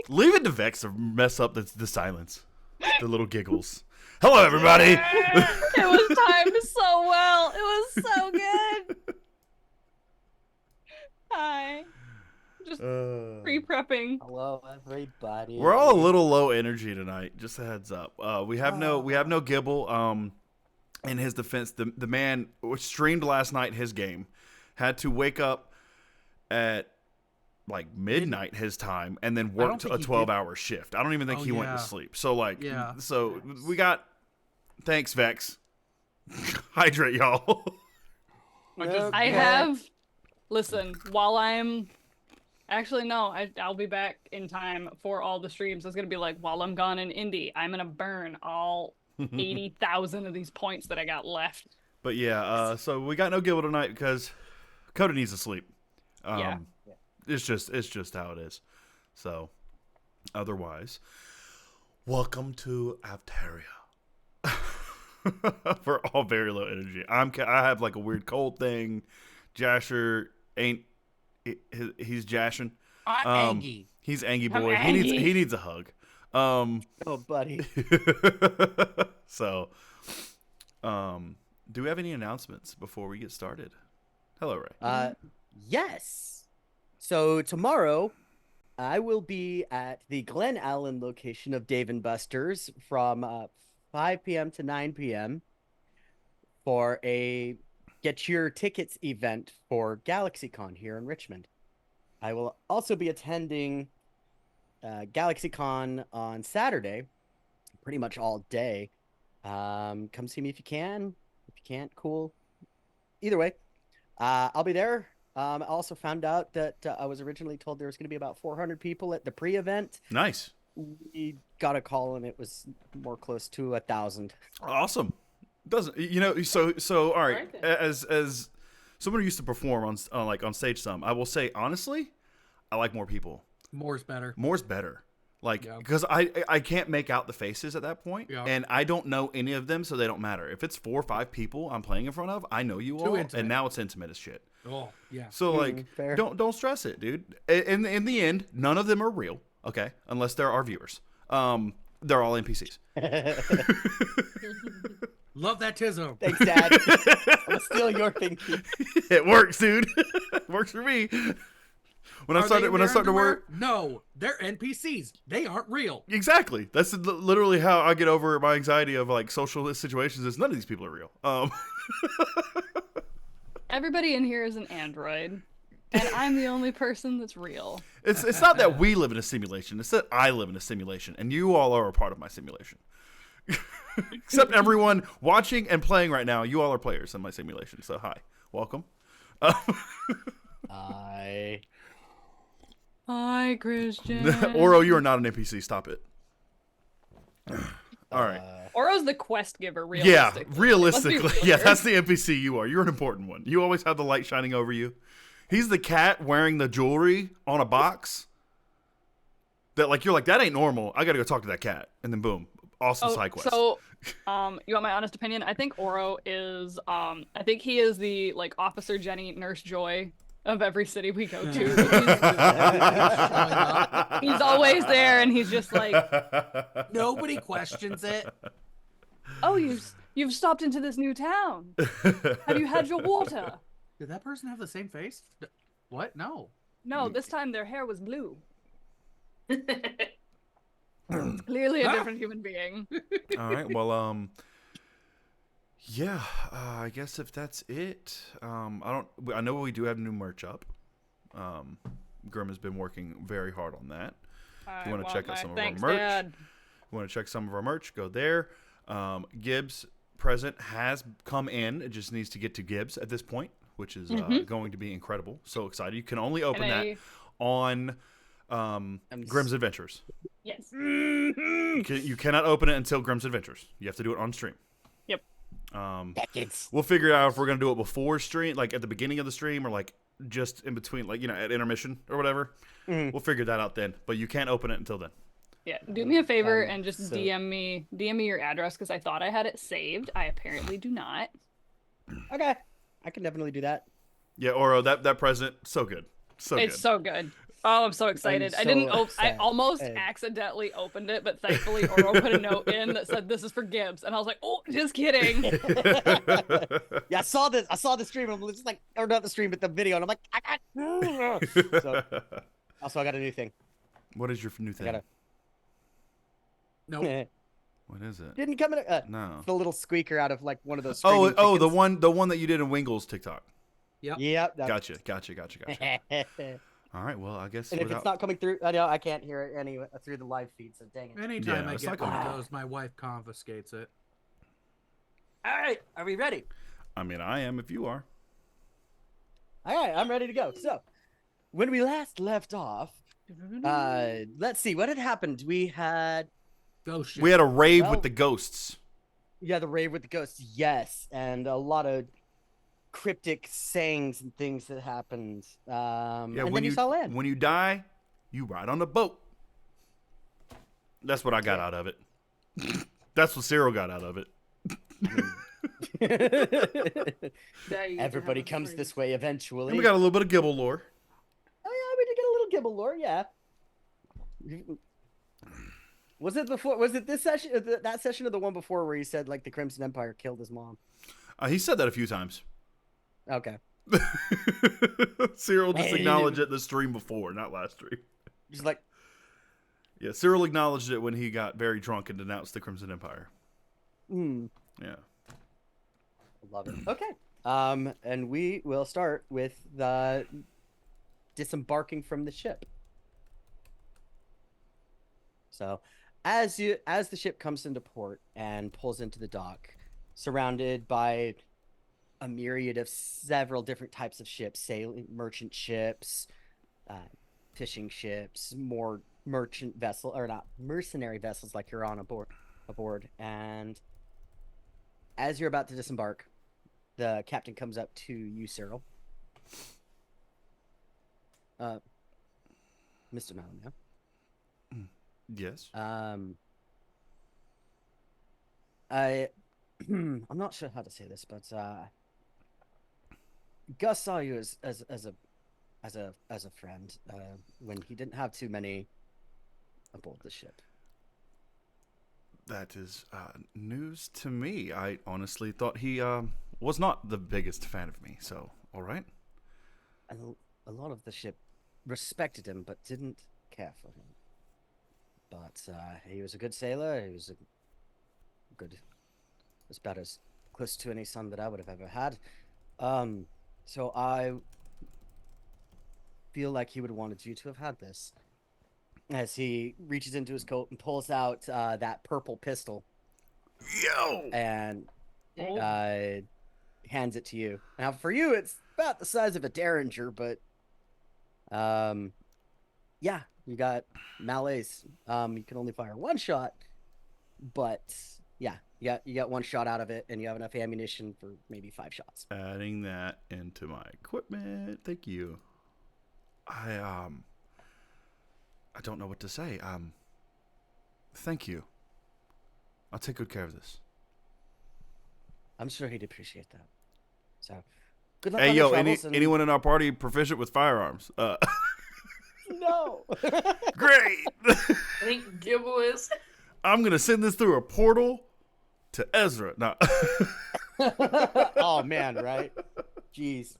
Leave it to Vex to mess up the silence. The little giggles. Hello, everybody. It was timed so well. It was so good. Hi. Just pre-prepping. Hello, everybody. We're all a little low energy tonight. Just a heads up. We have no Gibble. In his defense, the man streamed last night his game, had to wake up at like midnight his time, and then worked a 12-hour shift. I don't even think he went to sleep. So we got. Thanks, Vex. Hydrate, y'all. I have. Listen, while I'm. Actually, no. I'll be back in time for all the streams. It's gonna be like while I'm gone in Indy, I'm gonna burn all 80,000 of these points that I got left. But yeah, so we got no Gibble tonight because Coda needs to sleep. Yeah. It's just how it is. So, otherwise, welcome to Avteria. We're all very low energy. I have like a weird cold thing. Jasher ain't. He's jashing. I'm Angie. He's Angie boy. I'm Angie. He needs a hug. Oh, buddy. So, do we have any announcements before we get started? Hello, Ray. Yes. So tomorrow, I will be at the Glen Allen location of Dave and Buster's from 5 p.m. to 9 p.m. for a Get Your Tickets event for GalaxyCon here in Richmond. I will also be attending GalaxyCon on Saturday, pretty much all day. Come see me if you can. If you can't, cool. Either way, I'll be there. I also found out that I was originally told there was going to be about 400 people at the pre-event. Nice. We got a call and it was more close to 1,000. Awesome. Doesn't so all right. As someone who used to perform on stage, I will say honestly, I like more people. More's better. More's better. Like, because I can't make out the faces at that point, and I don't know any of them, so they don't matter. If it's 4 or 5 people I'm playing in front of, I know you all, and now it's intimate as shit. Oh yeah. So like, don't stress it, dude. In the end, none of them are real, okay? Unless they're our viewers. They're all NPCs. Love that tism. Thanks, Dad. I'm still your thinking. It works, dude. It works for me. When I started to work, no, they're NPCs. They aren't real. Exactly. That's literally how I get over my anxiety of like social situations. Is none of these people are real. Everybody in here is an android, and I'm the only person that's real. It's not that we live in a simulation. It's that I live in a simulation, and you all are a part of my simulation. Except everyone watching and playing right now, you all are players in my simulation. So hi, welcome. Hi, Christian. Oro, you are not an NPC. Stop it. All right. Oro's the quest giver, realistically. Yeah, realistically. Yeah, that's the NPC you are. You're an important one. You always have the light shining over you. He's the cat wearing the jewelry on a box. That like you're like, that ain't normal. I gotta go talk to that cat. And then boom. Awesome side quest. So you want my honest opinion? I think Oro is I think he is the like Officer Jenny, Nurse Joy of every city we go to. He's always there, and he's just like, nobody questions it. Oh, you've stopped into this new town. Have you had your water? Did that person have the same face? What? No. No, this time their hair was blue. It's clearly a different human being. All right. Well, yeah. I guess if that's it, I know we do have new merch up. Grim has been working very hard on that. If you want to check out some of our merch, Dad. You want to check some of our merch, go there. Gibbs present has come in. It just needs to get to Gibbs at this point, which is going to be incredible. So excited. You can only open that on Grimm's Adventures. Yes. You cannot open it until Grimm's Adventures. You have to do it on stream. Yep. We'll figure out if we're going to do it before stream, like at the beginning of the stream, or like just in between, like, at intermission or whatever. We'll figure that out then. But you can't open it until then. Yeah, do me a favor and just DM me your address, because I thought I had it saved. I apparently do not. Okay, I can definitely do that. Yeah, Oro, that present, so good. It's so good. Oh, I'm so excited. I so didn't I upset. almost And- accidentally opened it, but thankfully Oro put a note in that said this is for Gibbs. And I was like, oh, just kidding. Yeah, I saw this. I saw the stream. I'm just like, or not the stream, but the video, and I'm like, I got. So also, I got a new thing. What is your new I thing? got a. Nope. What is it? Didn't come in. No. The little squeaker out of like one of those. Oh, screaming the chickens. one that you did in Wingle's TikTok. Yep. Yep. Gotcha. All right. Well, I guess. And if it's not coming through, I know I can't hear it anyway through the live feed. So dang it. Anytime Yeah, I it's get not one gonna- of those, my wife confiscates it. All right, are we ready? I mean, I am if you are. All right, I'm ready to go. So, when we last left off, let's see what had happened. We had Go shit. We had a rave Well- with the ghosts. the rave with the ghosts, yes, and a lot of cryptic sayings and things that happened. Yeah. And when then you saw land. When you die, you ride on a boat. That's what I got out of it. That's what Cyril got out of it. Everybody comes this way eventually. And we got a little bit of Gibble lore. Oh yeah, we did get a little Gibble lore, yeah. Was it before? Was it this session? That session or the one before where he said like the Crimson Empire killed his mom? He said that a few times. Okay, Cyril just Hey. acknowledged it in the stream before, not last stream. just like Yeah, Cyril acknowledged it when he got very drunk and denounced the Crimson Empire. hmm. Yeah. Love it. Okay. And we will start with the disembarking from the ship. So, as the ship comes into port and pulls into the dock, surrounded by a myriad of several different types of ships, sailing merchant ships, fishing ships, more merchant vessel or not mercenary vessels like you're on aboard, and as you're about to disembark, the captain comes up to you, Cyril. Mr. Malamia. Yes. I'm not sure how to say this, but Gus saw you as a friend when he didn't have too many aboard the ship. That is news to me. I honestly thought he was not the biggest fan of me, so all right. And a lot of the ship respected him, but didn't care for him. But he was a good sailor. He was a good, was about as close to any son that I would have ever had. So I feel like he would have wanted you to have had this. As he reaches into his coat and pulls out that purple pistol Yo. and hands it to you. Now, for you, it's about the size of a Derringer, but yeah, you got malaise. You can only fire one shot, but yeah, you got one shot out of it, and you have enough ammunition for maybe 5 shots. Adding that into my equipment. Thank you. I don't know what to say. Thank you. I'll take good care of this. I'm sure he'd appreciate that. So, good luck Hey, on yo, the travels, and... anyone in our party proficient with firearms? No. Great. I think Gibble is. I'm gonna send this through a portal to Ezra. No. Oh man, right? Jeez.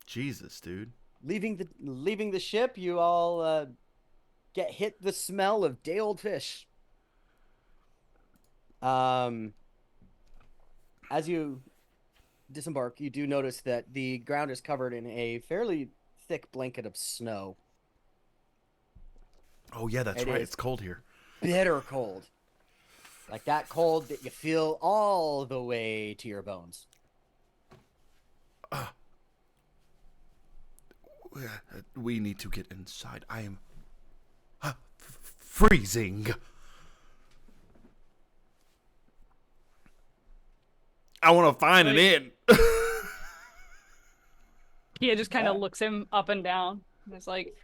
Jesus, dude. Leaving the ship, you all get hit the smell of day old fish. As you disembark, you do notice that the ground is covered in a fairly thick blanket of snow. Oh yeah, that's It right. is. It's cold here. Bitter cold. Like that cold that you feel all the way to your bones. We need to get inside. I am freezing. I want to find an inn. He just kind of looks him up and down. And it's like,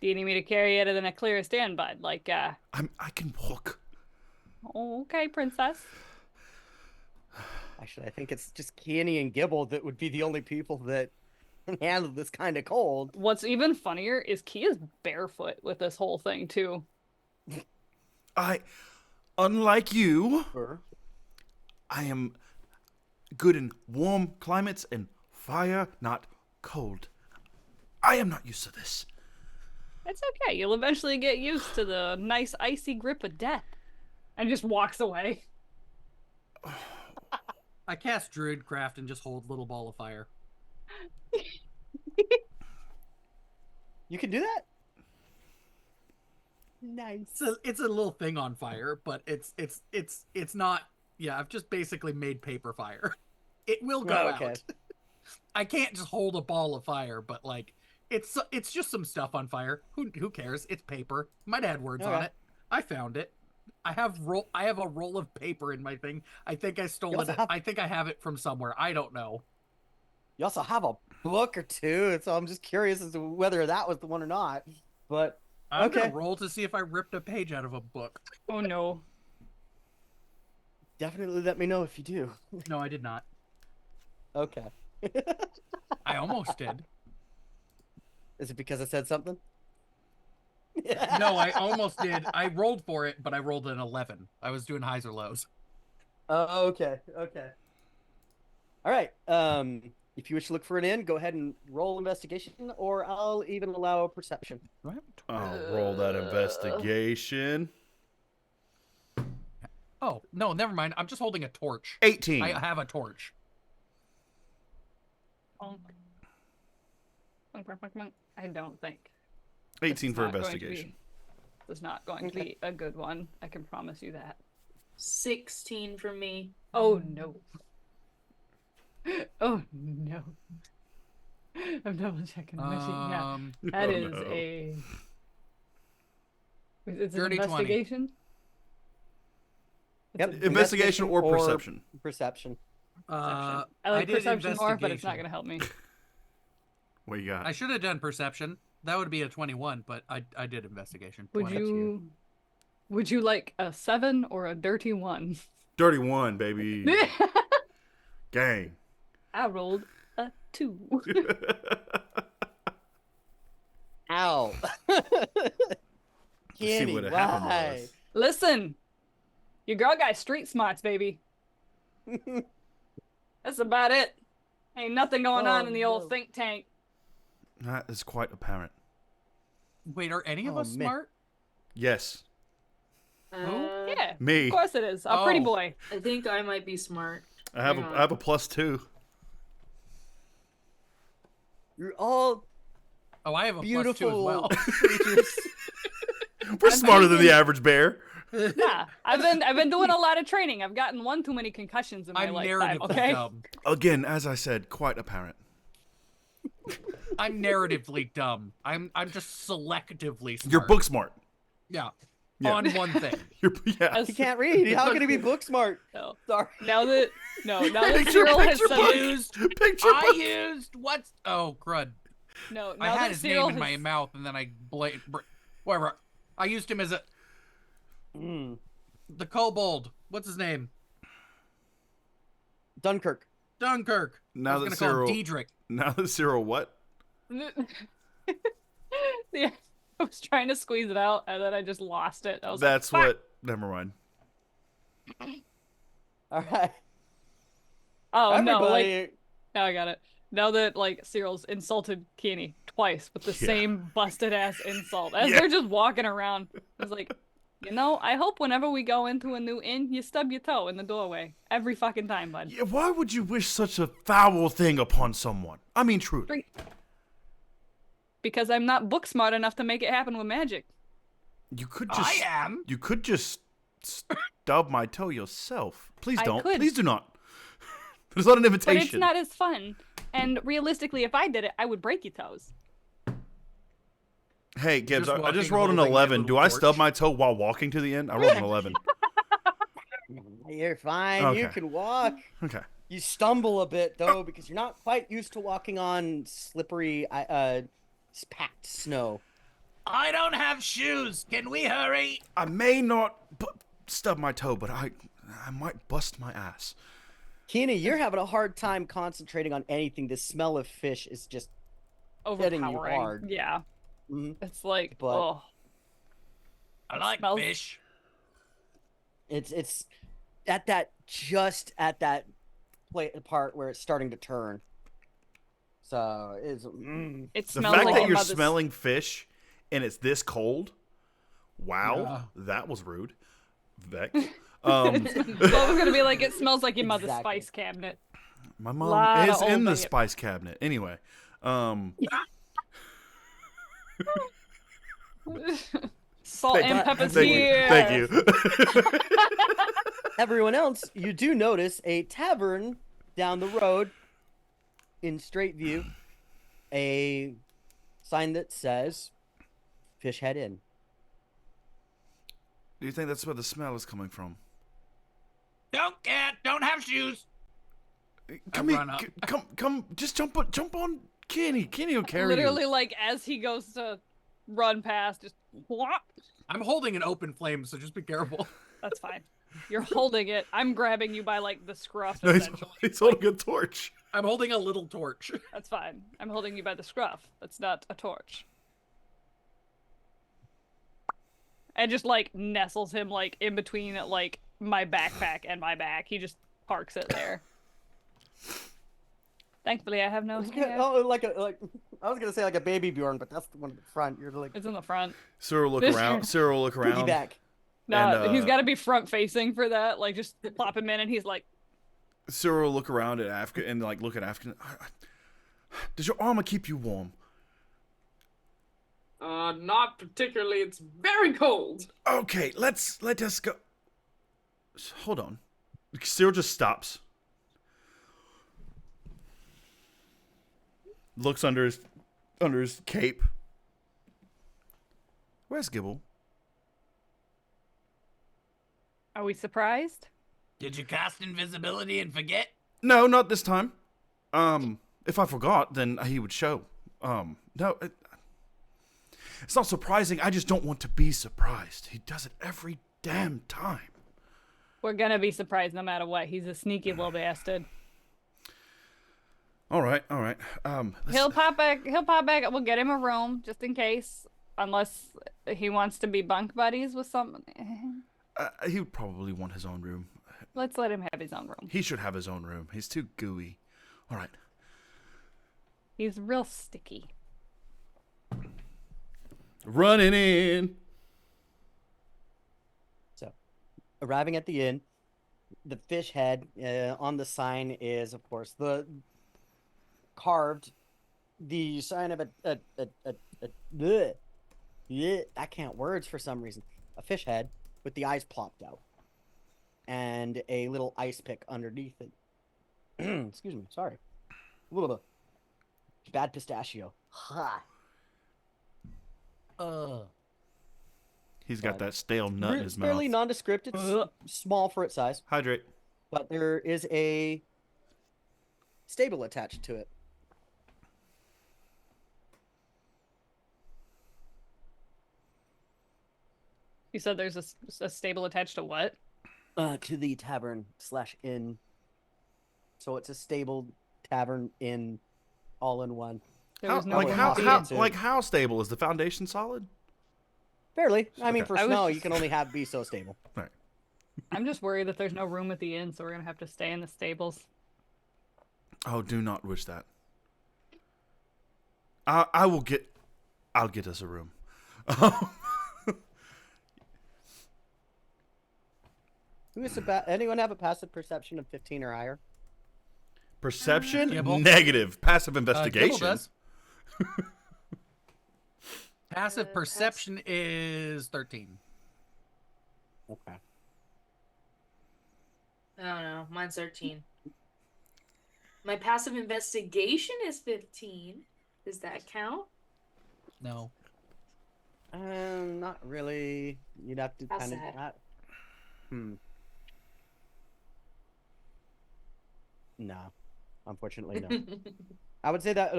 do you need me to carry you to the clear stand, bud? Like, I can walk. oh, okay, princess. Actually, I think it's just Kenny and Gibble that would be the only people that can handle this kind of cold. What's even funnier is Key is barefoot with this whole thing too. Unlike you, Sure. I am good in warm climates and fire, not cold. I am not used to this. It's okay. You'll eventually get used to the nice icy grip of death. And just walks away. I cast Druidcraft and just hold little ball of fire. You can do that? Nice. It's a little thing on fire, but it's not. Yeah, I've just basically made paper fire. It will go out. I can't just hold a ball of fire, but like it's just some stuff on fire. Who cares? It's paper. Might add words on it. I found it. I have a roll of paper in my thing. I think I stole it. I think I have it from somewhere. I don't know. You also have a book or two, so I'm just curious as to whether that was the one or not. But I'm gonna roll to see if I ripped a page out of a book. Oh no. Definitely let me know if you do. No, I did not. Okay. I almost did. Is it because I said something? No, I almost did. I rolled for it, but I rolled an 11. I was doing highs or lows. Oh, okay. All right. If you wish to look for it in, go ahead and roll investigation, or I'll even allow a perception. I'll roll that investigation. Oh, no, never mind. I'm just holding a torch. 18. I have a torch. I don't think. 18 for It's not going to investigation. It's not going to be a good one. I can promise you that. 16 for me. Oh no. Oh no. I'm double checking the machine. Yeah. That is no. a. It's an Dirty 20. investigation? Yep. Investigation or perception? Perception. I I like did perception more, but it's not investigation. going to help me. What you got? I should have done perception. That would be a 21, but I did investigation. Would 20. you like a 7 or a dirty 1? Dirty 1, baby. Gang. I rolled a 2. Ow. See what happened was. Listen, your girl got street smarts, baby. That's about it. Ain't nothing going on in the old think tank. That is quite apparent. Wait, are any of us man. smart? Yes. Yeah, Me. of course it is. A pretty boy. I think I might be smart. I have a +2. You're all Oh, I have a beautiful +2 as well. creatures. We're smarter than the average bear. Yeah, I've been doing a lot of training. I've gotten one too many concussions in my I'm lifetime. narratively Okay. dumb. Again, as I said, quite apparent. I'm narratively dumb. I'm just selectively smart. You're book smart. Yeah. Yeah. On one thing. Yeah. He can't read. How can he be book smart? No. Sorry. Now that Picture Cyril has book. said I used what's crud. no. I Now had that his Cyril name in has my mouth and then I whatever. I used him as a the kobold. What's his name? Dunkirk. Dunkirk. I Now was that gonna call Cyril. him Diedrich. Now that Cyril, what? Yeah, I was trying to squeeze it out and then I just lost it. I was That's like, what. Never mind. All right. oh no, Everybody. like now I got it. Now that like Cyril's insulted Kenny twice with the same busted ass insult as they're just walking around. I was like, I hope whenever we go into a new inn, you stub your toe in the doorway every fucking time, bud. Yeah, why would you wish such a foul thing upon someone? I mean, truly. Because I'm not book smart enough to make it happen with magic. You could just. I am. You could just stub my toe yourself. Please I don't. could. Please do not. It's not an invitation. But it's not as fun. And realistically, if I did it, I would break your toes. Hey, Gibbs, Just I just walking, rolled an holding your 11. Do little I torch. stub my toe while walking to the inn? I rolled an 11. You're fine. You Okay. can walk. Okay. You stumble a bit though because you're not quite used to walking on slippery, packed snow. I don't have shoes. Can we hurry? I may not stub my toe, but I might bust my ass. Keena, you're having a hard time concentrating on anything. The smell of fish is just hitting you Overpowering. hard. Yeah. Mhm. It's like, But- oh. I like smells- fish. It's at that part where it's starting to turn. So it's It The smells fact like that your you're mother's- smelling fish and it's this cold, wow, Yeah. that was rude. Vex. Well, I was gonna be like, it smells like your mother's Exactly. spice cabinet. My Lot mom of is in Old the Bay. spice cabinet. Anyway, Salt and pepper's here. Thank you. everyone else. You do notice a tavern down the road in straight view. A sign that says "Fish Head Inn." Do you think that's where the smell is coming from? Don't have shoes. Come here, run up. come, just jump on Kenny. Kenny will carry Literally, you. like, as he goes to run past, just whop. I'm holding an open flame, so just be careful. That's fine. You're holding it. I'm grabbing you by, like, the scruff, No, essentially. he's holding a torch. I'm holding a little torch. That's fine. I'm holding you by the scruff. That's not a torch. And just, like, nestles him, like, in between, like, my backpack and my back. He just parks it there. Thankfully, I have no hair. Oh, like I was gonna say like a baby Bjorn, but that's the one in the front. You're like It's in the front. Cyril look This- around. Cyril look around. piggyback. No, And, he's got to be front facing for that. Like, just plop him in, and he's like, Cyril look around at Africa and like look at African. Does your armor keep you warm? Not particularly. It's very cold. Okay, let us go. Hold on. Cyril just stops. Looks under his cape. Where's Gibble? "Are we surprised?" Did you cast invisibility and forget? No, not this time. If I forgot, then he would show. No, it's not surprising. I just don't want to be surprised. He does it every damn time. We're gonna be surprised no matter what. He's a sneaky little bastard. All right. He'll pop back. We'll get him a room just in case, unless he wants to be bunk buddies with someone. He would probably want his own room. Let's let him have his own room. He should have his own room. He's too gooey. All right. He's real sticky. Running in. So, arriving at the inn, the fish head on the sign is, of course, the carved the sign of bleh. Yeah, I can't words for some reason. A fish head with the eyes plopped out and a little ice pick underneath it. Excuse me, sorry. A little bit bad pistachio. Ha. He's got that stale nut in his It's fairly mouth. nondescript. It's small for its size, Hydrate. but there is a stable attached to it. You said there's a stable attached to what? To the tavern/inn. So it's a stable tavern inn, all in one. There How, was no like room how, to how eat. eat. like how stable is the foundation solid? Fairly. I mean, Okay. for I was snow, just- you can only be so stable. Right. I'm just worried that there's no room at the inn, so we're gonna have to stay in the stables. Oh, do not wish that. I'll get us a room. Anyone have a passive perception of 15 or higher? Perception? Gibble. Negative. Passive Gibble investigation. does. Passive perception is 13. Okay. I don't know. Mine's 13. My passive investigation is 15. Does that count? No. Not really. You'd have to That's kind of. sad. No, unfortunately, no. I would say that,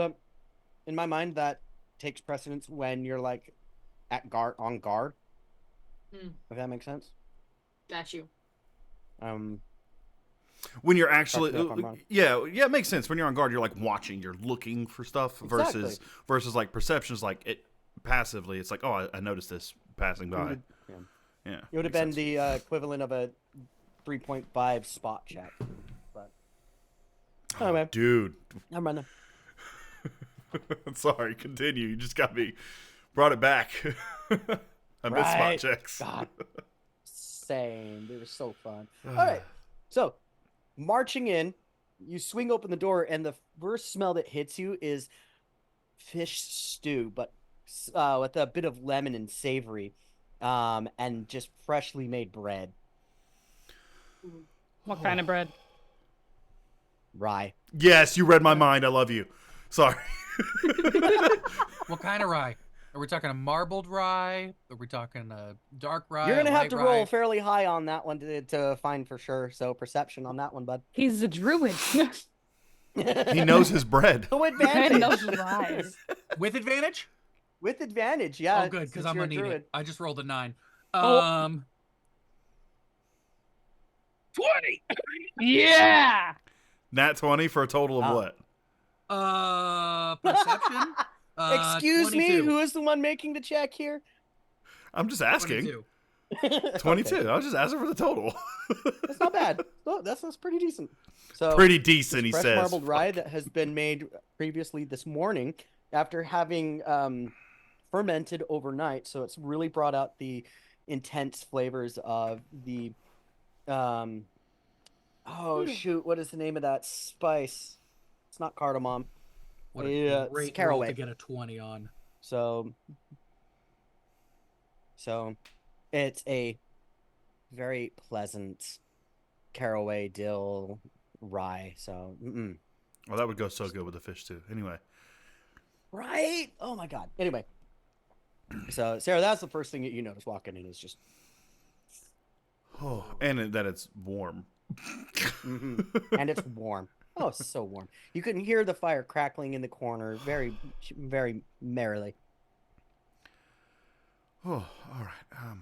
in my mind, that takes precedence when you're like on guard. Hmm. If that makes sense. Got you. When you're actually, Correct me if I'm wrong. yeah, it makes sense. When you're on guard, you're like watching, you're looking for stuff versus like perception is like it passively. It's like, oh, I noticed this passing by. Yeah, it would have been the equivalent of a 3.5 spot check. But anyway, dude, I'm running. Sorry, continue. You just brought it back. I miss spot checks. God. Same. They were so fun. All right. So, marching in, you swing open the door, and the first smell that hits you is fish stew, but with a bit of lemon and savory, and just freshly made bread. What kind of bread? Rye. Yes, you read my mind. I love you. Sorry. What kind of rye? Are we talking a marbled rye? Are we talking a dark rye? You're gonna have to rye? roll fairly high on that one to find for sure. So perception on that one, bud. He's a druid. He knows his bread. No He advantage. knows lies. With advantage? With advantage, yeah. Oh, good, because I'm gonna need it. I just rolled a 9. Oh. 20. Yeah. Nat 20 for a total of what? Perception. Excuse 22. me, who is the one making the check here? I'm just asking. 22. 22. Okay. I was just asking for the total. That's not bad. Oh, that's pretty decent. So Pretty decent, he fresh says. marbled rye that has been made previously this morning after having fermented overnight. So it's really brought out the intense flavors of the shoot, what is the name of that spice? It's not cardamom. What a It's great roll caraway. to get a 20 on. So it's a very pleasant caraway dill rye. So Well, that would go so good with the fish too. Anyway. right? Oh my god. Anyway, so Sarah, that's the first thing that you notice walking in is just Oh, and that it's warm. and it's warm. Oh, so warm. You can hear the fire crackling in the corner very, very merrily. Oh, all right.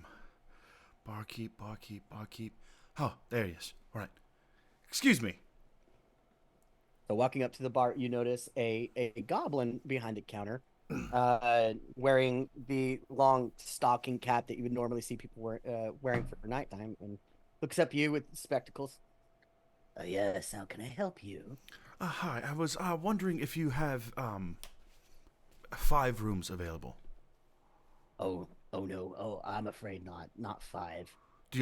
Barkeep. Oh, there he is. All right. Excuse me. So walking up to the bar, you notice a goblin behind the counter, wearing the long stocking cap that you would normally see people wearing for nighttime, and looks up at you with spectacles. Yes, how can I help you? Hi. I was wondering if you have 5 rooms available. Oh no. Oh, I'm afraid not. Not 5.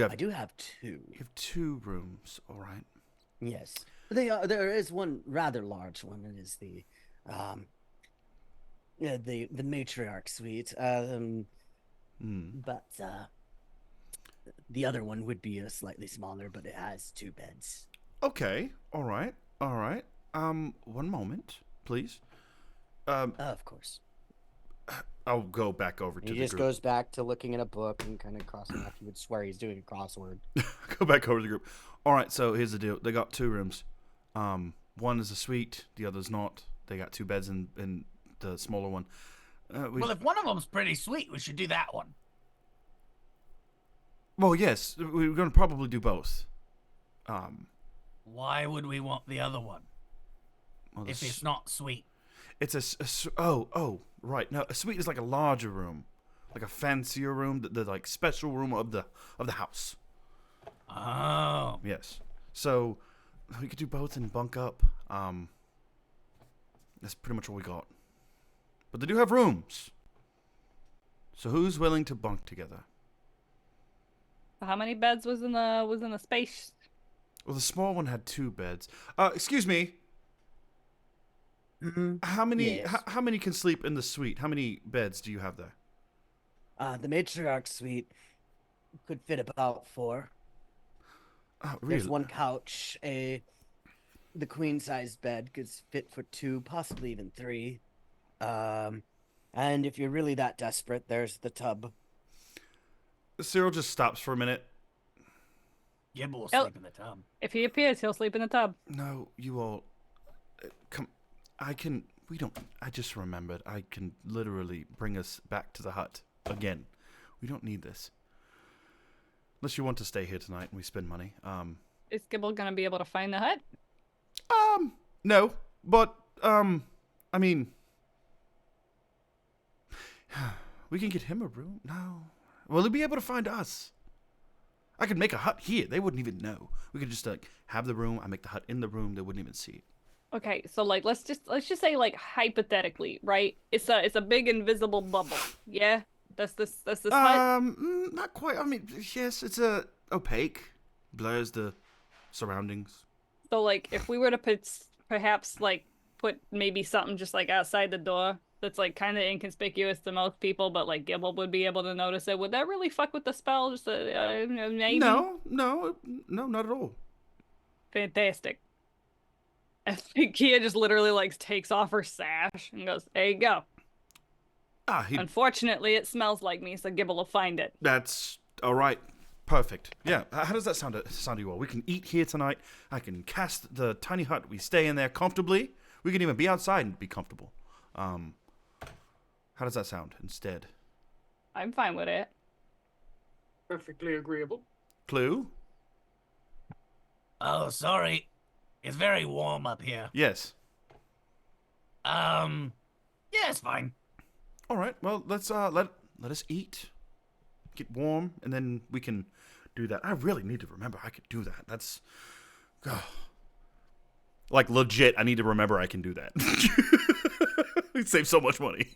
I do have 2. You have 2 rooms. All right. Yes. There is one rather large one. It is the matriarch suite. But the other one would be a slightly smaller, but it has 2 beds. Okay. All right. 1 moment, please. Of course. I'll go back over to He the just group. goes back to looking at a book and kind of crossing off. You would swear he's doing a crossword. Go back over to the group. All right, so here's the deal. They got 2 rooms. One is a suite. The other's not. They got 2 beds in the smaller one. Well, if one of them's pretty sweet, we should do that one. Well, yes, we're going to probably do both. Why would we want the other one Well, if it's not sweet? It's right. No, a suite is like a larger room, like a fancier room, the like special room of the house. Oh. Yes. So we could do both and bunk up. That's pretty much what we got. But they do have rooms. So who's willing to bunk together? How many beds was in the space? Well, the small one had 2 beds. Excuse me. Mm-hmm. How many? Yes. How many can sleep in the suite? How many beds do you have there? The matriarch suite could fit about 4. Oh, really? There's 1 couch. The queen-sized bed could fit for 2, possibly even 3. And if you're really that desperate, there's the tub. Cyril just stops for a minute. Gibble will Oh. sleep in the tub. If he appears, he'll sleep in the tub. No, you all. Come. I just remembered. I can literally bring us back to the hut again. We don't need this. Unless you want to stay here tonight and we spend money. Is Gibble gonna be able to find the hut? No, but I mean, we can get him a room. No, will he be able to find us? I could make a hut here. They wouldn't even know. We could just have the room. I make the hut in the room. They wouldn't even see it. Okay, so like let's just say like hypothetically, right? It's a big invisible bubble. Yeah? That's this hut? Not quite. I mean, yes, it's opaque. Blurs the surroundings. So like if we were to perhaps like put maybe something just like outside the door that's like kind of inconspicuous to most people, but like Gibble would be able to notice it, would that really fuck with the spell? Just maybe? No, not at all. Fantastic. And Kia just literally like takes off her sash and goes, "There you go." Unfortunately, it smells like me, so Gibble will find it. That's all right. Perfect. Yeah. How does that sound to you all? We can eat here tonight. I can cast the tiny hut. We stay in there comfortably. We can even be outside and be comfortable. How does that sound instead? I'm fine with it. Perfectly agreeable. Clue? Oh, sorry. It's very warm up here. Yes. Yeah, it's fine. All right. Well, let's let us eat, get warm, and then we can do that. I really need to remember I could do that. That's like legit. I need to remember I can do that. We'd save so much money.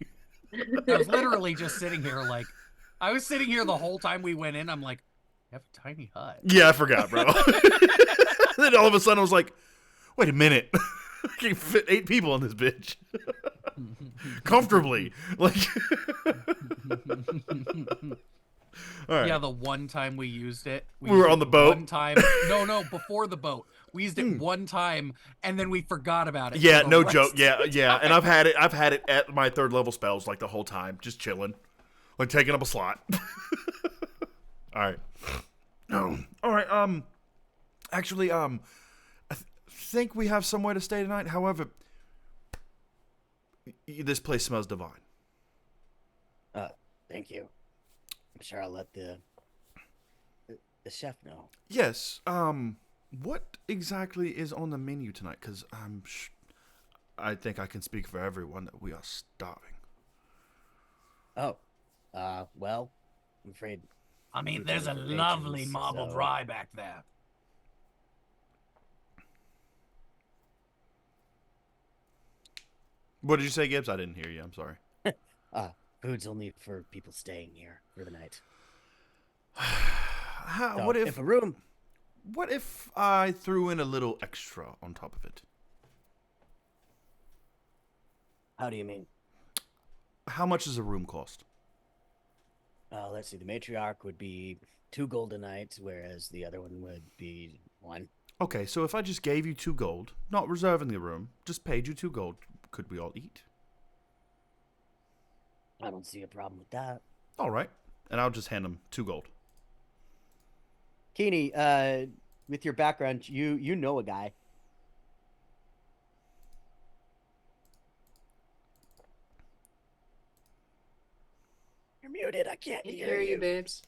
I was literally just sitting here like, I was sitting here the whole time we went in. I'm like, I have a tiny hut. Yeah, I forgot, bro. Then all of a sudden I was like, wait a minute. I can fit 8 people in this bitch. Comfortably. Like all right. Yeah, the one time we used it. We were on the boat? One time. No, before the boat. We used it one time, and then we forgot about it. Yeah, no joke. Yeah. And I've had it at my 3rd level spells like the whole time, just chilling, like taking up a slot. All right. No. All right. Actually, I think we have somewhere to stay tonight. However, this place smells divine. Thank you. I'm sure I'll let the chef know. Yes. What exactly is on the menu tonight? Because I think I can speak for everyone that we are starving. Oh, well, I'm afraid. I mean, there's a lovely marbled rye back there. What did you say, Gibbs? I didn't hear you. I'm sorry. Food's only for people staying here for the night. What if a room? What if I threw in a little extra on top of it? How do you mean? How much does a room cost? Let's see. The matriarch would be 2 gold a night, whereas the other one would be 1. Okay, so if I just gave you 2 gold, not reserving the room, just paid you 2 gold, could we all eat? I don't see a problem with that. All right, and I'll just hand them 2 gold. Keeney, with your background, you know a guy. You're muted. I can't hear you. Babes.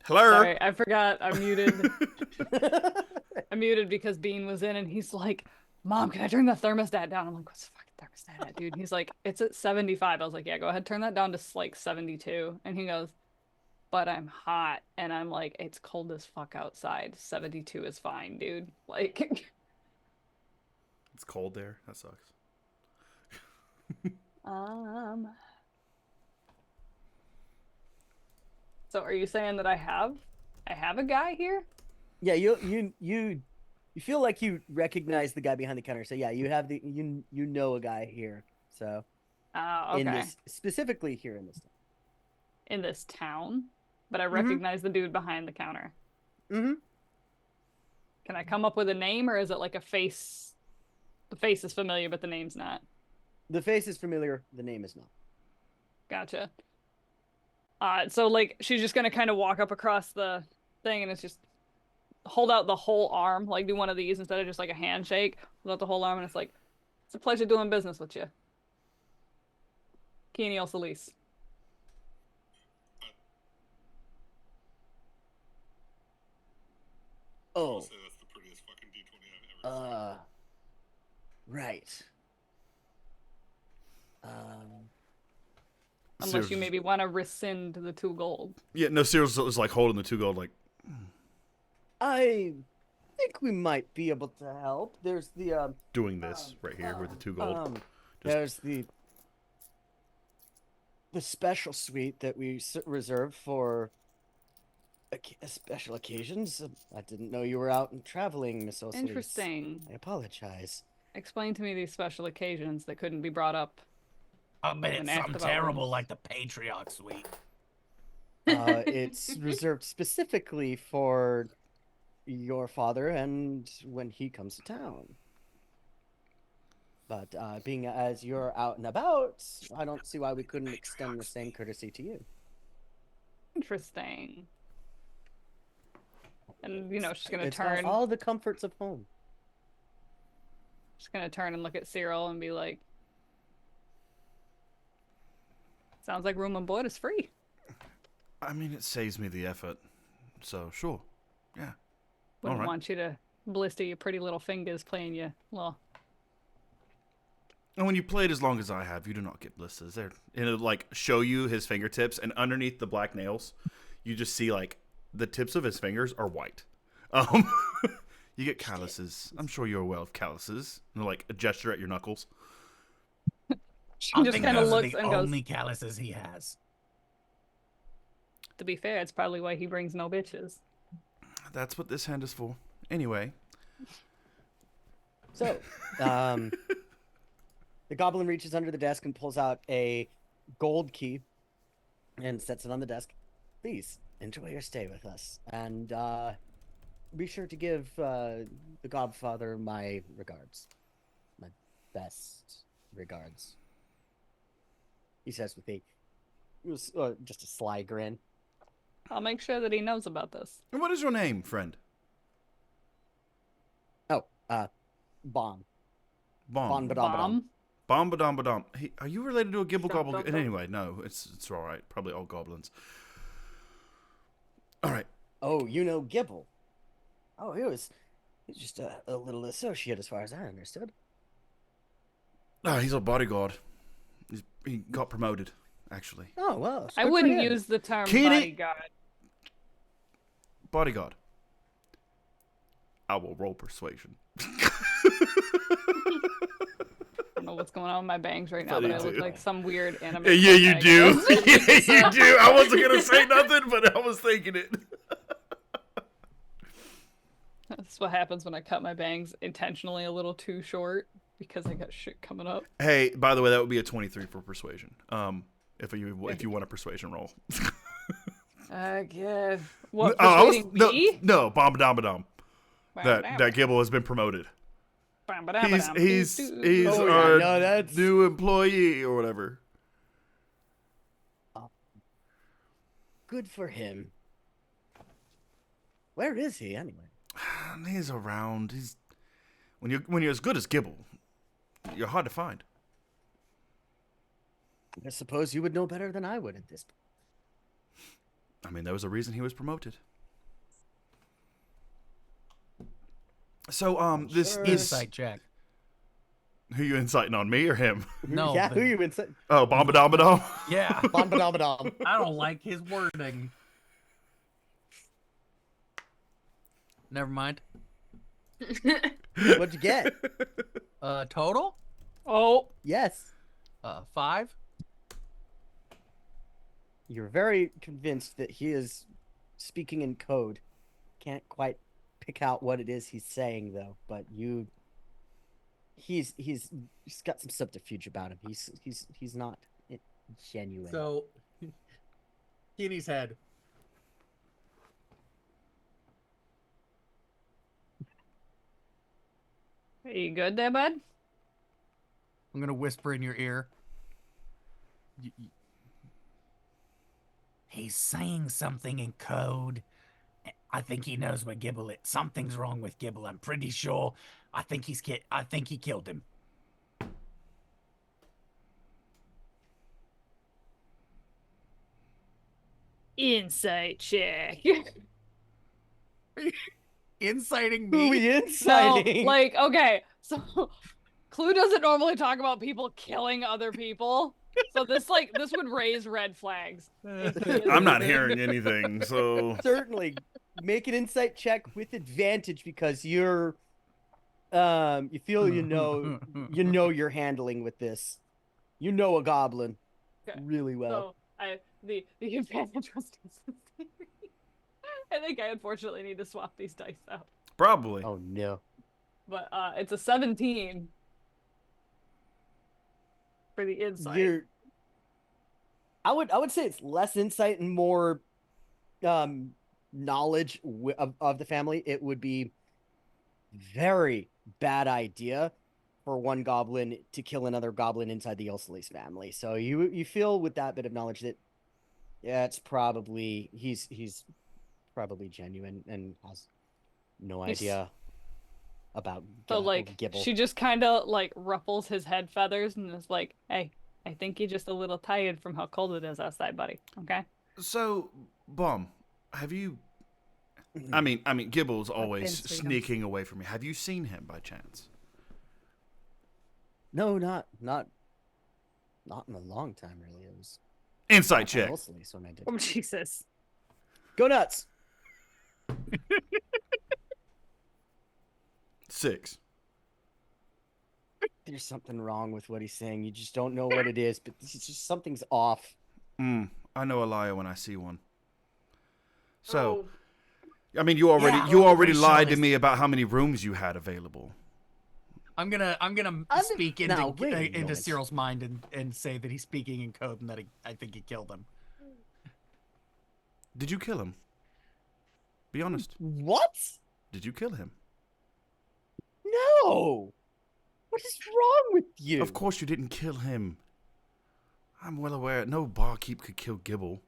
Hello? Sorry, I forgot. I'm muted. I'm muted because Bean was in and he's like, "Mom, can I turn the thermostat down?" I'm like, "What's the fucking thermostat at, dude?" He's like, "It's at 75." I was like, "Yeah, go ahead, turn that down to like 72." And he goes, "But I'm hot." And I'm like, "It's cold as fuck outside. 72 is fine, dude." Like, It's cold there. That sucks. So are you saying that I have a guy here? Yeah, you feel like you recognize the guy behind the counter. So yeah, you have you know a guy here. So Okay. in this, specifically here in this town. In this town, but I recognize the dude behind the counter. Mm-hmm. Can I come up with a name, or is it like a face? The face is familiar, but the name's not. The face is familiar. The name is not. Gotcha. So like she's just gonna kind of walk up across the thing, and it's just hold out the whole arm, like do one of these instead of just like a handshake. Hold out the whole arm, and it's like, "It's a pleasure doing business with you, Keniel Solis." Oh, Right. Unless you maybe want to rescind the 2 gold. Yeah, no, Cyril's was like holding the 2 gold, like. I think we might be able to help. There's the doing this right here with the 2 gold. There's the special suite that we reserved for special occasions. I didn't know you were out and traveling, Miss O'Sleeve. Interesting. I apologize. Explain to me these special occasions that couldn't be brought up. I bet it's something terrible like the Patriarch Suite. It's reserved specifically for your father and when he comes to town. But being as you're out and about, I don't see why we couldn't extend the same courtesy to you. Interesting. And, you know, she's going to turn. All the comforts of home. She's going to turn and look at Cyril and be like, sounds like room and board is free. I mean, it saves me the effort. So, sure. Yeah. Wouldn't want you to blister your pretty little fingers playing your little... And when you played as long as I have, you do not get blisters. It'll, like, show you his fingertips, and underneath the black nails, you just see, like, the tips of his fingers are white. You get calluses. I'm sure you're aware of calluses. They're like a gesture at your knuckles. She just kind of looks and goes, only calluses he has. To be fair, it's probably why he brings no bitches. That's what this hand is for. Anyway. So, the goblin reaches under the desk and pulls out a gold key and sets it on the desk. Please, enjoy your stay with us. And be sure to give the Godfather my regards. My best regards. He says with just a sly grin. I'll make sure that he knows about this. And what is your name, friend? Oh, Bomb. Bomb. Bomb? Bomb-ba-dom-ba-dom. Hey, are you related to a Gibble Gobble? Anyway, no, it's all right. Probably all goblins. All right. Oh, you know Gibble. Oh, he's just a little associate as far as I understood. He's a bodyguard. He got promoted, actually. Oh, well. I wouldn't use the term bodyguard. Bodyguard. I will roll persuasion. I don't know what's going on with my bangs right now, but I look like some weird anime. Yeah, you do. Yeah, you do. I wasn't going to say nothing, but I was thinking it. That's what happens when I cut my bangs intentionally a little too short because I got shit coming up. Hey, by the way, that would be a 23 for persuasion. If you want a persuasion roll. Yeah. What, persuading me? No, Bomb-a-dom-ba-dom. That Gibble has been promoted. He's our new employee or whatever. Good for him. Where is he anyway? He's around. When you're as good as Gibble, you're hard to find. I suppose you would know better than I would at this point. I mean, there was a reason he was promoted. So, this insight check. Who you inciting on, me or him? No. Yeah, who you inciting? Oh, Bomb-a-dom-ba-dom? Yeah. Bomb-a-dom-ba-dom. I don't like his wording. Never mind. What'd you get? Total? Oh. Yes. 5. You're very convinced that he is speaking in code. Can't quite pick out what it is he's saying though, but he's got some subterfuge about him. He's not genuine. So in his head. Are you good there, bud? I'm gonna whisper in your ear. He's saying something in code. I think he knows what Gibble is. Something's wrong with Gibble. I'm pretty sure. I think he killed him. Insight check. inciting Who me? we No, inciting? like, okay, so Clue doesn't normally talk about people killing other people. So this would raise red flags. I'm not hearing anything, so Certainly, make an insight check with advantage because you're, you feel you know you're handling with this. You know a goblin Okay, really well. So the advantage was dexterity. I think I unfortunately need to swap these dice out. probably. Oh no. But it's a 17 for the insight. I would say it's less insight and more knowledge of the family. It would be very bad idea for one goblin to kill another goblin inside the Ulceles family. So you feel with that bit of knowledge that yeah, it's probably he's probably genuine and has no idea about So like Gibble. she just kind of like ruffles his head feathers and is like, "Hey, I think you're just a little tired from how cold it is outside, buddy. Okay." So, Bomb, have you? I mean, Gibble's always Vince, sneaking away from me. Have you seen him by chance? No, not in a long time, really. It was Insight check. Ulceles when I did. Oh Jesus! Go nuts. 6. There's something wrong with what he's saying. You just don't know what it is, but it's just something's off. I know a liar when I see one. So, Oh, I mean, you already pretty lied sure to me about how many rooms you had available. I'm gonna speak Now, wait a into moment. Cyril's mind and say that he's speaking in code and that I think he killed him. Did you kill him? Be honest. What? Did you kill him? No. What is wrong with you? Of course you didn't kill him. I'm well aware no barkeep could kill Gibble.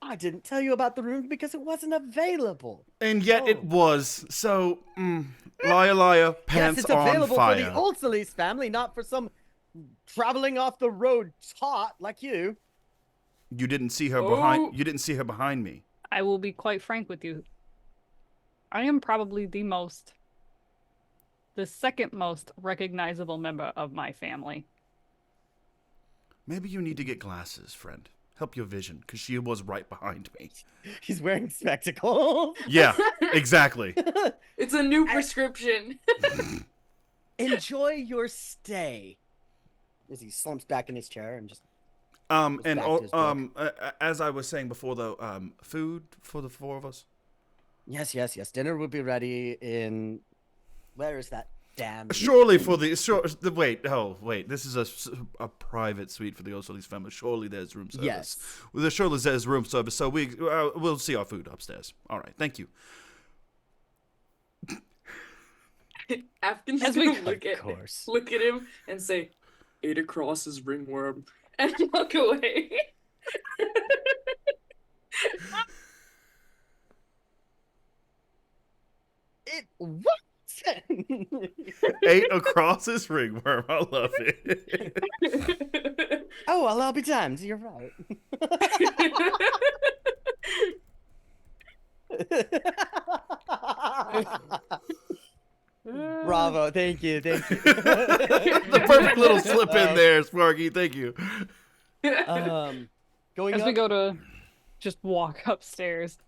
I didn't tell you about the room because it wasn't available. And yet it Oh. was. So, liar, liar, pants yes, it's on available fire. for the Ulceles family, not for some traveling off the road tot like you. You didn't see her Oh. behind. You didn't see her behind me. I will be quite frank with you. I am probably the second most recognizable member of my family. Maybe you need to get glasses, friend. Help your vision, because she was right behind me. He's wearing spectacles. Yeah, exactly. it's a new prescription. Enjoy your stay. As he slumps back in his chair and just And back to his book. as I was saying before, though, food for the 4 of us. yes. Dinner will be ready in. Where is that damn? Surely for the wait. This is a private suite for the O'Sully's family. Surely there's room service. Yes. Well, surely there's room service. So we'll see our food upstairs. All right. Thank you. Afton's As we- gonna Of course. look at him and say, "Eight across is ringworm," and walk away. What? 8 across his ringworm. I love it. Oh, well, I'll be damned. You're right. Bravo. Thank you. The perfect little slip in there, Sparky. Thank you. Going As up. we go to just walk upstairs.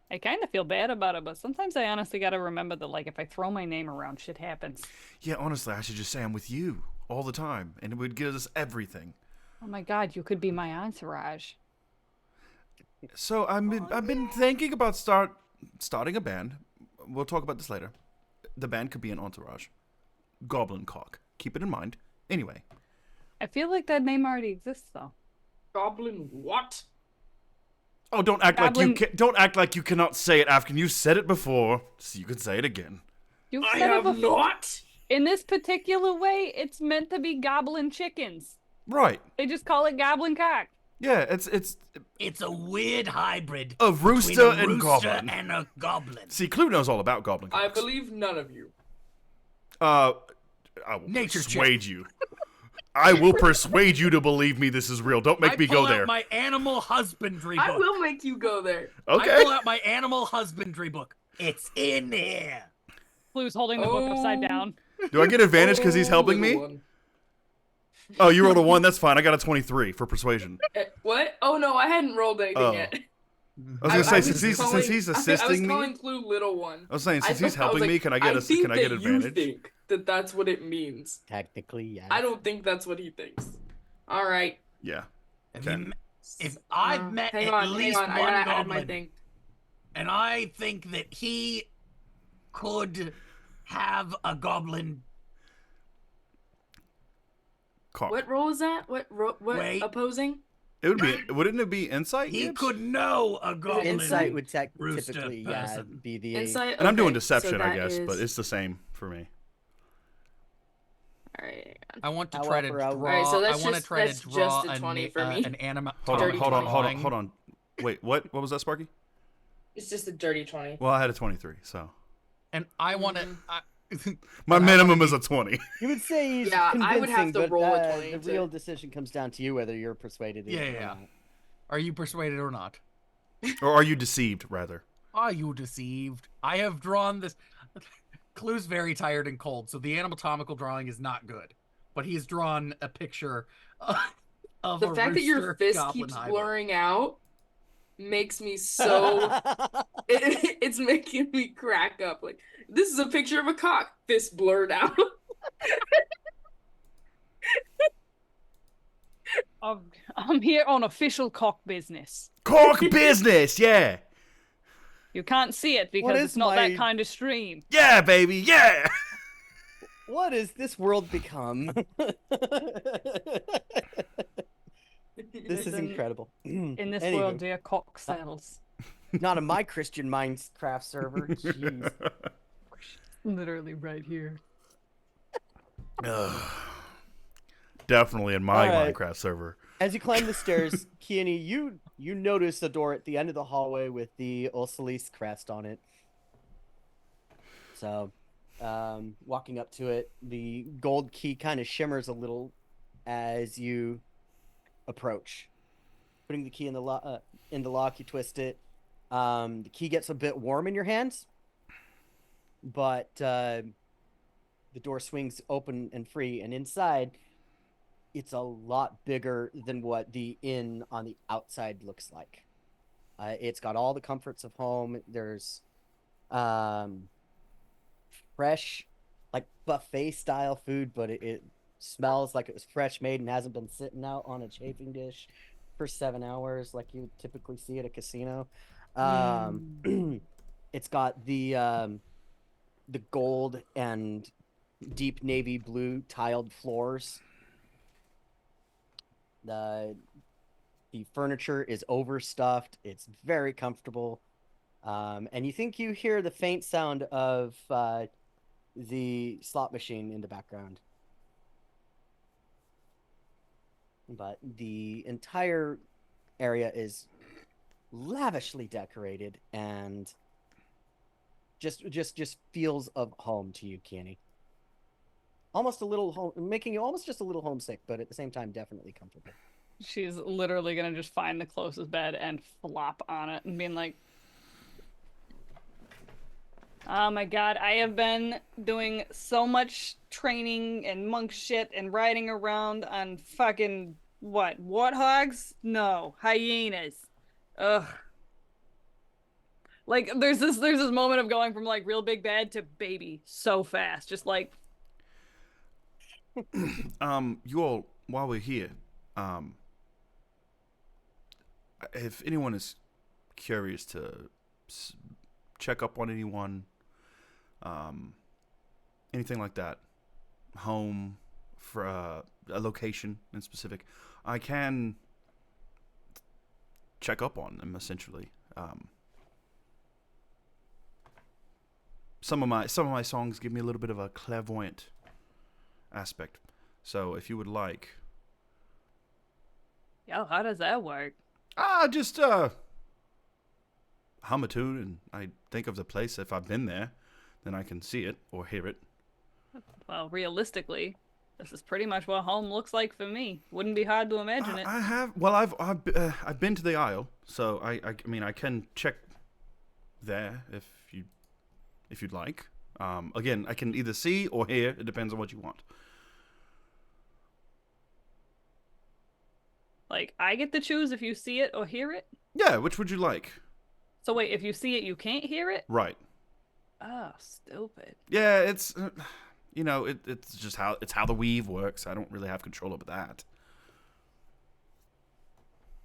I kind of feel bad about it, but sometimes I honestly gotta remember that, like, if I throw my name around, shit happens. Yeah, honestly, I should just say I'm with you all the time, and it would give us everything. Oh my god, you could be my entourage. So I've been thinking about starting a band. We'll talk about this later. The band could be an entourage. Goblin Cock. Keep it in mind. Anyway. I feel like that name already exists, though. Goblin what? Oh, don't act Goblin- don't act like you cannot say it, Afghan. You said it before, so you can say it again. You've I said it have before. not. In this particular way, it's meant to be goblin chickens. Right. They just call it goblin cock. Yeah, it's It's a weird hybrid of between rooster a and rooster goblin. and a goblin. See, Clue knows all about goblin cocks. I believe none of you. I will Nature check. persuade you. I will persuade you to believe me this is real. Don't make me go I pull there. out my animal husbandry book. I will make you go there. Okay. I pull out my animal husbandry book. It's in here. Blue's holding the book upside down. Do I get advantage because he's helping me? One. Oh, you rolled a 1. That's fine. I got a 23 for persuasion. What? Oh no, I hadn't rolled anything Oh. yet. I was gonna say was since he's calling- assisting I was me. calling Clue little one. I was saying since he's I was helping like, me, can I get think can I get that advantage? You think that that's what it means? Technically, yeah. I don't think that's what he thinks. All right. Yeah. If, Okay. if I've met hang at on, least hang on. I one gotta add my goblin, thing. and I think that he could have a goblin. Cock. What role is that? What Wait. opposing? It would be. Wouldn't it be insight? He Gibbs? could know a goblin. Insight would rooster typically, person. be the Insight. And I'm doing okay, deception, so I that guess, but is- it's the same for me. all right. I want to try to However, draw. Alright, so that's I want to just- try that's to draw just a 20 for me. an anima. Hold on, Dirty hold on, 20. hold on, hold on. Wait, what? What was that, Sparky? It's just a dirty 20. Well, I had a 23, so And I want to. my And I minimum wanna is a 20. You would say he's Yeah, convincing, I would have to but roll a 20 the to- real decision comes down to you whether you're persuaded. Yeah, or yeah. not. Are you persuaded or not? Or are you deceived, rather? Are you deceived? I have drawn this. Clue's very tired and cold, so the anatomical drawing is not good. But he's drawn a picture of The a fact that your rooster fist goblin keeps hybrid. blurring out makes me so. It's making me crack up. Like, this is a picture of a cock, fist blurred out. I'm here on official cock business. Cock business, yeah. You can't see it because is it's not my- that kind of stream. Yeah, baby, yeah. What has this world become? This is Listen, incredible. In this Anywho, world, dear cock sells. not on my Christian Minecraft server. Jeez. Literally right here. Definitely in my All right. Minecraft server. As you climb the stairs, Keany, you notice a door at the end of the hallway with the Ulcelis crest on it. So, walking up to it, the gold key kind of shimmers a little as you approach. Putting the key in the lock, you twist it. The key gets a bit warm in your hands, but the door swings open and free, and inside, it's a lot bigger than what the inn on the outside looks like. It's got all the comforts of home. There's fresh, like buffet style food, but it smells like it was fresh made and hasn't been sitting out on a chafing dish for 7 hours like you would typically see at a casino. It's got the gold and deep navy blue tiled floors. The furniture is overstuffed. It's very comfortable. And you think you hear the faint sound of the slot machine in the background. But the entire area is lavishly decorated and just feels of home to you, Kenny. Almost a little home, making you almost just a little homesick, but at the same time, definitely comfortable. She's literally gonna just find the closest bed and flop on it and being like, "Oh my god, I have been doing so much training and monk shit and riding around on fucking what? Warthogs? No, hyenas. Ugh." Like there's this moment of going from like real big bad to baby so fast, just like. You all, while we're here, if anyone is curious to check up on anyone, anything like that, home, for a location in specific, I can check up on them essentially. Some of my songs give me a little bit of a clairvoyant aspect. So if you would like, Yo, how does that work? just hum a tune and I think of the place. If I've been there, then I can see it or hear it. Well, realistically, This is pretty much what home looks like for me. Wouldn't be hard to imagine it. I have. Well, I've been to the Isle, so I mean I can check there if you'd like. Again, I can either see or hear. It depends on what you want. Like, I get to choose if you see it or hear it? Yeah, which would you like? So wait, if you see it, you can't hear it? Right. Oh, stupid. Yeah, it's it's just how the weave works. I don't really have control over that.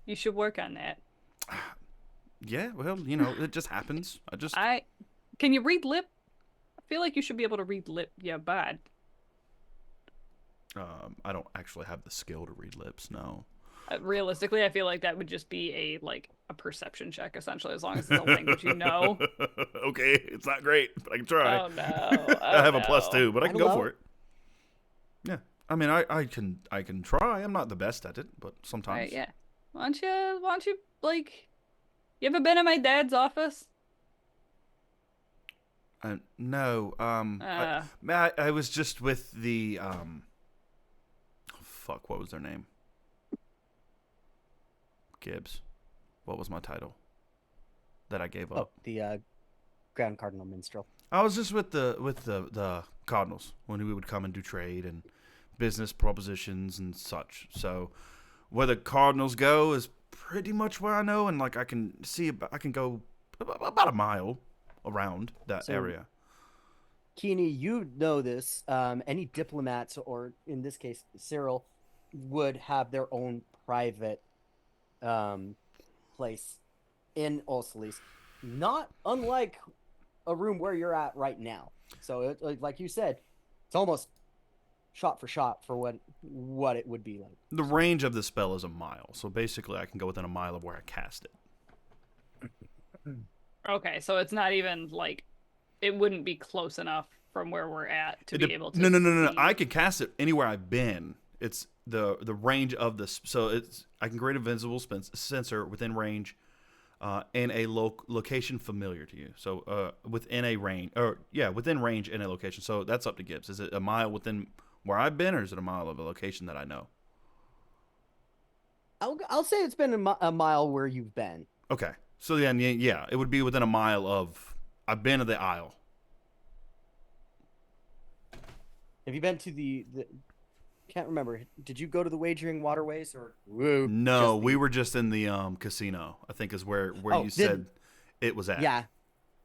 You should work on that. Yeah, well, it just happens. Can you read lip? I feel like you should be able to read lip. Yeah, bad. I don't actually have the skill to read lips. No. Realistically, I feel like that would just be a perception check, essentially, as long as it's a language you know. Okay, it's not great, but I can try. Oh no! I have a +2, but I can go for it. Yeah, I mean, I can try. I'm not the best at it, but sometimes. Right, yeah. Why don't you like? You ever been in my dad's office? No. I was just with the fuck, what was their name? Gibbs. What was my title that I gave up? Oh, the Grand Cardinal Minstrel. I was just with the Cardinals when we would come and do trade and business propositions and such. So where the Cardinals go is pretty much where I know, and like I can go about a mile around that area. Keeney, you know this. Any diplomats, or in this case, Cyril, would have their own private place in Ulceles, not unlike a room where you're at right now. So, like you said, it's almost shot for shot for what it would be like. The range of the spell is a mile, so basically I can go within a mile of where I cast it. Okay, so it's not even like it wouldn't be close enough from where we're at to be able to. No. I could cast it anywhere I've been. It's the range of this. So I can create a visible sensor within range, and a location familiar to you. So within range in a location. So that's up to Gibbs. Is it a mile within where I've been, or is it a mile of a location that I know? I'll say it's been a mile where you've been. Okay. So then, yeah, it would be within a mile of. I've been to the Isle. Have you been to the can't remember. Did you go to the wagering waterways or? Whoa, no, we were just in the casino. I think is where you said it was at. Yeah.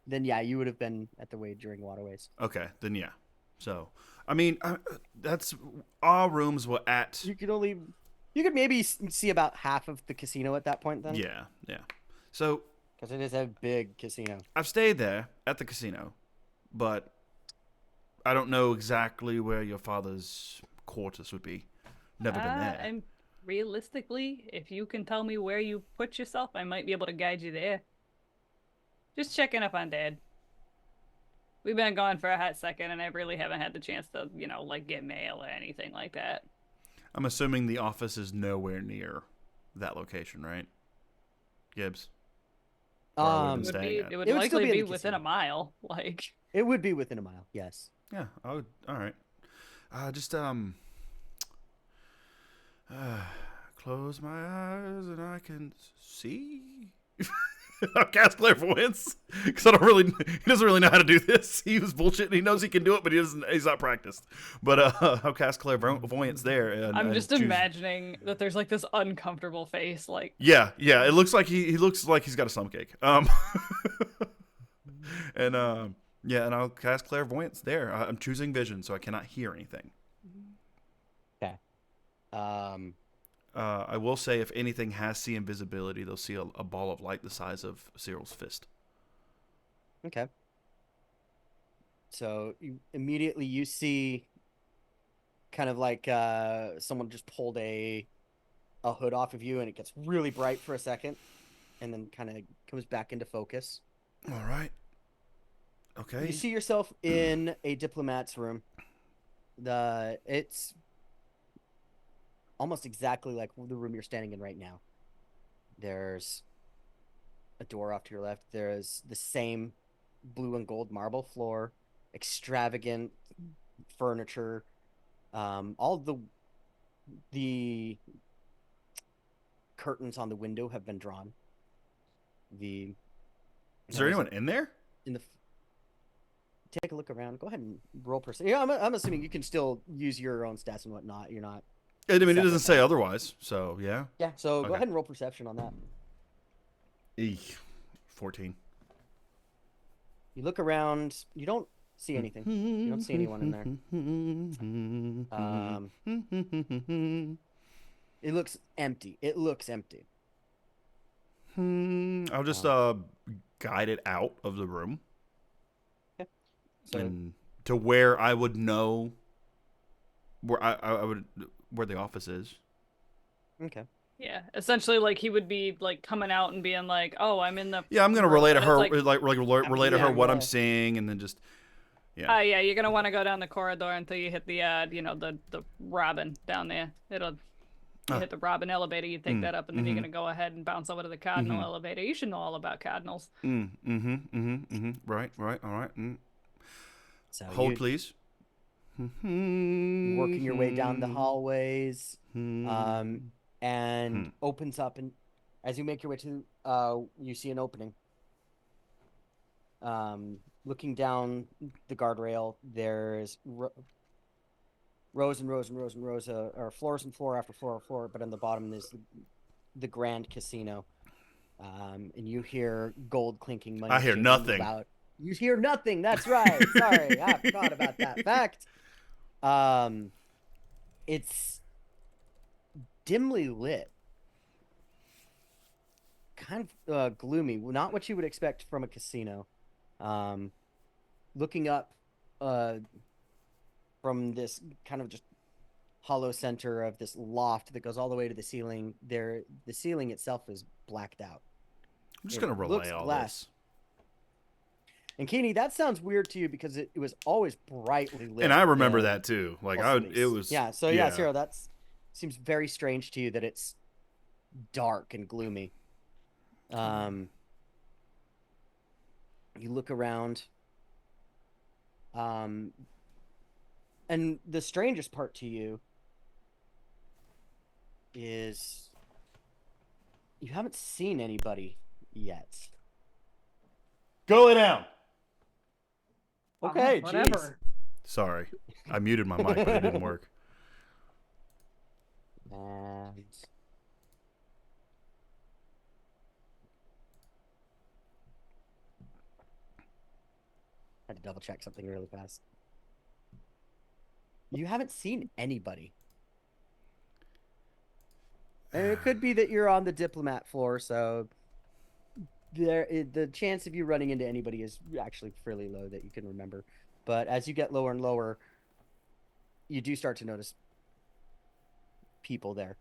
Then yeah, you would have been at the wagering waterways. Okay, then yeah. So, I mean, that's our rooms were at. You could maybe see about half of the casino at that point then. Yeah. So, because it is a big casino. I've stayed there at the casino, but I don't know exactly where your father's quarters would be. Never been there. And realistically, if you can tell me where you put yourself, I might be able to guide you there. Just checking up on Dad. We've been gone for a hot second, and I really haven't had the chance to, get mail or anything like that. I'm assuming the office is nowhere near that location, right? Gibbs? It would likely be within a mile. It would be within a mile, yes. Yeah, I would. All right. Just close my eyes and I can see. I'll cast clairvoyance because he doesn't really know how to do this. He was bullshitting. He knows he can do it, but he's not practiced. But I'll cast clairvoyance there. And, I'm just imagining that there's this uncomfortable face. Yeah. It looks like he looks like he's got a stomachache. And I'll cast clairvoyance there. I'm choosing vision, so I cannot hear anything. Okay. I will say, if anything has see invisibility, they'll see a ball of light the size of Cyril's fist. Okay. So immediately you see kind of like someone just pulled a hood off of you, and it gets really bright for a second, and then kind of comes back into focus. All right. Okay. You see yourself in a diplomat's room. It's almost exactly like the room you're standing in right now. There's a door off to your left. There's the same blue and gold marble floor, extravagant furniture, All the curtains on the window have been drawn. Is there anyone in there? Take a look around. Go ahead and roll perception. Yeah, I'm assuming you can still use your own stats and whatnot. You're not. I mean, it doesn't say otherwise, so yeah. Yeah, so go ahead and roll perception on that. 14. You look around. You don't see anything. You don't see anyone in there. It looks empty. I'll just guide it out of the room. Okay. So, and to where I would know where I would where the office is. Okay. Yeah, essentially, like he would be like coming out and being like, "Oh, I'm in the." Yeah, I'm gonna relay to her, relay to her what yeah. I'm seeing, and then just. Yeah. Yeah, you're gonna want to go down the corridor until you hit the the Robin down there. You hit the Robin elevator, you take that up, and then you're gonna go ahead and bounce over to the Cardinal elevator. You should know all about Cardinals. Right, all right. So hold, please. Working your way down the hallways, and opens up, and as you make your way to, you see an opening. Looking down the guardrail, there's rows and rows and rows and rows or floors and floor after floor after floor, but on the bottom is the Grand Casino. And you hear gold clinking money. I hear nothing. You hear nothing. That's right. Sorry, I forgot about that fact. It's dimly lit, kind of gloomy. Not what you would expect from a casino. Looking up from this kind of just hollow center of this loft that goes all the way to the ceiling, the ceiling itself is blacked out. I'm just going to relay all this. And Keeney, that sounds weird to you because it was always brightly lit. And I remember that too. Like it was. Yeah. So Sarah, that seems very strange to you that it's dark and gloomy. You look around. And the strangest part to you is you haven't seen anybody yet. Go lay down. Okay, whatever. geez. Sorry, I muted my mic, but it didn't work. And I had to double check something really fast. You haven't seen anybody. And it could be that you're on the diplomat floor, so the chance of you running into anybody is actually fairly low that you can remember. But as you get lower and lower, you do start to notice people there.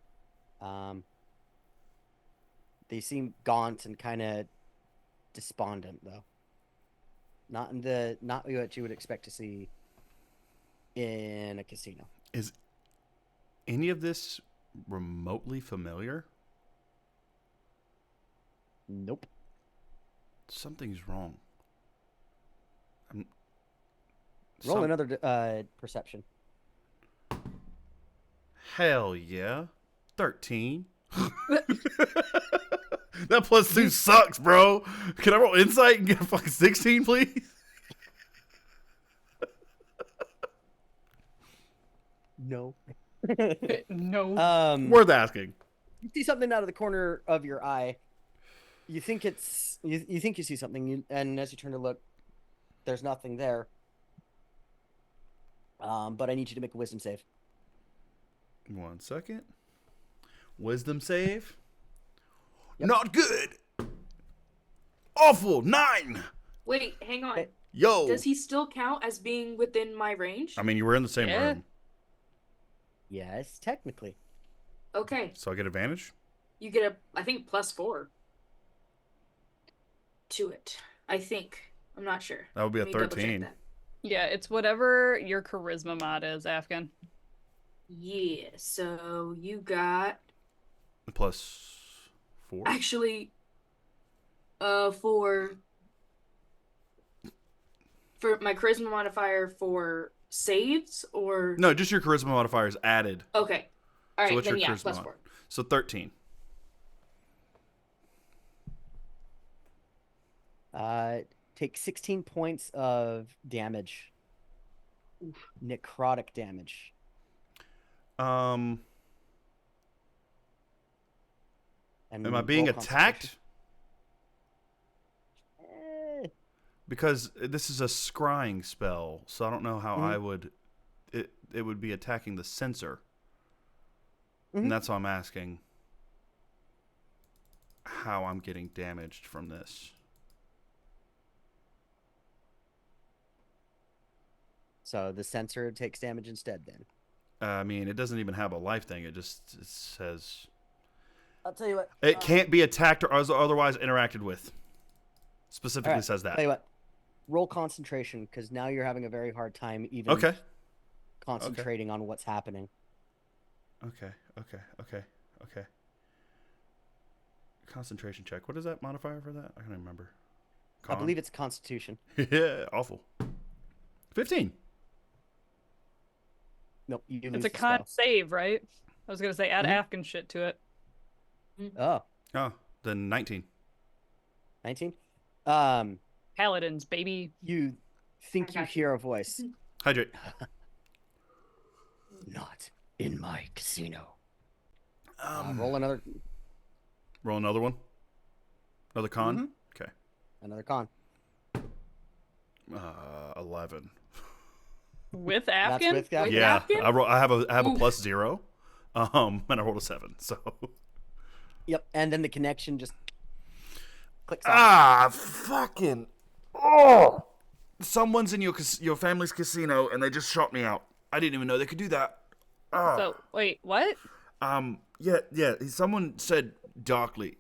They seem gaunt and kind of despondent, though. Not what you would expect to see in a casino. Is any of this remotely familiar? Nope. Something's wrong. Roll another perception. Hell yeah. 13. That +2 sucks, bro. Can I roll insight and get a fucking 16, please? No. No. Worth asking. You see something out of the corner of your eye. You think you think you see something, and as you turn to look, there's nothing there. But I need you to make a wisdom save. 1 second. Wisdom save. Yep. Not good. Awful. 9. Wait, hang on. Yo. Does he still count as being within my range? I mean, you were in the same room. Yes, technically. Okay. So I get advantage? You get I think +4 to it. I think. I'm not sure. That would be a Let me double check 13. that. Yeah, it's whatever your charisma mod is, Afghan. Yeah, so you got +4? actually for my charisma modifier for saves or No, just your charisma modifier is added. Okay. All right, what's then your yeah, charisma plus mod? 4. So 13. Take 16 points of damage. Necrotic damage. Am And I being roll attacked? concentration. Because this is a scrying spell, so I don't know how Mhm. I would. It would be attacking the sensor, Mhm. and that's why I'm asking how I'm getting damaged from this. So the sensor takes damage instead then. I mean, it doesn't even have a life thing. It says I'll tell you what. it can't be attacked or otherwise interacted with. Specifically Alright, says that. Tell you what. Roll concentration, because now you're having a very hard time even Okay. concentrating on what's happening. Okay. Concentration check. What is that modifier for that? I can't remember. I believe it's constitution. Yeah, awful. 15. Nope, you It's lose a the con spell. save, right? I was gonna say add Mhm. Afghan shit to it. Oh, Oh, then 19. 19? Paladins, baby. You think I you got hear a voice. Hydrate. Not in my casino. Roll another Roll another one. Another con. Mhm. Okay. another con. 11. With That's Afghan? with Afghan? Yeah, Afghan? I have a Oof. plus 0. And I rolled a 7. So. Yep, and then the connection just clicks off. Ah, fucking. Oh. Someone's in your family's casino and they just shot me out. I didn't even know they could do that. Ah. So wait, what? Yeah. Someone said darkly,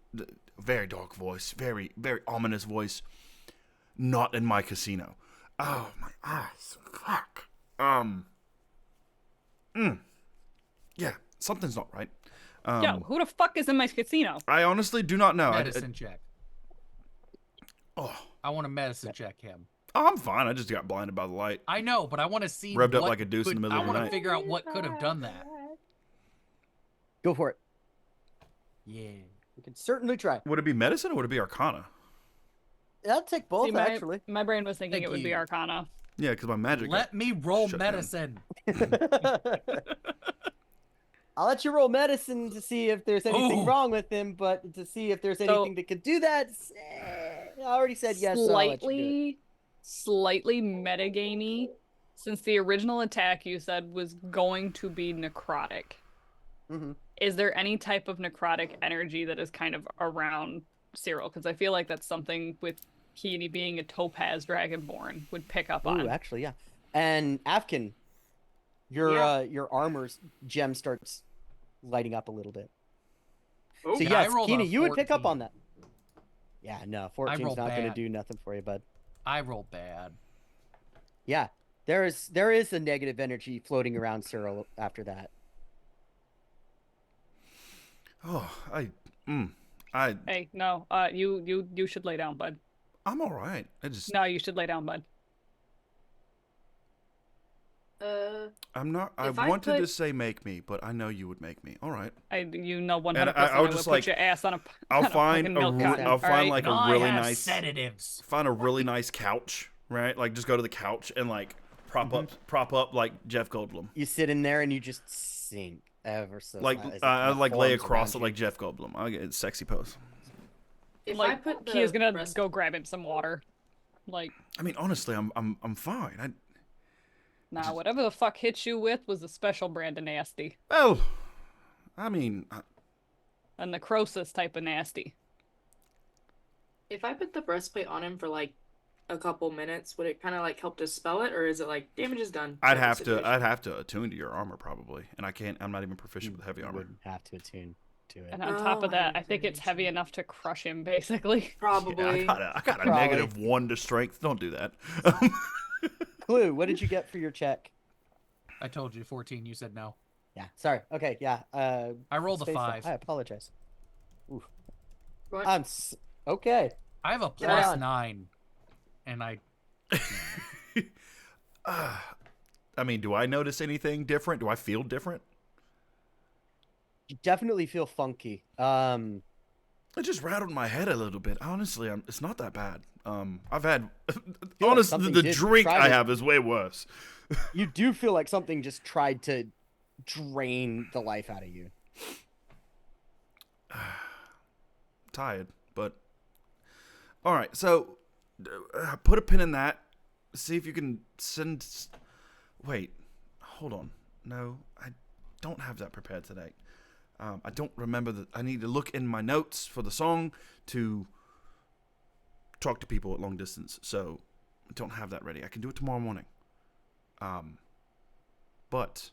very dark voice, very, very ominous voice. Not in my casino. Oh my eyes, fuck. Yeah, something's not right. Yo, who the fuck is in my casino? I honestly do not know. Medicine check. Oh, I want to medicine check him. I'm fine. I just got blinded by the light. I know, but I want to see. Revved up what like a deuce in the middle I of the want night. to figure out what could have done that. Go for it. Yeah. You can certainly try. Would it be medicine or would it be arcana? I'll take both, See, actually. my brain was thinking Thank it would be you. Arcana. Yeah, because my magic. Let me roll shut down. medicine. I'll let you roll medicine to see if there's anything Ooh. wrong with him, but to see if there's anything that could do that, I already said yes. So I'll let you do it. Slightly metagamey, since the original attack you said was going to be necrotic. Mhm. Is there any type of necrotic energy that is kind of around Cyril? Because I feel like that's something with he being a topaz dragonborn would pick up Ooh, on. actually, yeah. And Afkin, your armor's gem starts lighting up a little bit. Oh, So Yeah, yes, I rolled a Keenan, you would pick up 14. on that. Yeah, no, 14's rolled not going to bad. do nothing for you, bud. I roll bad. Yeah, there is a negative energy floating around Cyril after that. Oh, Hey, no, you should lay down, bud. I'm all right. I just. No, you should lay down, bud. I'm not. I If I wanted to put- say make me, but I know you would make me. All right. You know 100%. And I would I just, would like, put your ass on a. I'll on a find fucking a milk re- carton, I'll find, alright? like, a And I really have nice- sedatives. Find a really nice couch, right? Like just go to the couch and like prop up like Jeff Goldblum. You sit in there and you just sink ever so Like slightly as it I kind of like lay forms across it around like Jeff Goldblum. I get sexy pose. If I Like put the he is gonna breast- go grab him some water. Like, I mean, honestly, I'm fine. nah, whatever the fuck hit you with was a special brand of nasty. Well, I mean, A necrosis type of nasty. If I put the breastplate on him for like a couple minutes, would it kind of like help dispel it, or is it like damage is done? I'd type of have to situation? attune to your armor probably, and I can't. I'm not even proficient with heavy you armor. would have to attune to it. And on top of Oh, that, I I think it's heavy didn't. enough to crush him, basically. Probably. Yeah, I got a Probably. -1 to strength. Don't do that. Clue, what did you get for your check? I told you 14. You said no. Yeah, sorry. Okay, yeah. I rolled a Space 5. I apologize. Oof. What? Okay. I have a Get on. +9, and I. I I mean, do I notice anything different? Do I feel different? You definitely feel funky. It just rattled my head a little bit. Honestly, it's not that bad. I've had Feel like honestly something the did drink try I to- have is way worse. You do feel like something just tried to drain the life out of you. Tired, but all right. So put a pin in that. See if you can send. Wait, hold on. No, I don't have that prepared today. I don't remember that. I need to look in my notes for the song to talk to people at long distance. So I don't have that ready. I can do it tomorrow morning. But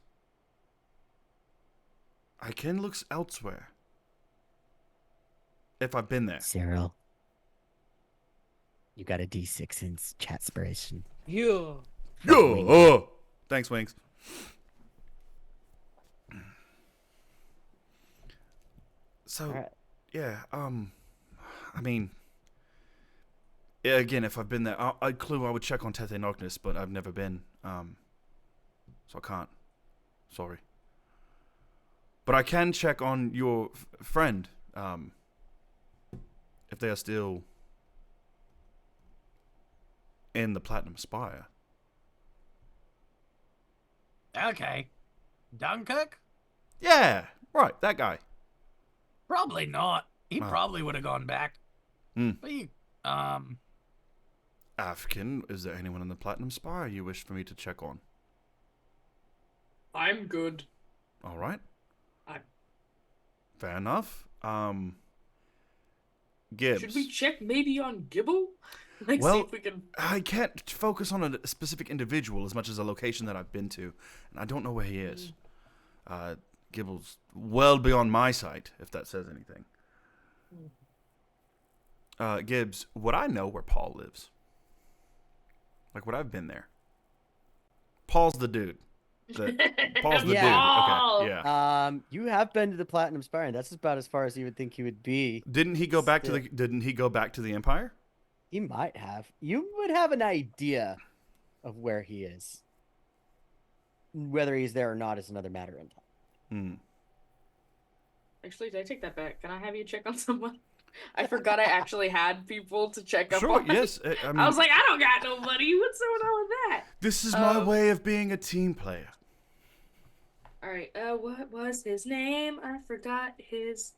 I can look elsewhere if I've been there. Cyril, you got a D6 in chat spiration. Yeah. Yo, thanks, Wings. So, Right. yeah, I mean, yeah, again, if I've been there, I would check on Tete Noctis, but I've never been, so I can't. Sorry. But I can check on your friend, if they are still in the Platinum Spire. Okay. Dunkirk? Yeah, right, that guy. Probably not. He Oh. probably would have gone back. Hmm. But you, African, is there anyone in the Platinum Spire you wish for me to check on? I'm good. All right. I'm- Fair enough. Gibbs. Should we check maybe on Gibble? Like, Well, see if we can. I can't focus on a specific individual as much as a location that I've been to, and I don't know where he is. Gibble's well beyond my sight, if that says anything. Gibbs, would I know where Paul lives? Like, would I've been there? Paul's the dude. Paul's the Yeah. Paul! dude. Okay, yeah. You have been to the Platinum Spire, and that's about as far as you would think you would be. Didn't he go back Still. Didn't he go back to the Empire? He might have. You would have an idea of where he is. Whether he's there or not is another matter in time. Hmm. Actually, did I take that back? Can I have you check on someone? I forgot I actually had people to check up Sure. on. Yes. I mean, I was like, I don't got nobody. What's going on with that? this is my way of being a team player. All right. What was his name? I forgot his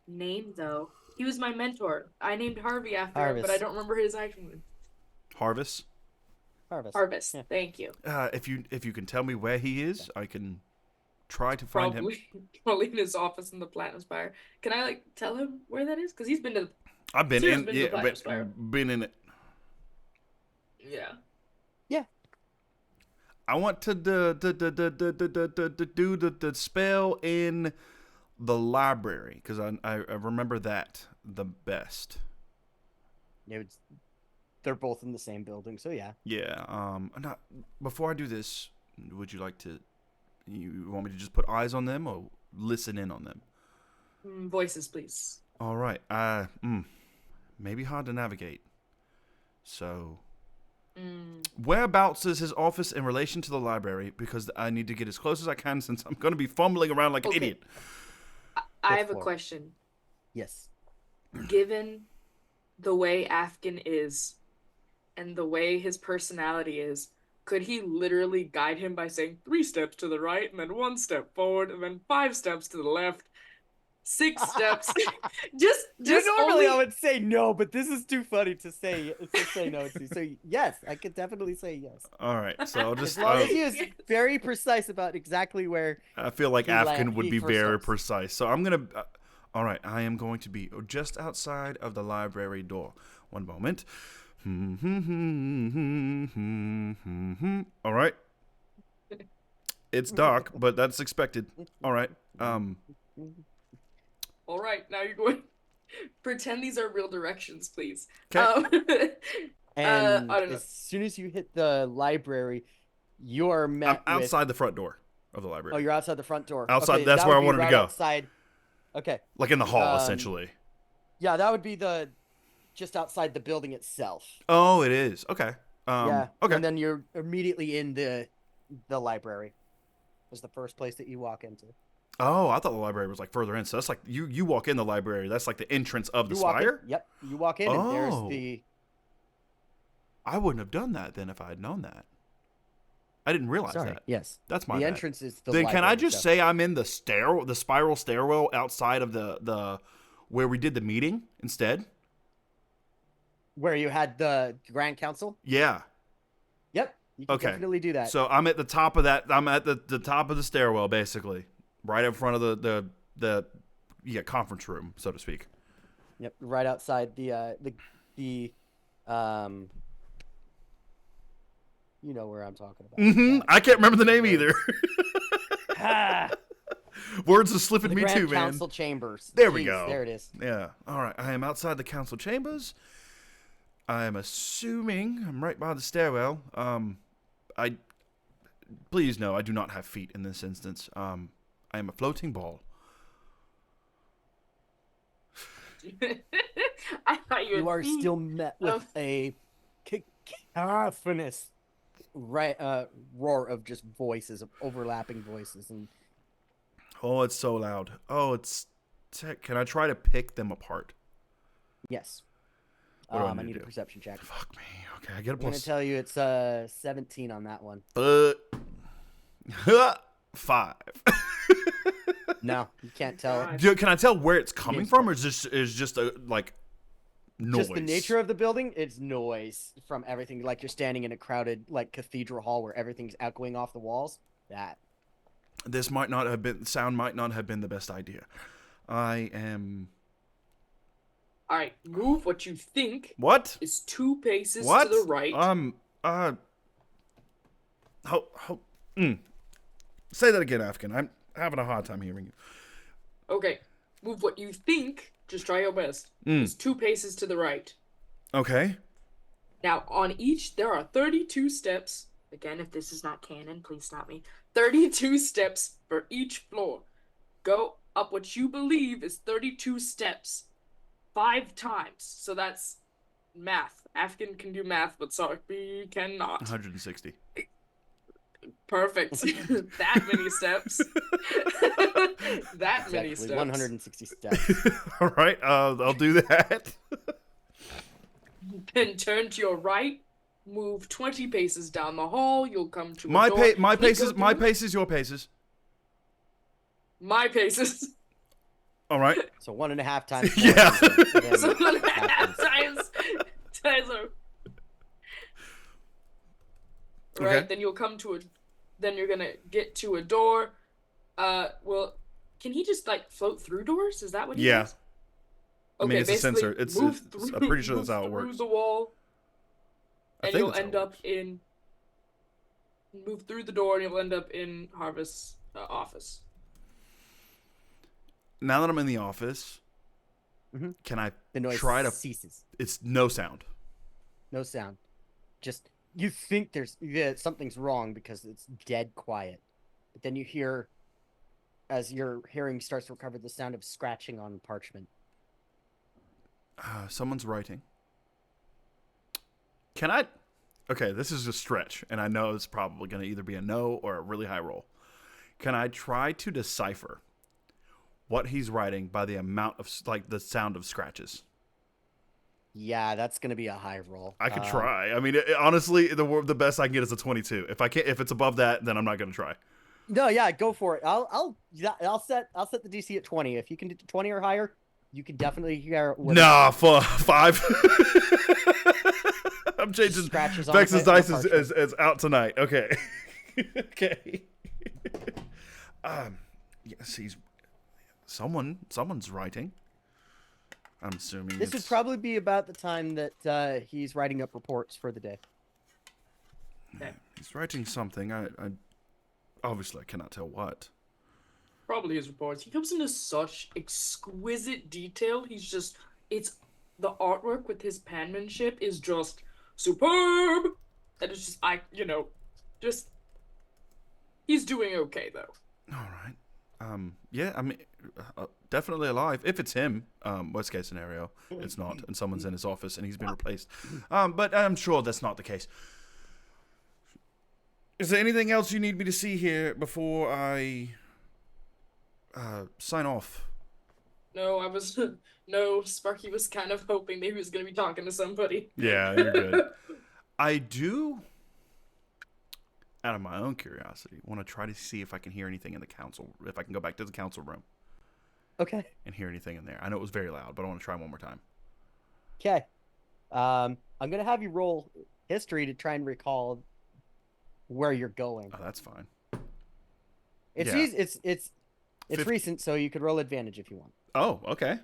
name though. He was my mentor. I named Harvey after him, but I Harvest. don't remember his actual name. Harvest. Harvest. Yeah. Thank you. If you can tell me where he is, I can try to find him. Probably in his office in the Platinum Spire. Can I like tell him where that is? Because he's been to. I've been Sierra's in. been to the Yeah, Platinum Spire. been in it. Yeah. I want to do the spell in the library because I remember that the best. They're both in the same building, so yeah. Yeah. Before I do this, would you like to? You want me to just put eyes on them or listen in on them? Voices, please. All right. Maybe hard to navigate. So, whereabouts is his office in relation to the library? Because I need to get as close as I can since I'm going to be fumbling around like an Okay. idiot. I have a for it. question. Yes. Given the way Afghan is and the way his personality is, could he literally guide him by saying 3 steps to the right and then 1 step forward and then 5 steps to the left, 6 steps? just Normally only... I would say no, but this is too funny to say no to. So yes, I could definitely say yes. All right. So I'll As just. long as he is very precise about exactly where. I feel like he Afghan would he be first very stops. precise. So I'm going to. All right. I am going to be just outside of the library door. One moment. All right. It's dark, but that's expected. All right. All right, now you're going. Pretend these are real directions, please. 'Kay. And I don't know. as soon as you hit the library, you are I'm met outside the front door of the with. library. Oh, you're outside the front door. Outside- Okay, that's that where would I be wanted to right go. Outside. Okay. Like in the hall, Um, essentially. Yeah, that would be just outside the building itself. Oh, it is. Okay. Yeah. Okay. And then you're immediately in the the library is the first place that you walk into. Oh, I thought the library was like further in. So that's like you walk in the library. That's like the entrance of the You walk in, spire. yep, you walk in, and there's Oh. the. I wouldn't have done that then if I had known that. I didn't realize Sorry. that. Yes. That's my The bad. entrance is the. Then can I library, just so- say I'm in the spiral stairwell outside of the where we did the meeting instead? where you had the Grand Council? Yeah. Yep. You can Okay. definitely do that. So I'm at the top of that. I'm at the top of the stairwell, basically, right in front of the conference room, so to speak. Yep, right outside the you know where I'm talking about. Mm-hmm. I can't remember the name either. Ah, Words are slipping the me Grand too, man. Council chambers. There we Jeez, go. There it is. Yeah. All right. I am outside the council chambers. I am assuming I'm right by the stairwell. Please no, I do not have feet in this instance. I am a floating ball. I thought You are were still met with a cacophonous roar of just voices, of overlapping voices, and Oh, it's so loud. Oh, can I try to pick them apart? yes. What do I I need need to a do? perception check. Fuck me. Okay, I get a I'm gonna plus. tell you it's 17 on that one. 5. No, you can't tell. God. Can I tell where it's coming Game's from, or is just a like noise? Just the nature of the building, it's noise from everything. Like you're standing in a crowded like cathedral hall where everything's echoing off the walls. That. This might not have been. Sound might not have been the best idea. I am. All right, move what you think What? is 2 paces What? to the right. Say that again, Afghan. I'm having a hard time hearing you. Okay, move what you think. Just try your best. Is 2 paces to the right. Okay. Now, on each, there are 32 steps. Again, if this is not canon, please stop me. 32 steps for each floor. Go up what you believe is 32 steps 5 times. So that's math. Afghan can do math, but Sarkby cannot. 160. Perfect. That many steps. That many Exactly, steps. 160 steps. All right. I'll do that. Then turn to your right. Move 20 paces down the hall. You'll come to a My door. my Can you go paces. My through? paces. Your paces. My paces. All right. So 1.5 times. Yeah. So happens. times are- Right, Okay. then you'll come to a. Then you're gonna get to a door. Well, can he just like float through doors? Is that what he Yeah. does? I mean, it's a basically, sensor. It's- move it's- I'm through- pretty sure move that's how it through works. the wall, I and think you'll that's how end it up works. in. Move through the door, and you'll end up in Harvest's office. Now that I'm in the office, Mhm. can I The noise try to? ceases. It's no sound. No sound. Just you think something's wrong because it's dead quiet, but then you hear, as your hearing starts to recover, the sound of scratching on parchment. Someone's writing. Can I? Okay, this is a stretch, and I know it's probably going to either be a no or a really high roll. Can I try to decipher what he's writing by the amount of the sound of scratches? Yeah, that's gonna be a high roll. I could try. I mean, honestly, the best I can get is a 22. If it's above that, then I'm not going to try. No, yeah, go for it. I'll set the DC at 20. If you can do 20 or higher, you can definitely hear. Nah, 5. I'm changing. Scratches on Vex's the dice parchment. is out tonight. Okay. Okay. Yes, someone's writing. I'm assuming This would probably be about the time that he's writing up reports for the day. he's writing something. I obviously I cannot tell what. Probably his reports. He comes into such exquisite detail. It's the artwork with his penmanship is just superb. And it's just he's doing okay though. All right. Yeah, I mean, definitely alive. If it's him, worst case scenario, it's not, and someone's in his office and he's been replaced. But I'm sure that's not the case. Is there anything else you need me to see here before I sign off? No, no, Sparky was kind of hoping maybe he was going to be talking to somebody. Yeah, you're good. I do, out of my own curiosity, want to try to see if I can hear anything in the council, if I can go back to the council room. Okay. And hear anything in there. I know it was very loud, but I want to try one more time. Okay. I'm going to have you roll history to try and recall where you're going. Oh, that's fine. It's Yeah. it's recent, so you could roll advantage if you want. Oh, okay.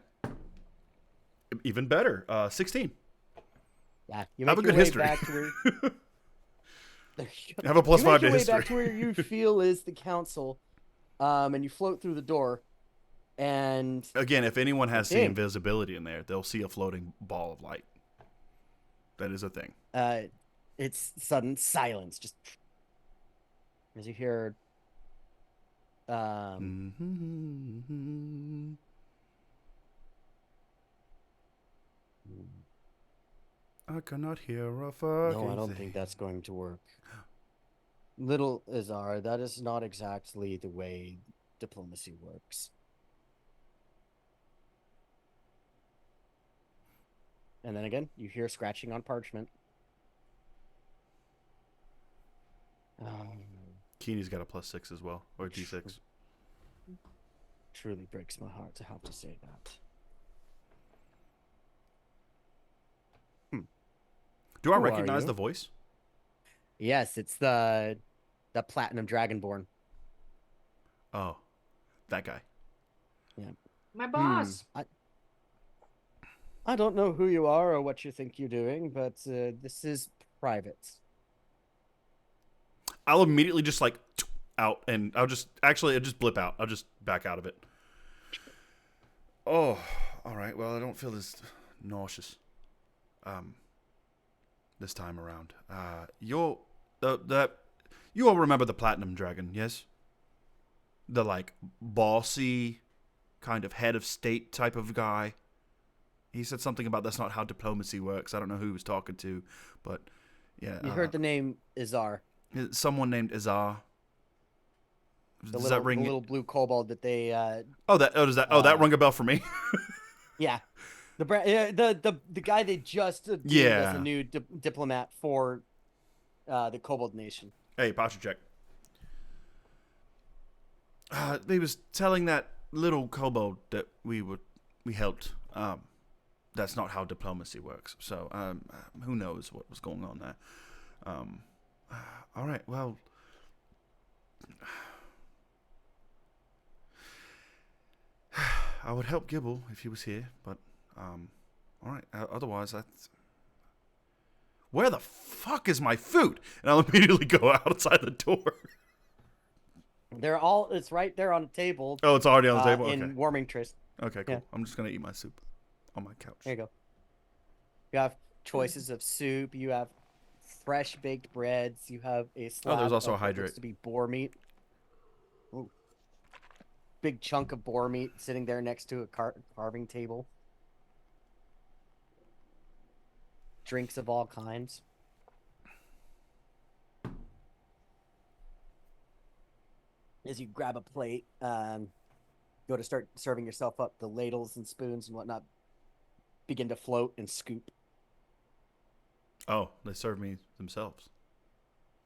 Even better. 16. Yeah, you have make a your good way history. Back to where... Have a plus you 5 make to your history. way back to where you feel is the council, and you float through the door, and Again, if anyone has seen invisibility in there, they'll see a floating ball of light. That is a thing. It's sudden silence, just as you hear. I cannot hear a fucking No, I don't thing. think that's going to work. Little Azar, that is not exactly the way diplomacy works. And then again, you hear scratching on parchment. Keeney's got a plus 6 as well, or D6. Truly breaks my heart to have to say that. Do I recognize the voice? Yes, it's the Platinum Dragonborn. Oh, that guy. Yeah. My boss. I don't know who you are or what you think you're doing, but this is private. I'll immediately just like out, and I'll just blip out. I'll just back out of it. Oh, all right. Well, I don't feel as nauseous. This time around. You all remember the Platinum Dragon, yes? The like bossy kind of head of state type of guy. He said something about that's not how diplomacy works. I don't know who he was talking to, but yeah. You heard the name Izar. Someone named Izar. The little blue kobold that they that rung a bell for me. Yeah. The guy they just deemed as a new diplomat for the Kobold Nation. Hey, posture check. They was telling that little kobold that we helped. That's not how diplomacy works. So who knows what was going on there. All right. Well. I would help Gibble if he was here, but all right. Otherwise, where the fuck is my food? And I'll immediately go outside the door. It's right there on the table. Oh, it's already on the table? Okay. In warming trays. Okay, cool. Yeah. I'm just going to eat my soup on my couch. There you go. You have choices of soup. You have fresh baked breads. You have a slab there's also of a hydrate. what looks to be boar meat. Ooh. Big chunk of boar meat sitting there next to a carving table. Drinks of all kinds. As you grab a plate, go to start serving yourself up, the ladles and spoons and whatnot begin to float and scoop. Oh, they serve me themselves.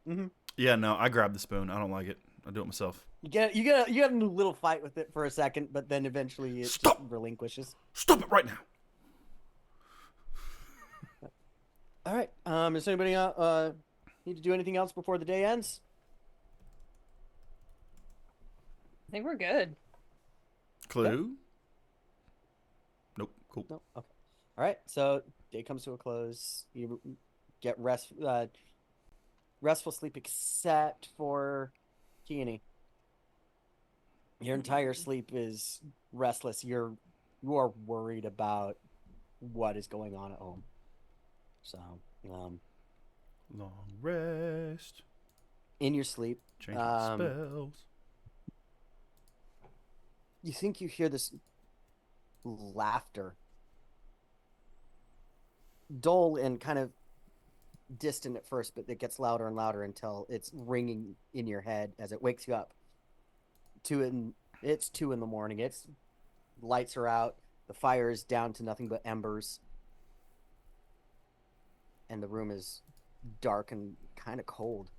Mm-hmm. Yeah, no, I grabbed the spoon. I don't like it. I do it myself. You get a little fight with it for a second, but then eventually it just relinquishes. Stop it right now. All right. Does anybody need to do anything else before the day ends? I think we're good. Clue? Nope. Cool. No. Okay. All right. So day comes to a close. You get restful sleep, except for Keany. Your entire sleep is restless. You are worried about what is going on at home. So, long rest. In your sleep, Changing spells. You think you hear this laughter, dull and kind of distant at first, but it gets louder and louder until it's ringing in your head as it wakes you up. It's 2 in the morning. It's lights are out. The fire is down to nothing but embers. And the room is dark and kind of cold.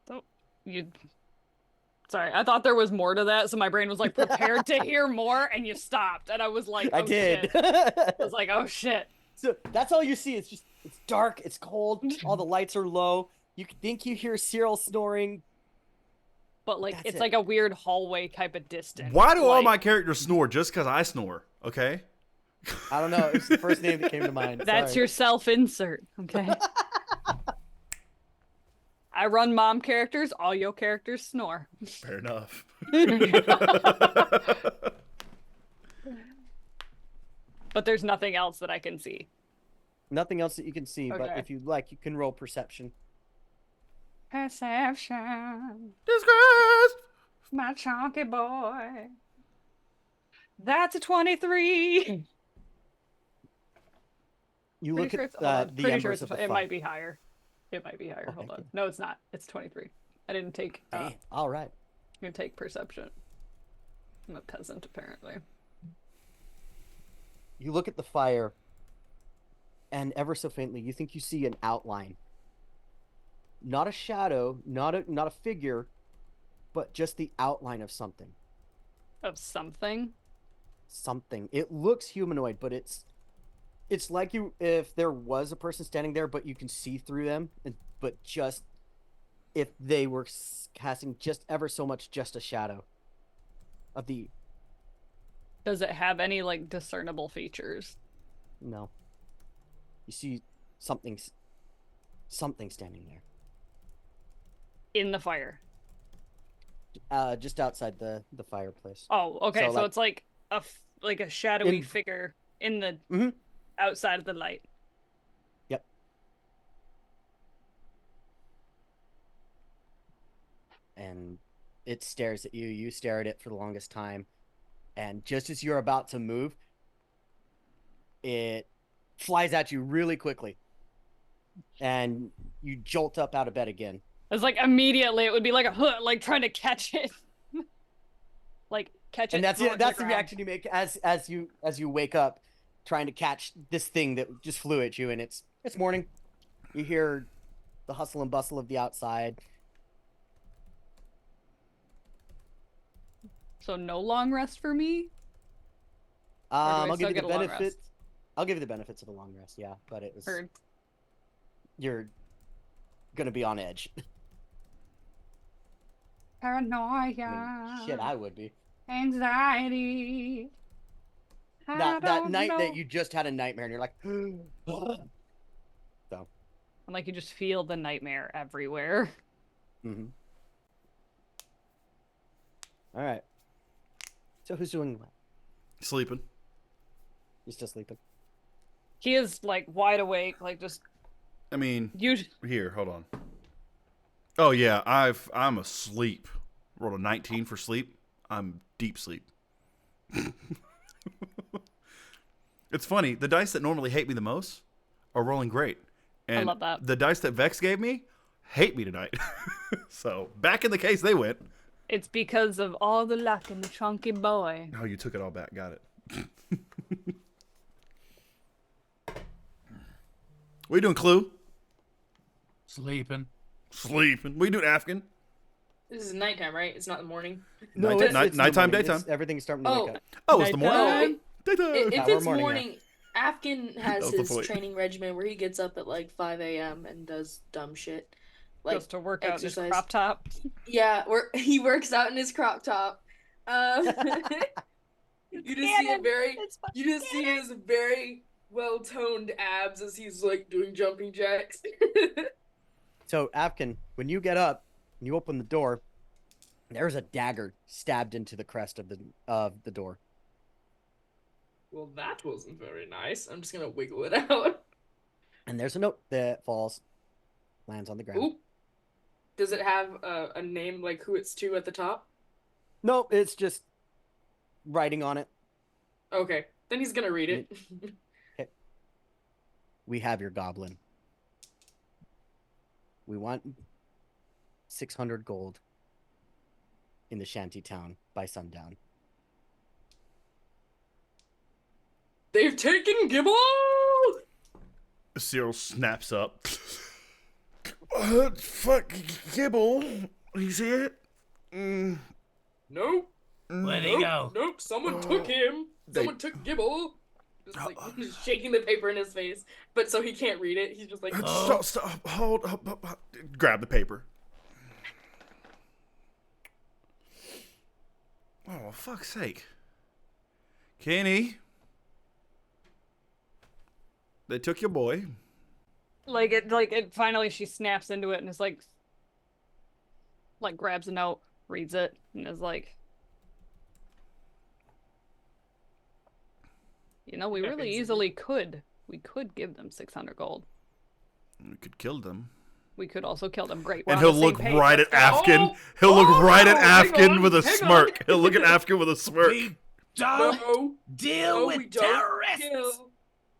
So Sorry, I thought there was more to that, so my brain was like prepared to hear more, and you stopped, and I was like, oh, I did. Shit. I was like, oh shit. So that's all you see. It's dark. It's cold. All the lights are low. You think you hear Cyril snoring, but like it's like a weird hallway type of distance. Why do all my characters snore just because I snore? Okay. I don't know. It's the first name that came to mind. That's your self-insert. Okay. I run mom characters. All your characters snore. Fair enough. But there's nothing else that I can see. Nothing else that you can see, Okay. but if you like, you can roll perception. Perception. Disgrace! My chunky boy. That's a 23. You Pretty look sure at it's- hold on. the Pretty sure embers of the it fire. might be higher. It might be higher. Hold Okay. on. No, it's not. It's 23. I didn't take. Damn. All right. I'm gonna take perception. I'm a peasant, apparently. You look at the fire, and ever so faintly, you think you see an outline. Not a shadow, not a figure, but just the outline of something. Of something. Something. It looks humanoid, but it's like if there was a person standing there, but you can see through them, but just if they were casting just ever so much, just a shadow of the. Does it have any like discernible features? No. You see something standing there. In the fire. Just outside the fireplace. Oh, okay. So, like- it's like a shadowy In- figure in the Mhm. outside of the light. Yep. And it stares at you. You stare at it for the longest time. And just as you're about to move, it flies at you really quickly. And you jolt up out of bed again. It's like immediately it would be like a hood, like trying to catch it. Like catch it. And that's throw it to that's the ground. reaction you make as you wake up, trying to catch this thing that just flew at you. And it's morning. You hear the hustle and bustle of the outside. So no long rest for me? Or do I I'll still give you get the a long benefits. rest? I'll give you the benefits of a long rest. Yeah, but it was Heard. you're gonna be on edge. Paranoia. I mean, shit, I would be. Anxiety. That night that you just had a nightmare and you're like, so. And like you just feel the nightmare everywhere. Mm-hmm. All right. So who's doing what? Sleeping. You're still sleeping. He is like wide awake, like just I mean, you. here, hold on. Oh yeah, I'm asleep. Rolled a 19 for sleep. I'm deep sleep. It's funny. The dice that normally hate me the most are rolling great, and I love that. the dice that Vex gave me hate me tonight. So back in the case they went. It's because of all the luck in the chunky boy. Oh, you took it all back. Got it. What are you doing, Clue? Sleeping. Sleeping. What are you doing, Afghan? This is nighttime, right? It's not the morning. No, Night- it's night- the nighttime, morning. daytime. Everything's starting to Oh, wake up. Oh, it's the morning. Nighttime. Daytime. If Yeah, we're it's morning now. morning, Afghan has was the his point. training regimen where he gets up at like 5 a.m. and does dumb shit. Like, Goes to work out in his exercise. crop top. yeah, he works out in his crop top. You just see a very, you just see his very well-toned abs as he's like doing jumping jacks. So, Afkin, when you get up and you open the door, there's a dagger stabbed into the crest of the door. Well, that wasn't very nice. I'm just gonna wiggle it out. And there's a note that falls, lands on the ground. Oop. Does it have a name like who it's to at the top? Nope, it's just writing on it. Okay, then he's gonna read it. Okay. We have your goblin. We want 600 gold in the shanty town by sundown. They've taken Gibble! Cyril snaps up. Fuck, Gibble. He's here? Nope. Where'd he go? Nope, someone took him. Someone took Gibble. Just like shaking the paper in his face. But so he can't read it. He's just like, Stop, hold up. Grab the paper. Oh, fuck's sake. Kenny. They took your boy. Like it finally she snaps into it and is like grabs a note, reads it, and is like, you know, we really easily could give them 600 gold. We could kill them. We could also kill them. Great. And he'll look right at Afkin. He'll look right at Afkin with a smirk. He'll look at Afkin with a smirk. We don't deal with terrorists.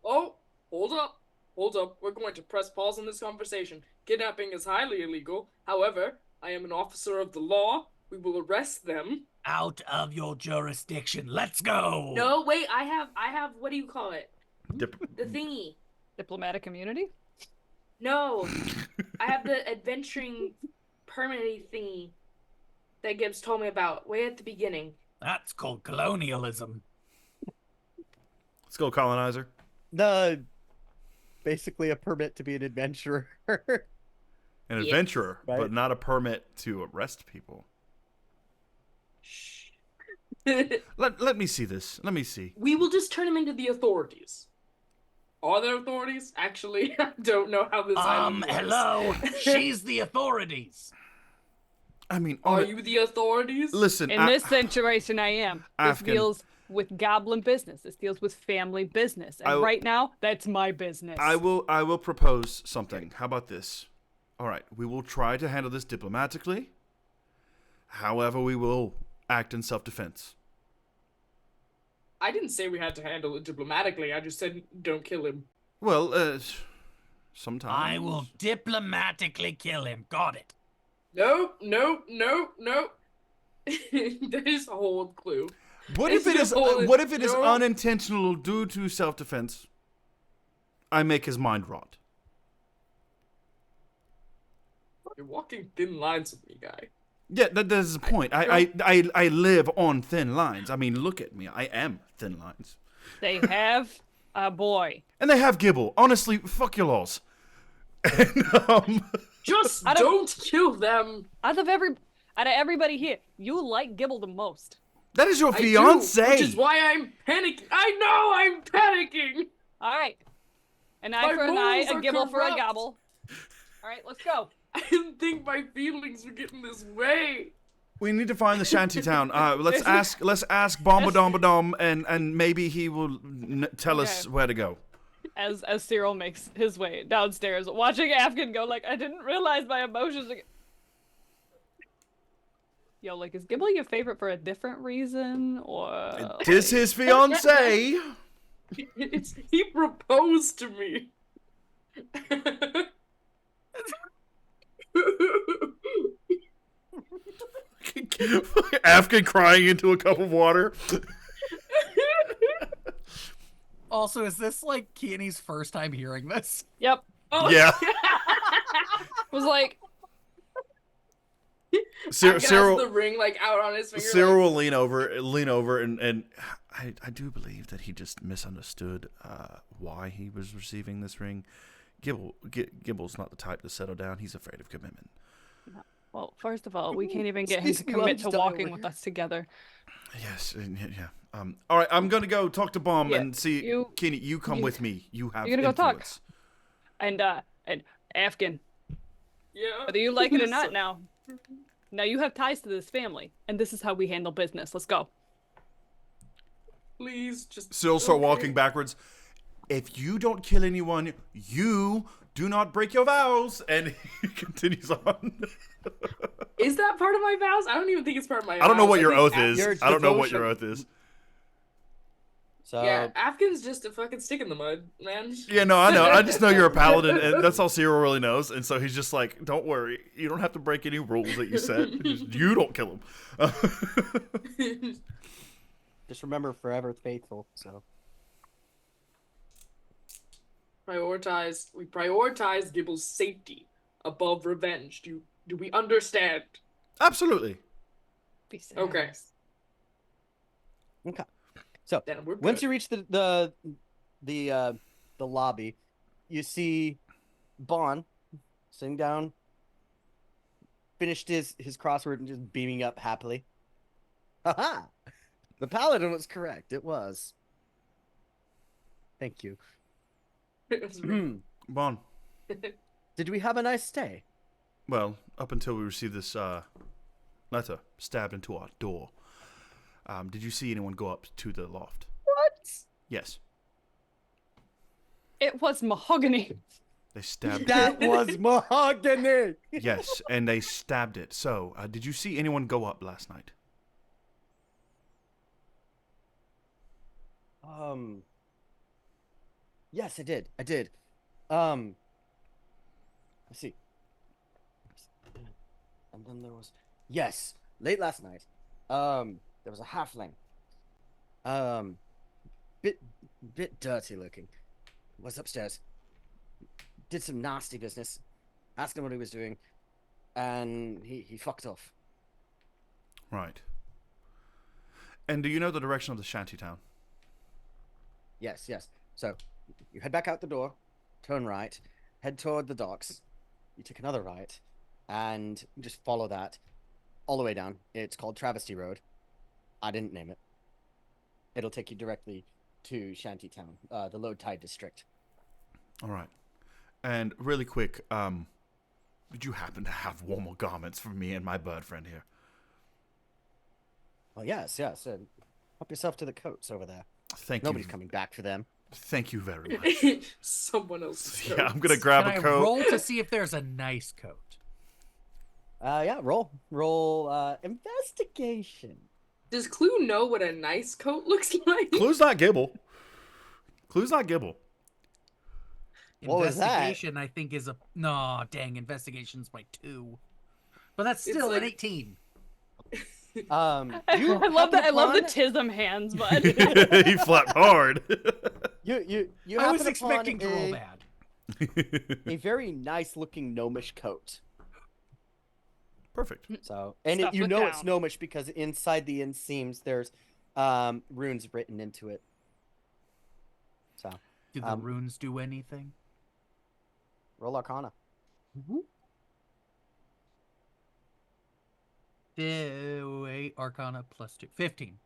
Oh, hold up. We're going to press pause on this conversation. Kidnapping is highly illegal. However, I am an officer of the law. We will arrest them. Out of your jurisdiction. Let's go. No, wait. I have. What do you call it? The thingy. Diplomatic immunity? No, I have the adventuring permanent thingy that Gibbs told me about way at the beginning. That's called colonialism. Let's go, colonizer. Basically a permit to be an adventurer. An adventurer, right. But not a permit to arrest people. Shh. Let me see this. Let me see. We will just turn him into the authorities. Are there authorities? Actually, I don't know how this island works. Hello. She's the authorities. I mean, are you the authorities? Listen, in this situation, I am. This deals with goblin business. This deals with family business. And right now, that's my business. I will propose something. How about this? All right, we will try to handle this diplomatically. However, we will act in self-defense. I didn't say we had to handle it diplomatically. I just said don't kill him. Well, sometimes. I will diplomatically kill him. Got it. No. There's a whole clue. What if it is unintentional due to self-defense? I make his mind rot. You're walking thin lines with me, guy. Yeah, that's the point. I live on thin lines. I mean, look at me. I am thin lines. They have a boy. And they have Gibble. Honestly, fuck your laws. And, just don't kill them. Out of everybody here, you like Gibble the most. That is your fiance. Which is why I'm panicking. I know I'm panicking. All right. An eye for an eye, a Gibble for a gobble. All right, let's go. I didn't think my feelings would get in this way. We need to find the shanty town. Let's ask Bombadom, and maybe he will tell us where to go. As Cyril makes his way downstairs, watching Afghan go like, I didn't realize my emotions. Yo, like, is Gibble your favorite for a different reason, or? This his fiance. He proposed to me. Afghan crying into a cup of water. Also, is this like Keane's first time hearing this? Yep. Oh. Yeah. Was like. Cyril, the ring like out on his finger. Cyril will lean over, and I do believe that he just misunderstood why he was receiving this ring. Gibble's not the type to settle down. He's afraid of commitment. Well, first of all, we can't even get him to commit to walking with us together. Yes, yeah. All right, I'm gonna go talk to Bomb and see. Kenny, you come with me. You have you're gonna influence. Go talk. And Afghan. Yeah. Whether you like it or not, now you have ties to this family, and this is how we handle business. Let's go. Please, just. Still start walking backwards. If you don't kill anyone, you do not break your vows. And he continues on. Is that part of my vows? I don't even think it's part of my vows. I don't know what your oath is. Your I don't know what devotion. your oath is. So Yeah, Afghan's just a fucking stick in the mud, man. Yeah, no, I know. I just know you're a paladin, and that's all Cyril really knows. And so he's just like, "Don't worry, you don't have to break any rules that you set. Just, you don't kill him." just remember, forever faithful. So We prioritize Gibble's safety above revenge. Do we understand? Absolutely. Okay. okay. So Then we're once good. you reach the lobby, you see Bon sitting down, finished his crossword and just beaming up happily. Haha! The paladin was correct. It was. Thank you. Bon. Did we have a nice stay? Well, up until we received this letter stabbed into our door. Did you see anyone go up to the loft? What? Yes. It was mahogany. They stabbed That was mahogany. Yes, and they stabbed it. So, did you see anyone go up last night? Yes, I did. Let's see. And then there was late last night. There was a halfling. Bit dirty looking. Was upstairs. Did some nasty business. Asked him what he was doing, and he fucked off. Right. And do you know the direction of the shantytown? Yes. So you head back out the door, turn right, head toward the docks. You take another right, and just follow that all the way down. It's called Travesty Road. I didn't name it. It'll take you directly to Shantytown, the Low Tide District. All right. And really quick, did you happen to have warmer garments for me and my bird friend here? Well, yes. Help yourself to the coats over there. Thank Nobody's you. coming back for them. Thank you very much. Someone else's Yeah, coats. I'm gonna grab Can a I coat. roll to see if there's a nice coat? Yeah, roll investigation. Does Clue know what a nice coat looks like? Clue's not Gibble. Clue's not Gibble. What was that? Investigation, I think, is a no. Dang, investigation's by 2, but that's It's still like- an 18. I love the tism hands, bud. He flapped hard. You I was happen expecting to upon roll bad. a very nice looking gnomish coat. Perfect. So, and Stuff you it know it's down. gnomish because inside the inseams there's runes written into it. So, Do the runes do anything? roll Arcana. Wait, Arcana plus 2. 15.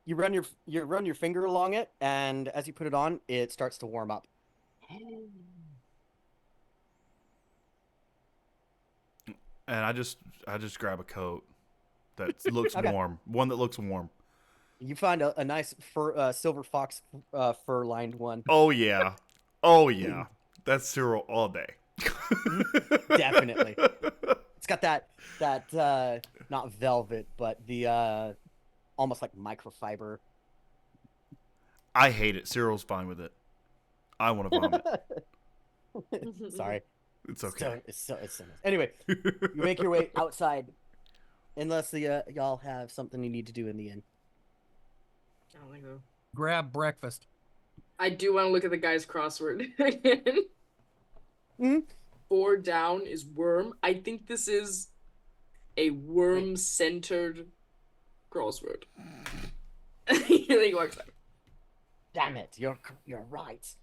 You run your finger along it, and as you put it on, it starts to warm up. And I just grab a coat that looks Okay. warm. One that looks warm. You find a nice silver fox fur lined one. Oh yeah. Oh yeah. That's Cyril all day. Definitely. It's got that not velvet, but the almost like microfiber. I hate it. Cyril's fine with it. I want to vomit. Sorry. It's okay. It's so nice. Anyway, you make your way outside, unless y'all have something you need to do in the inn. I don't think so. Grab breakfast. I do want to look at the guy's crossword again. Mhm. 4 down is worm. I think this is a worm-centered crossword. He walks out. Damn it! You're right.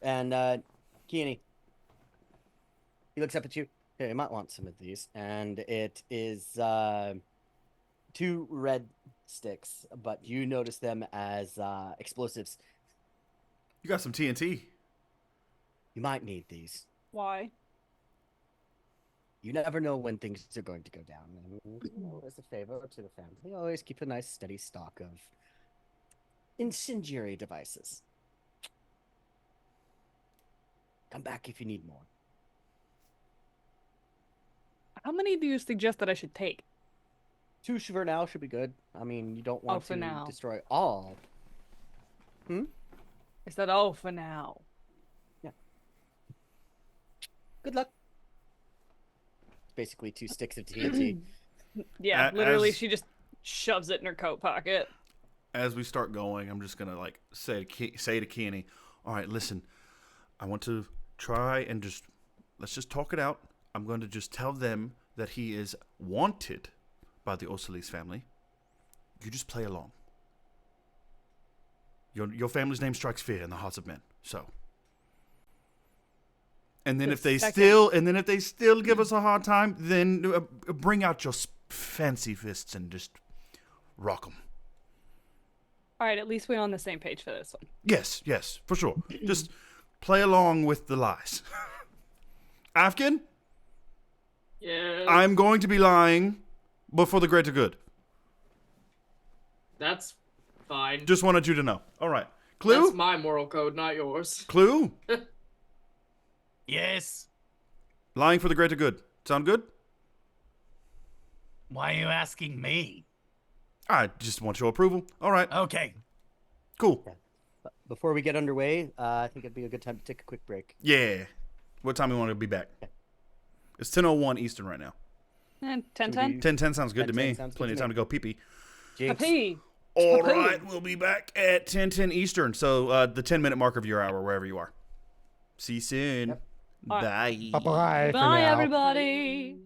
And Keany, he looks up at you. Hey, you might want some of these, and it is 2 red sticks, but you notice them as explosives. You got some TNT. You might need these. Why? You never know when things are going to go down. And, as a favor to the family, always keep a nice steady stock of incendiary devices. Come back if you need more. How many do you suggest that I should take? 2 for now should be good. I mean, you don't want for to now. destroy all. I said, oh, for now. Yeah. Good luck. Basically 2 sticks of TNT. Yeah, literally, she just shoves it in her coat pocket. As we start going, I'm just gonna like say to Kenny, all right, listen, I want to try and let's just talk it out. I'm going to just tell them that he is wanted by the Osalis family. You just play along. Your family's name strikes fear in the hearts of men. So, and then if they still give us a hard time, then bring out your fancy fists and just rock them. All right, at least we're on the same page for this one. Yes, for sure. Just play along with the lies. Afghan? Yeah. I'm going to be lying, but for the greater good. That's fine. Just wanted you to know. All right. Clue? That's my moral code, not yours. Clue? Yes. Lying for the greater good. Sound good? Why are you asking me? I just want your approval. All right. Okay. Cool. Yeah. But before we get underway, I think it'd be a good time to take a quick break. Yeah. What time we want to be back? It's 10:01 Eastern right now. 10:10. 10:10 sounds good to 10:10 me. sounds good Plenty of to time me. to go pee-pee. Jinx. Pee. All right. We'll be back at 10:10 Eastern. So the 10-minute mark of your hour, wherever you are. See you soon. Yep. Bye. Bye-bye. for Bye, now. everybody.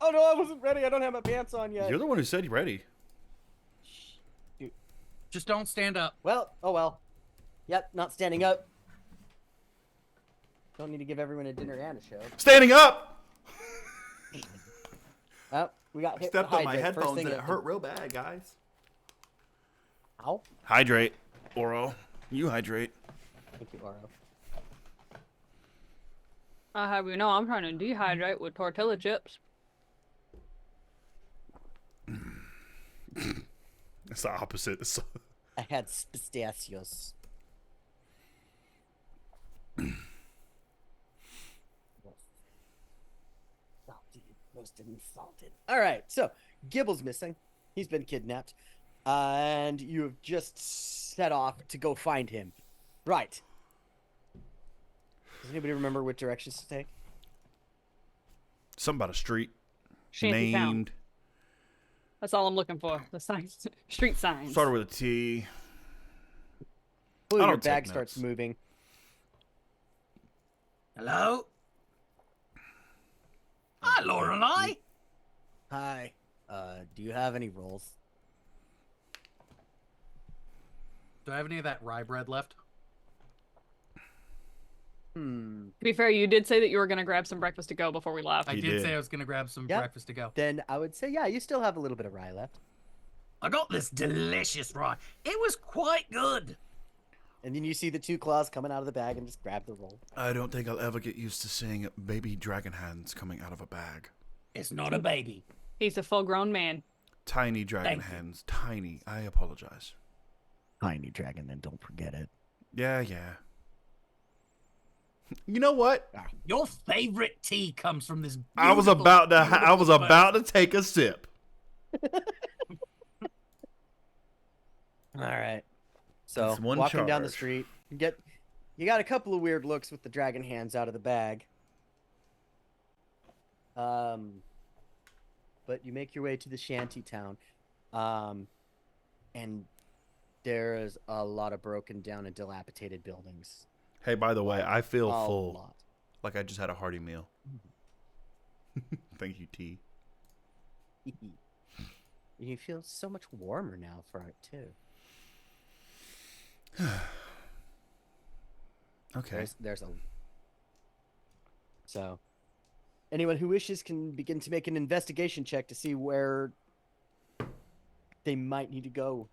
Oh no, I wasn't ready. I don't have my pants on yet. You're the one who said you're ready. Dude. Just don't stand up. Well, oh well. Yep, not standing up. Don't need to give everyone a dinner and a show. Standing up! Oh, we got hit Stepped with on my hydrate. First headphones thing and it at hurt real bad, guys. Ow. Hydrate, Oro. You hydrate. Thank you, Oro. I have you know I'm trying to dehydrate with tortilla chips. It's the opposite. I had pistachios. Salted, roasted and salted. All right, so Gibble's missing. He's been kidnapped. And you have just set off to go find him. Right. Does anybody remember what directions to take? Something about a street Shanty town. named. That's all I'm looking for. The signs, street signs. Started with a T. Ooh, I your don't take bag starts notes. moving. Hello? Hi, Lorelei. Hi. Do you have any rolls? Do I have any of that rye bread left? Hmm. To be fair, you did say that you were going to grab some breakfast to go before we left. I He did did. say I was going to grab some Yep. breakfast to go. Then I would say, yeah, you still have a little bit of rye left. I got this delicious rye. It was quite good. And then you see the two claws coming out of the bag and just grab the roll. I don't think I'll ever get used to seeing baby dragon hands coming out of a bag. It's not a baby. He's a full-grown man. Tiny dragon Thank you. hands. Tiny. I apologize. Tiny dragon, then don't forget it. Yeah. You know what? Your favorite tea comes from this. I was beautiful, about to. I beautiful was bird. about to take a sip. All right. So That's one walking down the charge. street, you got a couple of weird looks with the dragon hands out of the bag. But you make your way to the shanty town, and there's a lot of broken down and dilapidated buildings. Hey, by the way, I feel A full. lot. Like I just had a hearty meal. Thank you, T. You feel so much warmer now for it too. Okay. There's a. So, anyone who wishes can begin to make an investigation check to see where they might need to go,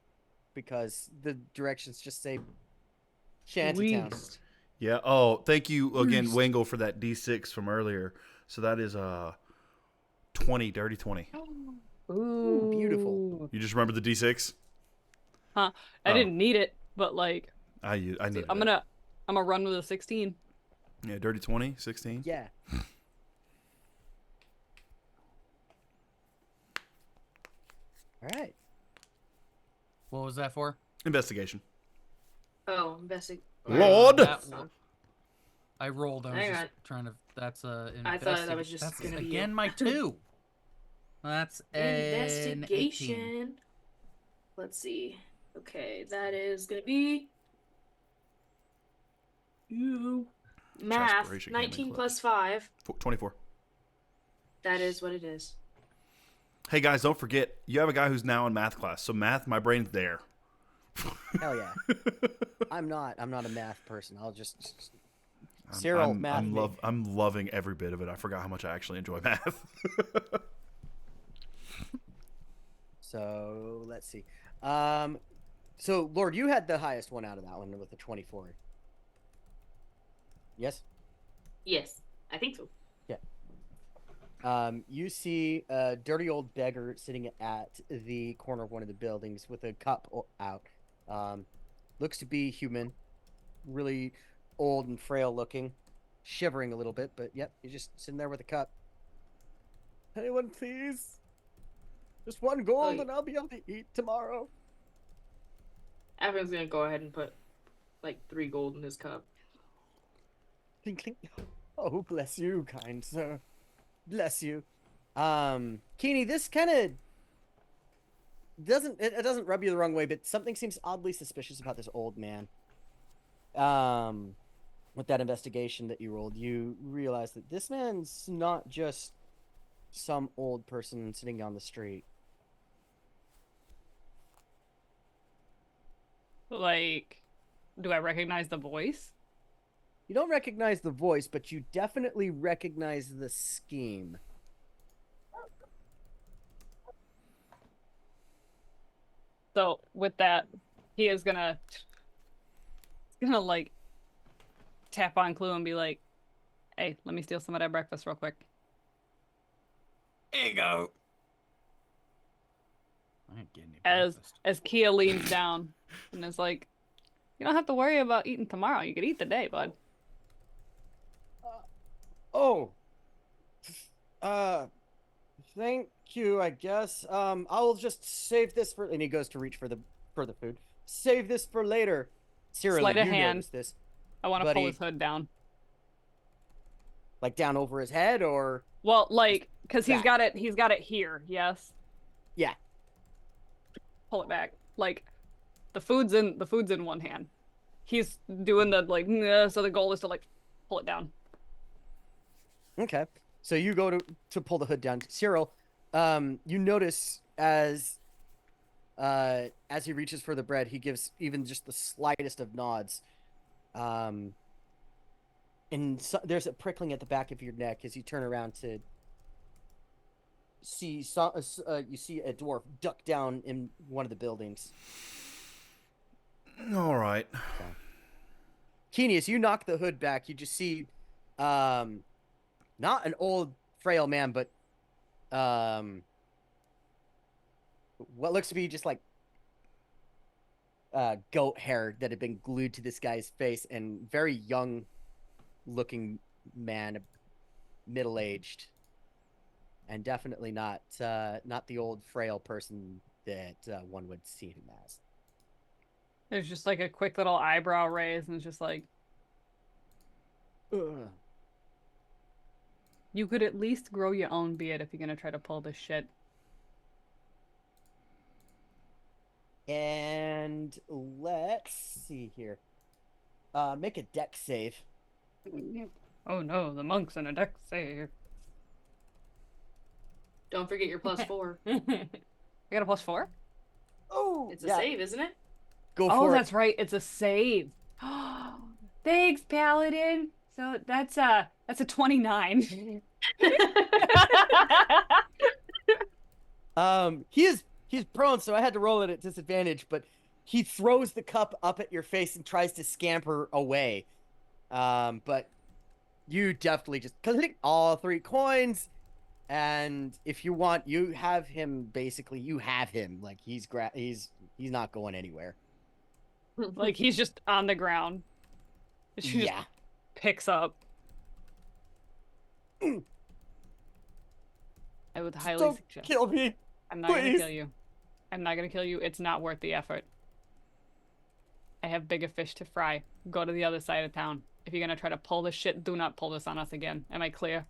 because the directions just say Shantytown. West. Yeah. Oh, thank you again, Wingle, for that D6 from earlier. So that is 20, dirty 20. Ooh, beautiful. You just remember the D6? Huh. I didn't need it, but like I needed I'm it. gonna run with a 16. Yeah, dirty 20, 16. Yeah. All right. What was that for? Investigation. Oh, investing. Lord! I rolled. I was Hang just on. trying to. That's I thought that was just that's gonna be again it. my 2. That's an 18. Investigation. Let's see. Okay, that is gonna be math. Transpiration came in 19 clutch. plus 5. 24. That is what it is. Hey, guys, don't forget, you have a guy who's now in math class. So math, my brain's there. Hell yeah. I'm not a math person. I'll just Cyril math. I'm loving every bit of it. I forgot how much I actually enjoy math. So let's see. So Lord, you had the highest one out of that one with the 24. Yes. Yes, I think so. You see a dirty old beggar sitting at the corner of one of the buildings with a cup out. Looks to be human, really old and frail looking, shivering a little bit, but yep, he's just sitting there with a cup. Anyone, please? Just one gold, Oh, and I'll be able to eat tomorrow. Everyone's gonna go ahead and put like 3 gold in his cup. Clink, clink. Oh, bless you, kind sir. Bless you. Keeney, this kind of it doesn't rub you the wrong way, but something seems oddly suspicious about this old man. With that investigation that you rolled, you realize that this man's not just some old person sitting on the street. Like, do I recognize the voice? You don't recognize the voice, but you definitely recognize the scheme. So with that, he is gonna like tap on Clue and be like, "Hey, let me steal some of that breakfast real quick." There you go. I ain't getting any As breakfast. Kia leans down and is like, "You don't have to worry about eating tomorrow. You could eat today, bud." Oh. Thank you, I guess. I'll just save this for, and he goes to reach for the food. Save this for later. Cyril, Sleight of you hand. notice this. I want to pull his hood down. Like down over his head, or Well, like, because he's back? got it here, yes? Yeah. Pull it back. Like, the food's in one hand. He's doing the like, so the goal is to like pull it down. Okay. So you go to pull the hood down. Cyril, you notice as he reaches for the bread, he gives even just the slightest of nods. And so, there's a prickling at the back of your neck as you turn around to see you see a dwarf duck down in one of the buildings. All right. Okay. Keeney, as you knock the hood back, you just see not an old frail man, but what looks to be just like goat hair that had been glued to this guy's face, and very young looking man, middle-aged, and definitely not the old frail person that one would see him as. There's just like a quick little eyebrow raise, and it's just like, Ugh. you could at least grow your own beard if you're gonna try to pull this shit. And let's see here. Make a dex save. Oh no, the monk's in a deck save. Don't forget your +4. I got a +4? Oh, It's a save, isn't it? Go Oh, for that's it. right. It's a save. Thanks, Paladin. So that's a 29. He's prone, so I had to roll it at disadvantage, but he throws the cup up at your face and tries to scamper away. But you definitely just click all 3 coins, and if you want, you have him. Basically, you have him. Like he's not going anywhere. Like he's just on the ground. She just picks up. I would highly Don't suggest. kill me. I'm not gonna please. kill you. I'm not gonna kill you. It's not worth the effort. I have bigger fish to fry. Go to the other side of town. If you're gonna try to pull this shit, do not pull this on us again. Am I clear?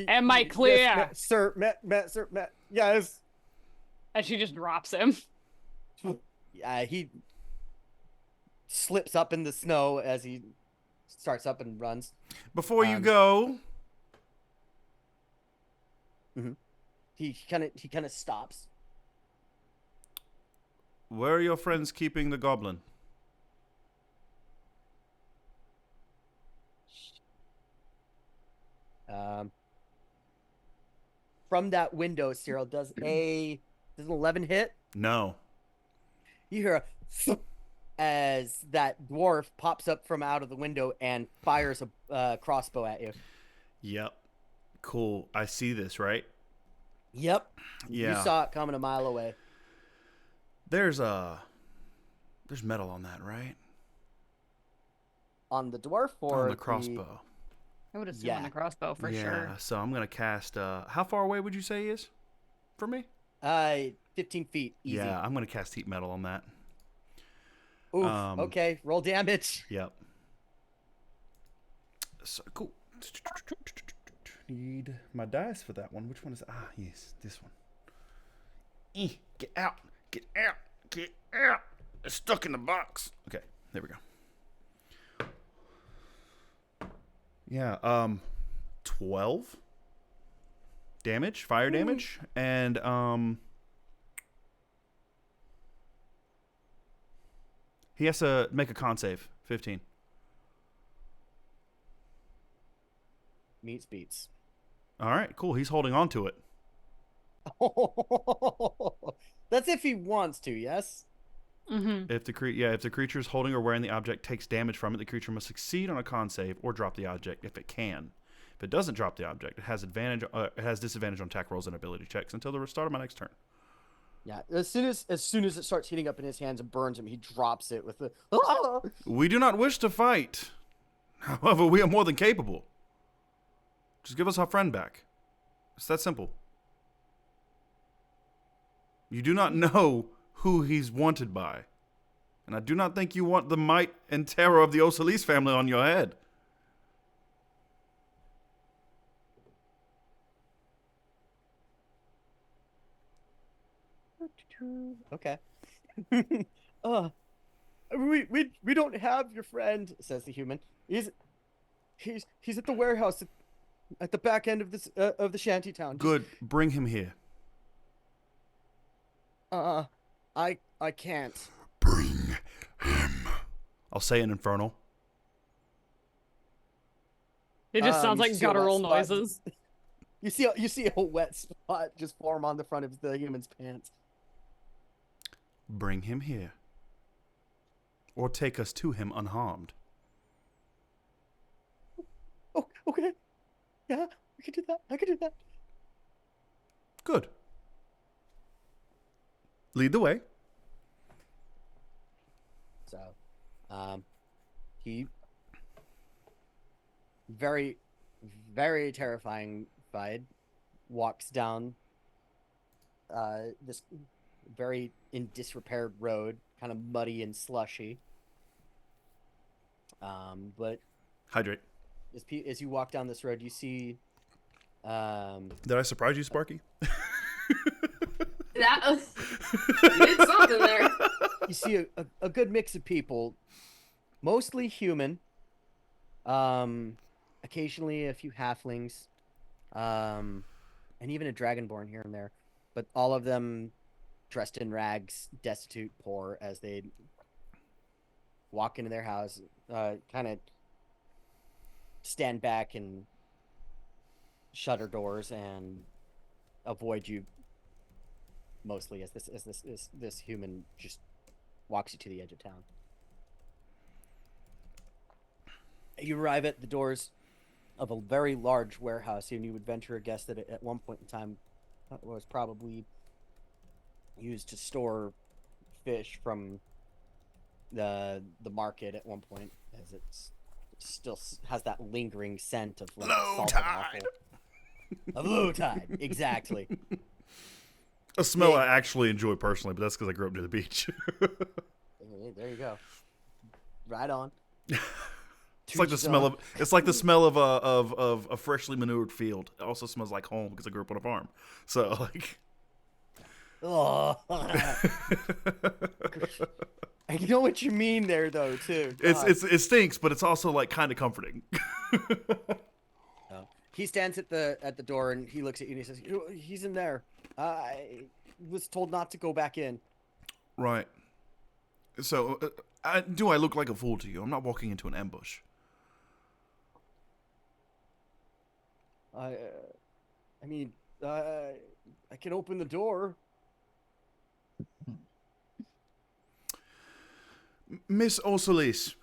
Am I clear? Yes, sir, sir, yes. And she just drops him. He slips up in the snow as he starts up and runs. Before you go, he kind of stops. where are your friends keeping the goblin? From that window, Cyril, does an 11 hit? No. You hear a thump as that dwarf pops up from out of the window and fires a crossbow at you. Yep. Cool. I see this, right? Yep. Yeah. You saw it coming a mile away. There's metal on that, right? On the dwarf or on the crossbow? I would assume on the crossbow for sure. Yeah, so I'm going to cast... how far away would you say he is from me? 15 feet. Easy. Yeah, I'm going to cast heat metal on that. Oof. Okay, roll damage. Yep. So, cool. Need my dice for that one. Which one is... Ah, yes, this one. Get out. Get out. Get out. It's stuck in the box. Okay, there we go. Yeah, 12 damage, fire damage, and he has to make a con save. 15. Meets beats. All right, cool. He's holding on to it. That's if he wants to, yes? Mm-hmm. If the creature is holding or wearing the object takes damage from it, the creature must succeed on a con save or drop the object if it can. If it doesn't drop the object, it has disadvantage on attack rolls and ability checks until the start of my next turn. Yeah, as soon as it starts heating up in his hands and burns him, he drops it with the. We do not wish to fight. However, we are more than capable. Just give us our friend back. It's that simple. You do not know who he's wanted by. And I do not think you want the might and terror of the Osalis family on your head. Okay. We don't have your friend, says the human. He's at the warehouse at the back end of the shanty town. Good. Bring him here. I can't. Bring him. I'll say in Infernal. It just sounds like guttural noises. You see a wet spot just form on the front of the human's pants. Bring him here. Or take us to him unharmed. Oh, okay. Yeah, we can do that. I can do that. Good. Lead the way. So, he very, very terrifying walks down this very in disrepair road, kind of muddy and slushy. But Hydrate. as you walk down this road, you see. Did I surprise you, Sparky? You did something there. You see a good mix of people, mostly human. Occasionally a few halflings, and even a dragonborn here and there, but all of them dressed in rags, destitute, poor, as they walk into their house, kind of stand back and shutter doors and avoid you. Mostly as this human just walks you to the edge of town. You arrive at the doors of a very large warehouse, and you would venture a guess that it, at one point in time, was probably used to store fish from the market at one point, as it still has that lingering scent of like Low salt and offal. Of low tide, exactly. A smell I actually enjoy personally, but that's because I grew up near the beach. There you go. Right on. It's like the smell of a freshly manured field. It also smells like home because I grew up on a farm. So like, oh, I know what you mean there though too. It stinks, but it's also like kind of comforting. He stands at the door and he looks at you and he says, "He's in there. I was told not to go back in." Right. So, do I look like a fool to you? I'm not walking into an ambush. I mean, I can open the door. Miss Orsolis.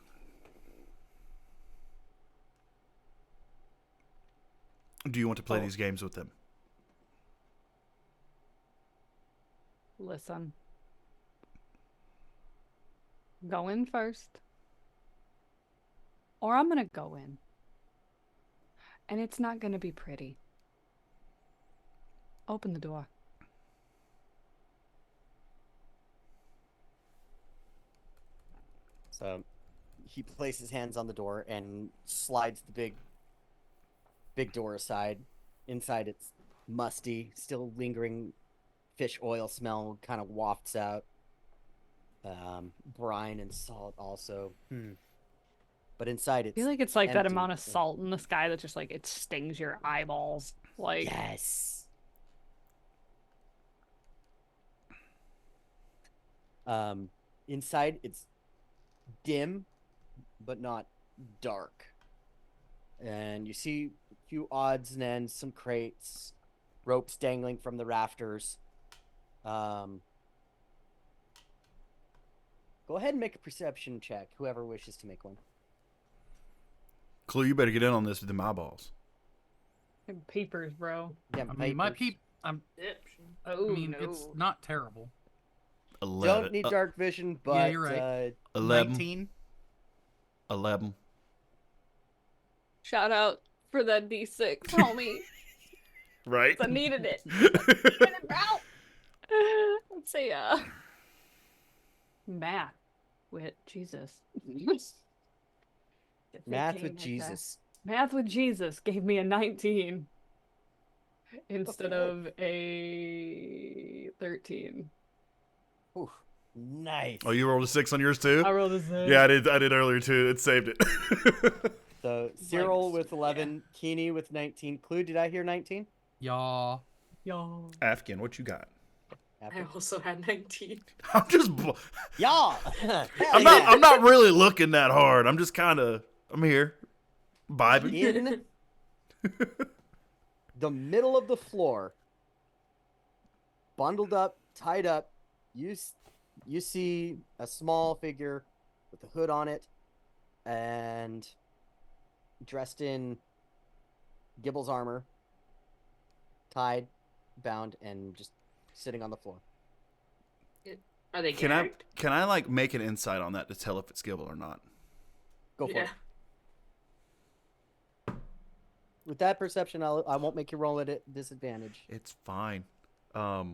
Do you want to play these games with them? Listen. Go in first. Or I'm going to go in. And it's not going to be pretty. Open the door. So he places hands on the door and slides the big door aside. Inside it's musty, still lingering fish oil smell kind of wafts out. Brine and salt also. but inside I it's feel like it's like that empty. amount of salt in the sky that just like it stings your eyeballs. Like Yes. Inside it's dim, but not dark. And you see a few odds and ends, some crates, ropes dangling from the rafters. Go ahead and make a perception check, whoever wishes to make one. Clue, you better get in on this with them eyeballs. papers, bro. Yeah, I mean, my papers. Oh, I mean, no. it's not terrible. 11. Don't need dark vision, but yeah, you're right. 11. 19. 11. Shout out for that D6, homie. Right? I needed it. Let's see, math with Jesus. math with Jesus. Math with Jesus gave me a 19 instead of a 13. Ooh, nice. Oh, you rolled a 6 on yours too? I rolled a 6. Yeah, I did earlier too. It saved it. So Cyril with 11, Keeney with 19. Clue, did I hear 19? Y'all. Y'all. Afghan, what you got? I also had 19. I'm just Y'all. I'm not really looking that hard. I'm just I'm here vibing. In the middle of the floor, bundled up, tied up, you see a small figure with a hood on it and dressed in Gibble's armor, tied, bound, and just sitting on the floor. Are they Can gagged? I like make an insight on that to tell if it's Gibble or not? Go for Yeah. it. With that perception, I won't make you roll it at disadvantage. It's fine. Yeah.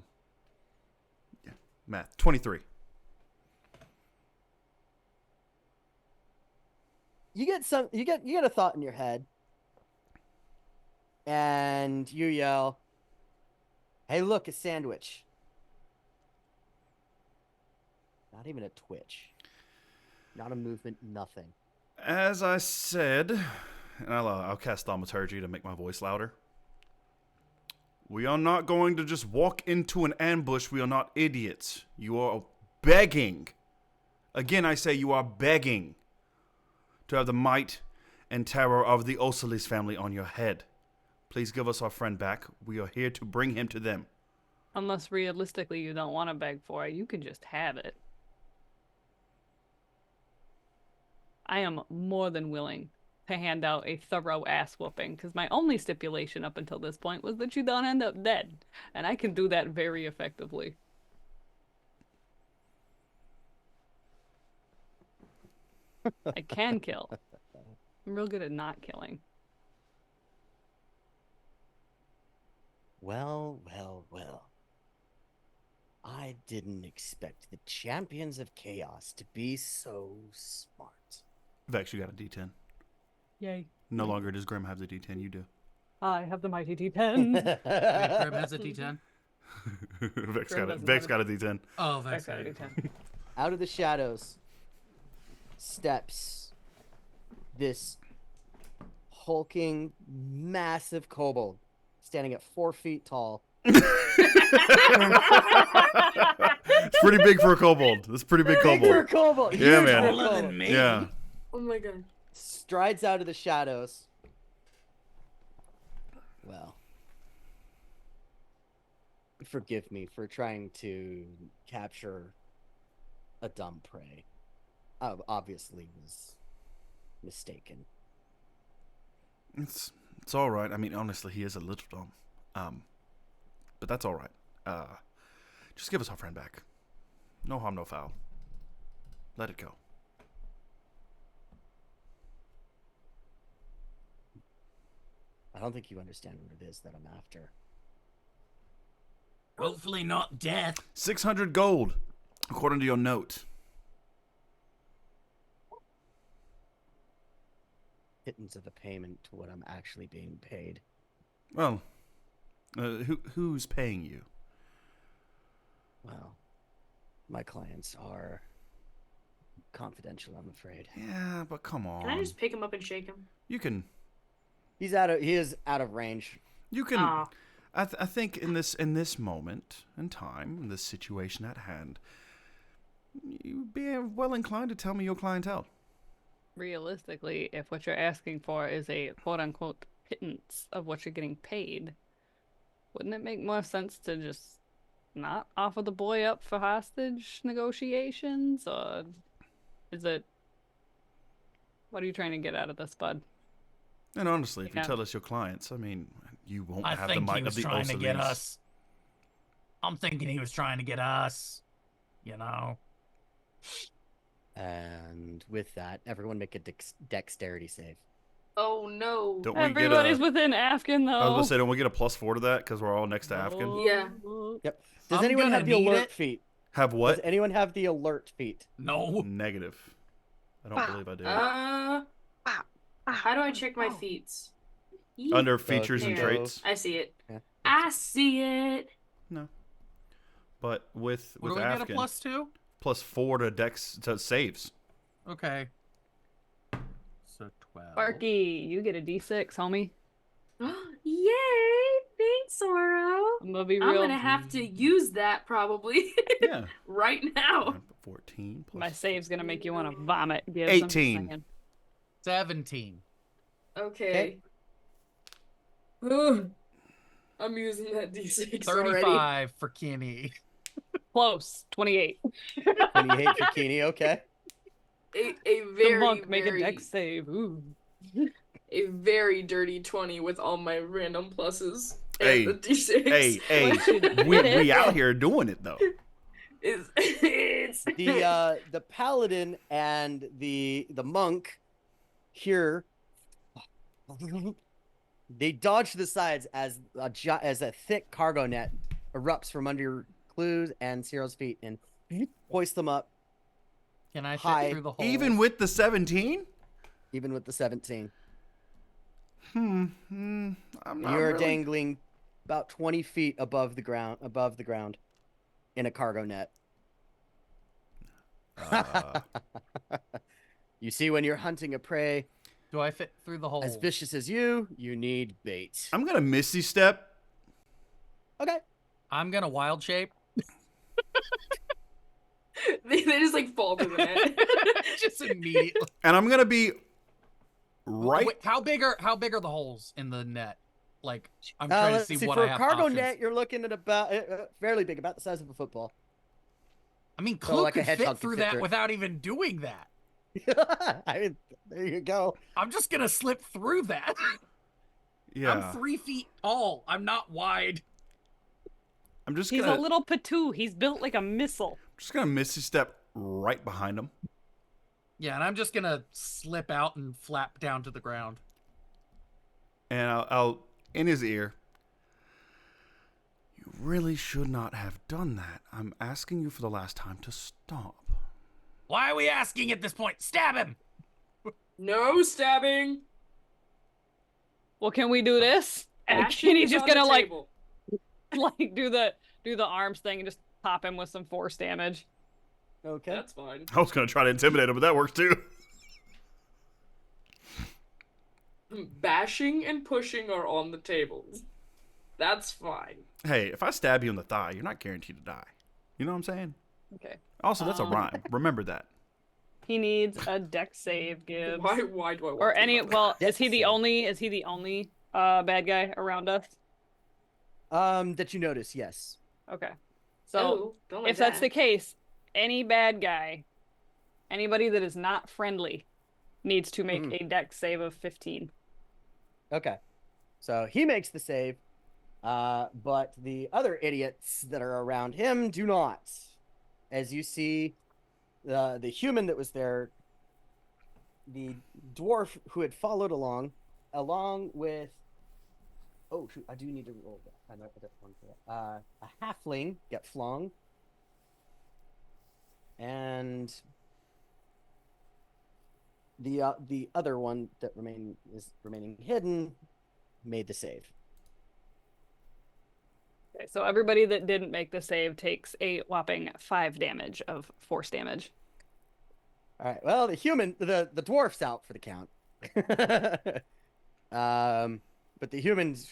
Math 23. You get a thought in your head, and you yell, "Hey, look, a sandwich!" Not even a twitch, not a movement, nothing. As I said, and I'll cast thaumaturgy to make my voice louder. We are not going to just walk into an ambush. We are not idiots. You are begging. Again, I say you are begging to have the might and terror of the Osalis family on your head. Please give us our friend back. We are here to bring him to them. Unless realistically you don't want to beg for it, you can just have it. I am more than willing to hand out a thorough ass whooping, because my only stipulation up until this point was that you don't end up dead, and I can do that very effectively. I can kill. I'm real good at not killing. Well. I didn't expect the champions of chaos to be so smart. Vex, you got a D10. Yay. No longer does Grim have the D10. You do. I have the mighty D10. Wait, Grim has a D10. Vex Grim got it. doesn't Vex have got a D10. Oh, I Vex got a got it. D10. Out of the shadows steps this hulking, massive kobold standing at 4 feet tall. It's pretty big for a kobold. That's pretty big Big for a kobold. kobold. Yeah, Huge man. for a Taller than kobold. me. Yeah. Oh my god. Strides out of the shadows. Well, forgive me for trying to capture a dumb prey. I obviously was mistaken. It's all right. I mean, honestly, he is a little dumb. But that's all right. Just give us our friend back. No harm, no foul. Let it go. I don't think you understand what it is that I'm after. Hopefully not death. 600 gold, according to your note. Pittance of a payment to what I'm actually being paid. Well, who's paying you? Well, my clients are confidential, I'm afraid. Yeah, but come on. Can I just pick him up and shake him? You can. He is out of range. You can. Aw. I think in this moment in time, in this situation at hand, you'd be well inclined to tell me your clientele. Realistically, if what you're asking for is a quote-unquote pittance of what you're getting paid, wouldn't it make more sense to just not offer the boy up for hostage negotiations? Or is it... What are you trying to get out of this, bud? And honestly, if you Yeah. tell us your clients, I mean, you won't I have the think he might of was the trying to get Ursulines. us. I'm thinking he was trying to get us. You know. And with that, everyone make a dexterity save. Oh no. Don't we Everybody's get a? within Afghan, though. I was gonna say, don't we get a +4 to that because we're all next to Afghan? Yeah. Yep. Does I'm anyone gonna have the need alert it. feat? Have Does what? anyone have the alert feat? No. Negative. I don't believe I do. How do I check my feats? Under features and there. traits. I see it. Yeah. I see it. No. But with What do we Afghan, get a +2? +4 to dex to saves. Okay. So 12. Sparky, you get a D6, homie. Yay! Thanks, Oro. I'm gonna be I'm real. gonna have to use that probably Yeah. right now. 14 plus My save's gonna make you want to vomit. Gibbs, 18. I'm just saying. 17. Okay. Ugh. I'm using that D6 already. 35 for Kenny. Close. 28. 28 for Keeney, okay. A The very, monk make a very, dex save. Ooh. a very dirty 20 with all my random pluses and Hey, the D6. Hey, we out here doing it though. It's The paladin and the monk here, they dodge to the sides as a thick cargo net erupts from under Clue's and Cyril's feet and hoist them up. Can I Hi. fit through the hole? Even with the 17? Even with the 17. I'm not You're really... dangling about 20 feet above the ground in a cargo net. You see, when you're hunting a prey Do I fit through the hole? as vicious as you need bait. I'm gonna Misty Step. Okay. I'm gonna wild shape. they just like fall to the net. Just immediately. And I'm gonna be right. Wait, how big are the holes in the net? Like, I'm trying to Let's see what for I a have cargo options. net, you're looking at about fairly big, about the size of a football. I mean, So, Clue like a could hedgehog fit could through fit that through it. without even doing that. I mean, there you go. I'm just gonna slip through that. Yeah. I'm 3 feet tall. I'm not wide. I'm just He's gonna a little patoo. He's built like a missile. Misty Step right behind him. Yeah, and I'm just gonna slip out and flap down to the ground. And I'll in his ear. You really should not have done that. I'm asking you for the last time to stop. Why are we asking at this point? Stab him! No stabbing. Well, can we do this? And Action Kenny's is just on gonna the like table. do the arms thing and just pop him with some force damage. Okay. That's fine. I was gonna try to intimidate him, but that works too. Bashing and pushing are on the tables. That's fine. Hey, if I stab you in the thigh, you're not guaranteed to die. You know what I'm saying? Okay. Also, that's a rhyme. Remember that. He needs a dex save, Gibbs. Why do I want Or to any know that? well, Dex is he the save. only bad guy around us? That you notice, yes. Okay. So Oh, don't like if that's the that. case, any bad guy, anybody that is not friendly, needs to make a dex save of 15. Okay. So he makes the save, but the other idiots that are around him do not. As you see, the human that was there, the dwarf who had followed along with, oh shoot, I do need to roll that. I know that one for that. A halfling get flung, and the other one that is remaining hidden made the save. Okay, so everybody that didn't make the save takes a whopping 5 damage of force damage. All right. Well, the dwarf's out for the count. But the humans,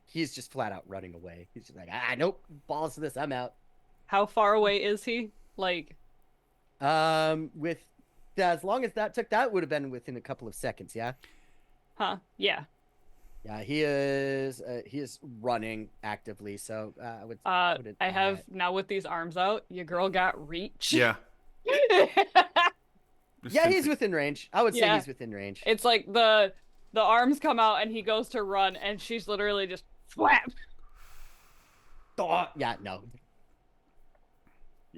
he's just flat out running away. He's just like, nope, balls to this, I'm out. How far away is he? Like, with as long as that would have been within a couple of seconds, yeah. huh? Yeah. Yeah, he is running actively. So I would. I have now with these arms out. Your girl got reach. Yeah. Yeah, he's within range. I would say Yeah. he's within range. It's like the arms come out and he goes to run and she's literally just flap. Yeah, no.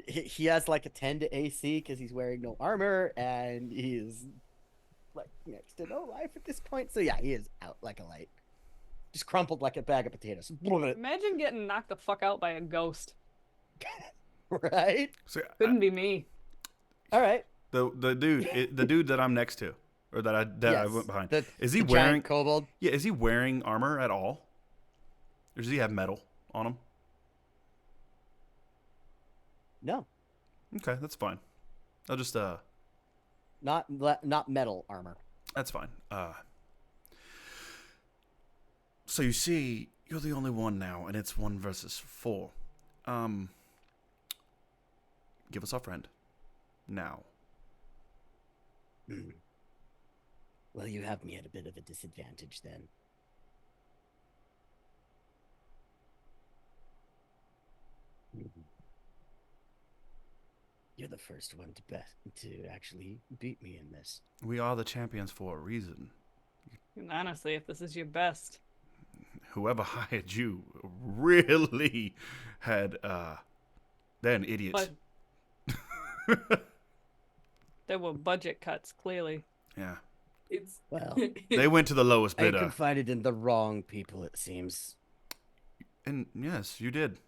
He has like a 10 to AC because he's wearing no armor and he's like next to no life at this point. So yeah, he is out like a light. Just crumpled like a bag of potatoes. Imagine getting knocked the fuck out by a ghost. Right? So, Couldn't be me. All right. the dude that I'm next to, or that I Yes, went behind, the is he giant wearing kobold? Yeah, is he wearing armor at all? Or does he have metal on him? No, Okay, that's fine. I'll just not metal armor. that's fine. So you see, you're the only one now, and it's 1 versus 4. Give us our friend. Now. Well, you have me at a bit of a disadvantage then. You're the first one to actually beat me in this. We are the champions for a reason. And honestly, if this is your best, Whoever hired you really had they're an idiot. but there were budget cuts, clearly. Yeah. It's Well, They went to the lowest I bidder. confided in the wrong people, it seems. And yes, you did.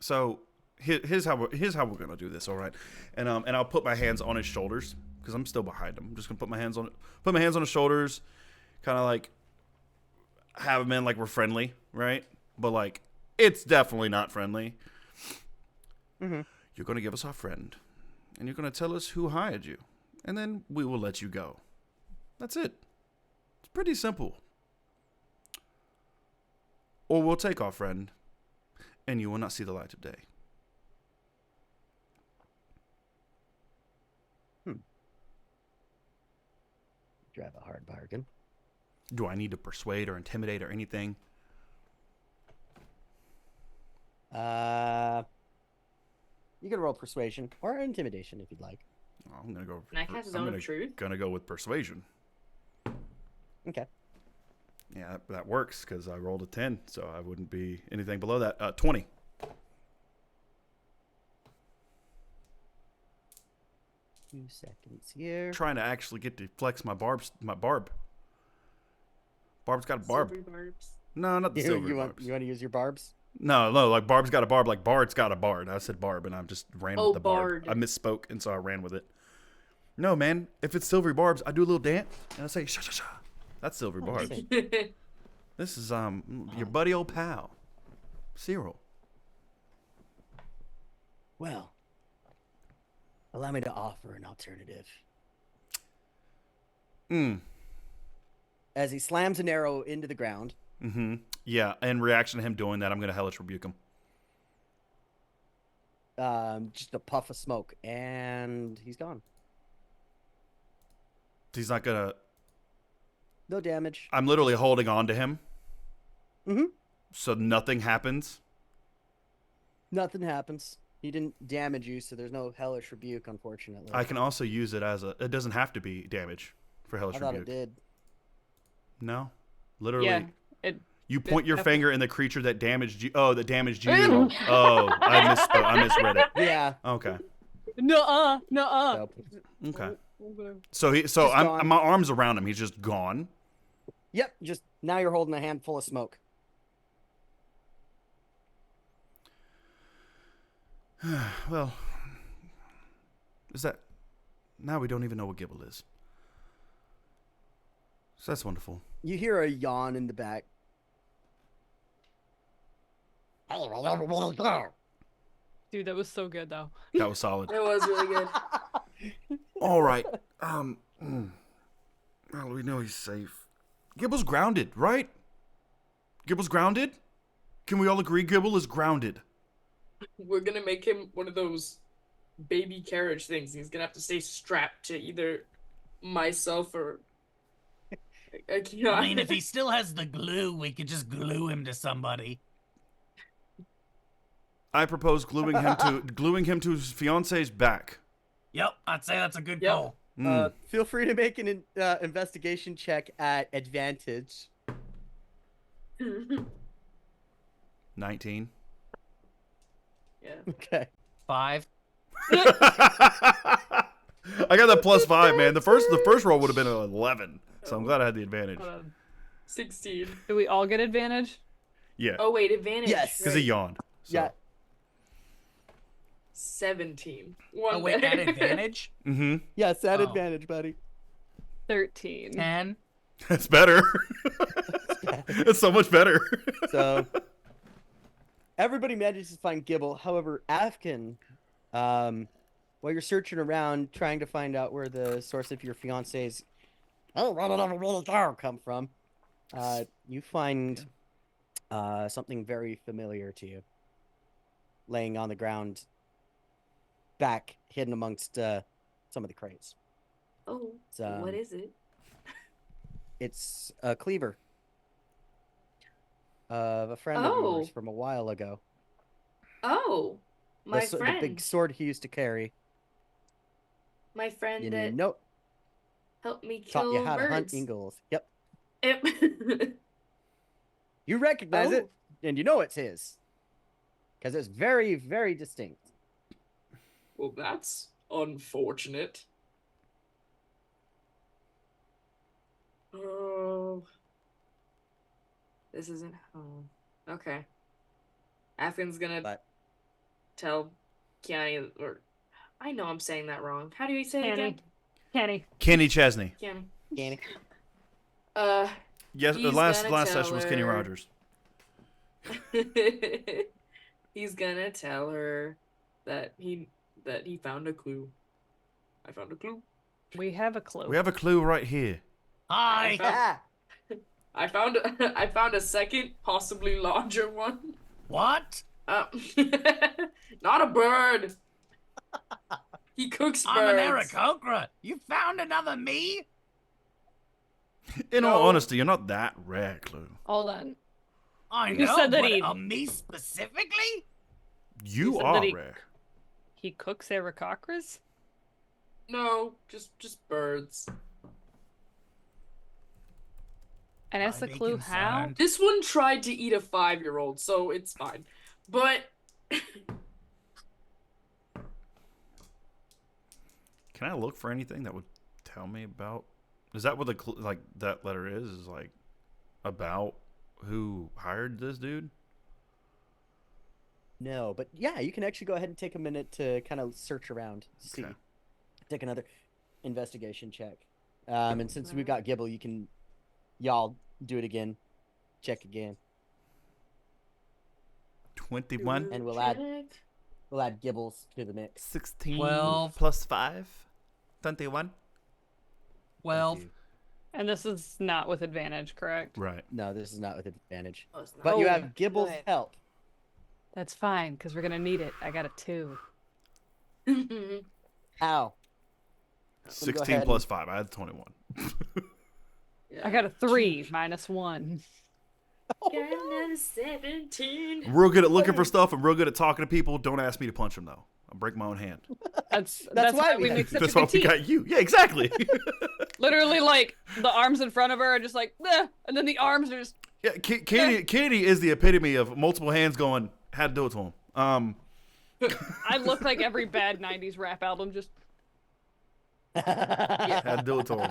So here's how we're gonna do this, all right? And I'll put my hands on his shoulders because I'm still behind him. I'm just gonna put my hands on his shoulders, kind of like have him in like we're friendly, right? But like it's definitely not friendly. Mm-hmm. You're gonna give us our friend, and you're gonna tell us who hired you, and then we will let you go. That's it. It's pretty simple. Or we'll take our friend, and you will not see the light of day. Drive a hard bargain. Do I need to persuade or intimidate or anything? You can roll persuasion or intimidation if you'd like. I'm gonna go. Can I cast Zone of Truth? Gonna go with persuasion. Okay. Yeah, that works because I rolled a 10, so I wouldn't be anything below that. 20. Few seconds here. Trying to actually get to flex my barb. Barb's got a barb. Silver barbs. No, not the silver You barbs. want to use your barbs? No, like Barb's got a barb, like Bard's got a bard. I said barb, and I just ran Oh, with the barb. bard. I misspoke, and so I ran with it. No, man, if it's silvery barbs, I do a little dance, and I say sha sha sha. That's silvery barbs. This is your buddy old pal, Cyril. Well, allow me to offer an alternative. As he slams an arrow into the ground. Mm-hmm. Yeah, in reaction to him doing that, I'm gonna hellish rebuke him. Just a puff of smoke, and he's gone. He's not gonna. No damage. I'm literally holding on to him. Mm-hmm. So nothing happens. Nothing happens. He didn't damage you, so there's no hellish rebuke, unfortunately. I can also use it as a. It doesn't have to be damage for hellish I thought rebuke. it did. No, literally. Yeah, it. You point your definitely- finger in the creature that damaged you. Oh, that damaged you. Oh, I misspoke. I misread it. Yeah. Okay. Nuh-uh. So, Okay. Okay. So Just gone. my arm's around him. He's just gone. yep. Just now you're holding a handful of smoke. Well, is that now we don't even know what Gibble is. So that's wonderful. You hear a yawn in the back. Dude, that was so good though. That was solid. That was really good. All right. Well, we know he's safe. Gibble's grounded, right? Gibble's grounded? Can we all agree Gibble is grounded? We're gonna make him one of those baby carriage things. He's gonna have to stay strapped to either myself or. I mean, if he still has the glue, we could just glue him to somebody. I propose gluing him to his fiance's back. Yep, I'd say that's a good call. Feel free to make an investigation check at advantage. 19. Yeah. Okay. 5. I got that +5, man. The first roll would have been an 11, so I'm glad I had the advantage. 16. Do we all get advantage? Yeah, Oh wait, advantage. Yes. because he yawned. So. Yeah. 17. Oh, wait, at advantage? Mm-hmm. Yes, at Oh. advantage, buddy. 13. 10. That's better. It's so much better. So everybody manages to find Gibble. However, Afkin, while you're searching around trying to find out where the source of your fiance's come from, you find something very familiar to you, laying on the ground, back hidden amongst some of the crates. Oh, It's, what is it? It's a cleaver of a friend of yours from a while ago. Oh, my The friend. big sword he used to carry. My friend You that know, helped me taught kill you how to hunt birds. eagles. Yep. Yep. You recognize Oh. it, and you know it's his. Because it's very, very distinct. Well, that's unfortunate. Oh. This isn't home. Okay. Affin's gonna But tell Kiani, or I know I'm saying that wrong. How do you say it again? Kenny. Kenny Chesney. Kiani. Danny. Yes, the He's last gonna session tell was Kenny her- Rogers. He's gonna tell her that he found a clue. I found a clue. We have a clue. We have a clue right here. Hi! Ah, I found I found a second, possibly larger one. What? Not a bird. He cooks birds. I'm an Aarakocra. You found another me? In all No. honesty, you're not that rare, Clue. Hold on. I You know, said that but he- a me specifically? You said are that he- rare. He cooks Aarakocras? No, just birds. And that's the By clue making how? sound. This one tried to eat a 5-year-old, so it's fine. But Can I look for anything that would tell me about? Is that what the that letter is? Is like about who hired this dude? no, but yeah, you can actually go ahead and take a minute to kind of search around, see, Okay. take another investigation check. And since we've got Gibble, y'all do it again, check again, 21, and we'll add Gibbles to the mix. 16 12. plus 5, 21. 12. Thank you. And this is not with advantage, correct? Right. No, this is not with advantage, Oh, it's not. but you Oh, have Gibble's good. help. That's fine, because we're going to need it. I got a 2. Ow. 16 ahead plus 5. I had 21. I got a 3 minus 1. Got another 17. I'm real good at looking for stuff. I'm real good at talking to people. Don't ask me to punch them, though. I'll break my own hand. That's why why we we have make such That's a why good we team. got you. Yeah, exactly. Literally, like, the arms in front of her are just like, "Bleh," and then the arms are just, Yeah, Katie is the epitome of multiple hands going, had to do it to him. I look like every bad 90s rap album, just, Had to do it to him.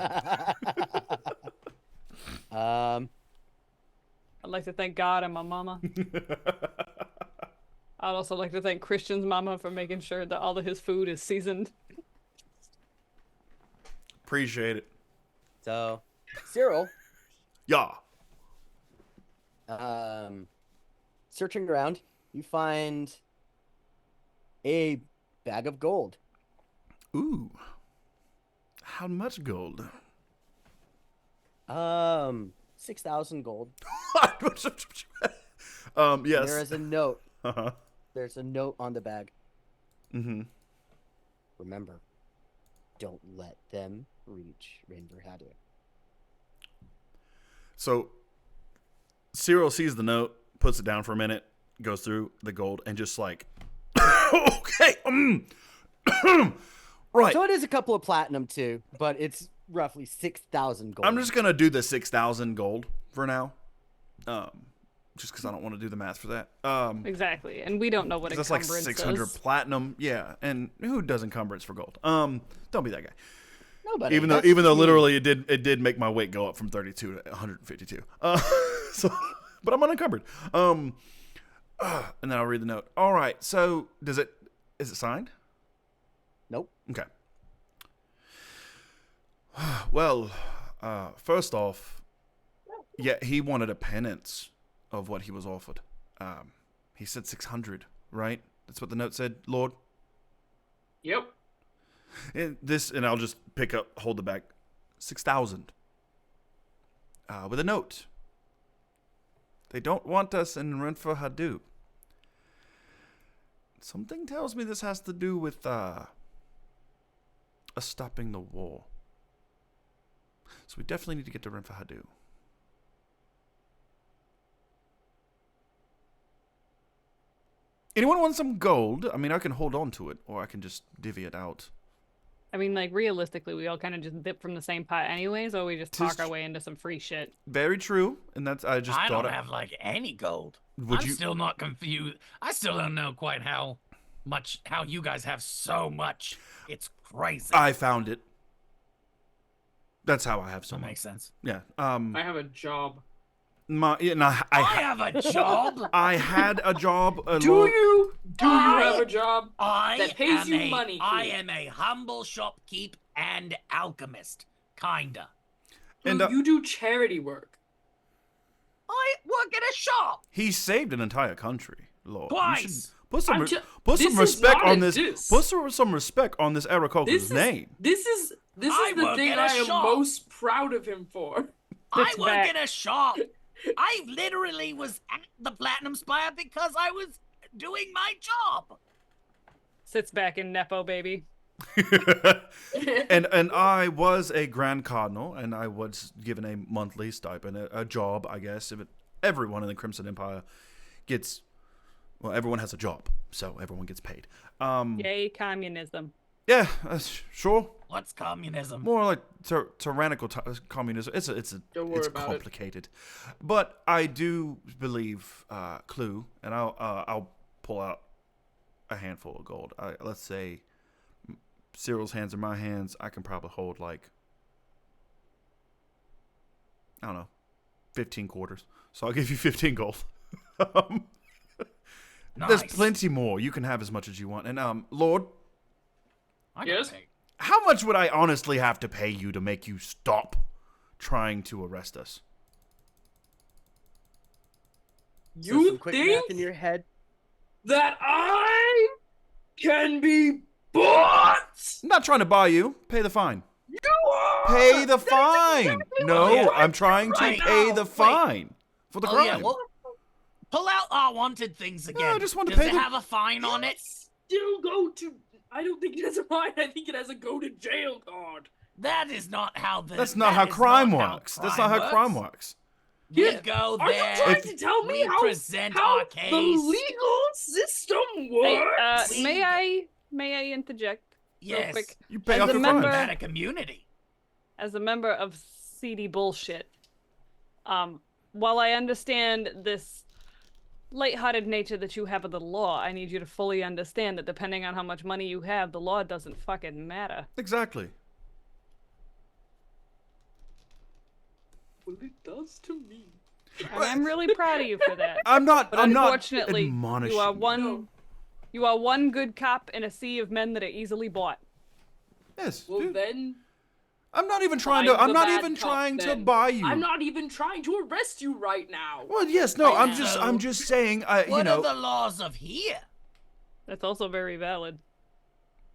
I'd like to thank God and my mama. I'd also like to thank Christian's mama for making sure that all of his food is seasoned. Appreciate it. So, Cyril, Yeah. searching around, you find a bag of gold. Ooh. How much gold? 6,000 gold. Yes. There is a note. Uh-huh. There's a note on the bag. Mm-hmm. Remember, don't let them reach Rainverhadu. So, Cyril sees the note, puts it down for a minute, goes through the gold, and just like, okay, right. So it is a couple of platinum too, but it's roughly 6,000 gold. I'm just gonna do the 6,000 gold for now, just because I don't want to do the math for that. Exactly, and we don't know what that's like encumbrance 600 is. platinum, yeah. And who does encumbrance for gold? Don't be that guy. Nobody. Even though literally it did make my weight go up from 32 to 152. So, but I'm unencumbered. And then I'll read the note. All right. So is it signed? Nope. Okay. Well, first off, yeah, he wanted a penance of what he was offered. He said 600, right? That's what the note said, Lord. Yep. And I'll just hold the bag, 6,000. With a note. They don't want us in Renfrew. Something tells me this has to do with us stopping the war. So we definitely need to get to Renfrew. Anyone want some gold? I mean, I can hold on to it, or I can just divvy it out. I mean, like, realistically, we all kind of just dip from the same pot anyways, or we just talk our way into some free shit. Very true, and that's I don't have like any gold. I'm still not confused. I still don't know quite how you guys have so much. It's crazy. I found it. That's how I have so that much. Makes sense. Yeah. I have a job. I have a job. I had a job. Do you have a job that pays you money? I am a humble shopkeep and alchemist, kinda. And you do charity work. I work at a shop. He saved an entire country, Lord. Twice. Put some respect on this. Put some respect on this Aarakocra's name. This is the thing I am most proud of him for. I work in a shop. I literally was at the Platinum Spire because I was doing my job. Sits back in Nepo, baby. and I was a Grand Cardinal, and I was given a monthly stipend, a job, I guess. Everyone in the Crimson Empire gets, well, everyone has a job, so everyone gets paid. Yay, communism. Yeah, sure. What's communism? More like tyrannical communism. It's complicated, but I do believe Clue, and I'll pull out a handful of gold. Let's say Cyril's hands are my hands. I can probably hold like, I don't know, 15 quarters. So I'll give you 15 gold. Nice. There's plenty more. You can have as much as you want. And Lord, Yes. How much would I honestly have to pay you to make you stop trying to arrest us? You some quick think math in your head? that I can be bought? I'm not trying to buy you. Pay the fine. You are. Pay the fine. Exactly I'm trying to pay the fine for the crime. Yeah, well, pull out our wanted things again. No, I just want to Does pay it the... have a fine on it? Still go to. I don't think it has a fine. I think it has a go to jail card. That is not how the. That's not how crime works. That's not how crime works. We Yeah. go Are there. you trying to tell me we how present how our case. the legal system works? Hey, may I interject? Real Yes. quick? You pay As off a your member- fines. At a community. As a member of seedy bullshit, while I understand this lighthearted nature that you have of the law, I need you to fully understand that depending on how much money you have, the law doesn't fucking matter. Exactly. Well, it does to me. And I'm really proud of you for that. I'm not. But I'm not unfortunately, admonishing. you are one good cop in a sea of men that are easily bought. Yes. Well, dude. then I'm not even trying to. I'm I'm the not bad even cop, trying to then. buy you. I'm not even trying to arrest you right now. Well, yes. No. I I'm just saying. What are the laws of here? That's also very valid.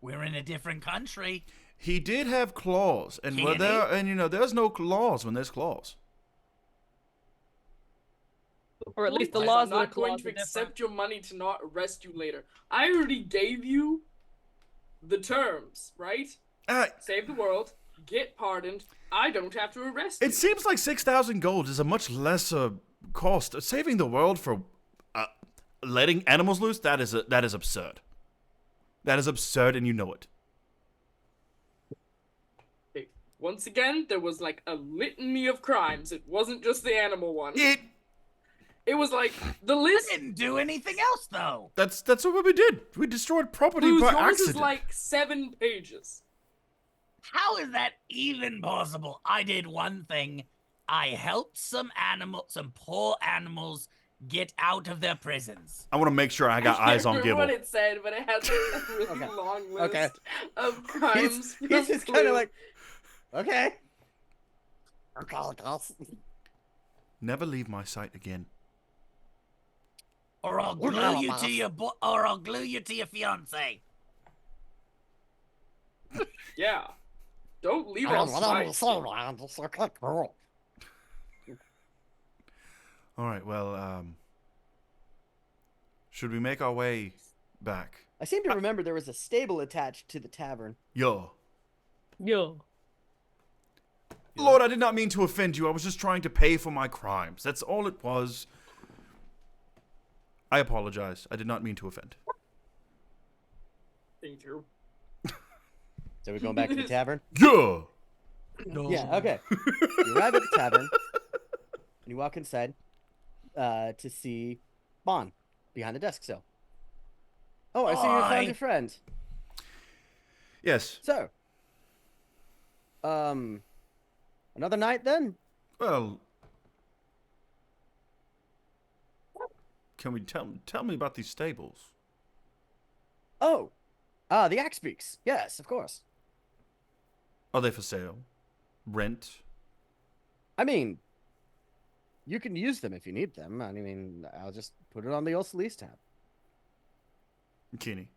We're in a different country. He did have claws, and Can there's no laws when there's claws. Or at least the I'm laws not with going claws to are different. accept your money to not arrest you later. I already gave you the terms, right? Save the world, get pardoned. I don't have to arrest you. It seems like 6,000 gold is a much lesser cost. Saving the world for letting animals loose, that is absurd. That is absurd, and you know it. Once again, there was like a litany of crimes. It wasn't just the animal one. It was like the list. Didn't do anything else though. That's what we did. We destroyed property by Yours accident. is like 7 pages. How is that even possible? I did one thing. I helped some poor animals get out of their prisons. I want to make sure I got eyes on I Gibble. what it said, but it has like a really long list of crimes. He's just kind of like, okay. Never leave my sight again. Or I'll glue you to your fiance. Yeah. Don't leave us. All right, well, should we make our way back? I seem to remember there was a stable attached to the tavern. Yo. Lord, I did not mean to offend you. I was just trying to pay for my crimes. That's all it was. I apologize. I did not mean to offend. Thank you. So we're going back to the tavern? Yeah. No. Yeah, okay. You arrive at the tavern, and you walk inside to see Bon behind the desk still. Oh, I see you found your friend. Yes. So, another night then? Well, can we tell me about these stables? Oh, the Axe Beaks. Yes, of course. Are they for sale? Rent? I mean, you can use them if you need them. I mean, I'll just put it on the also lease tab. Kenny.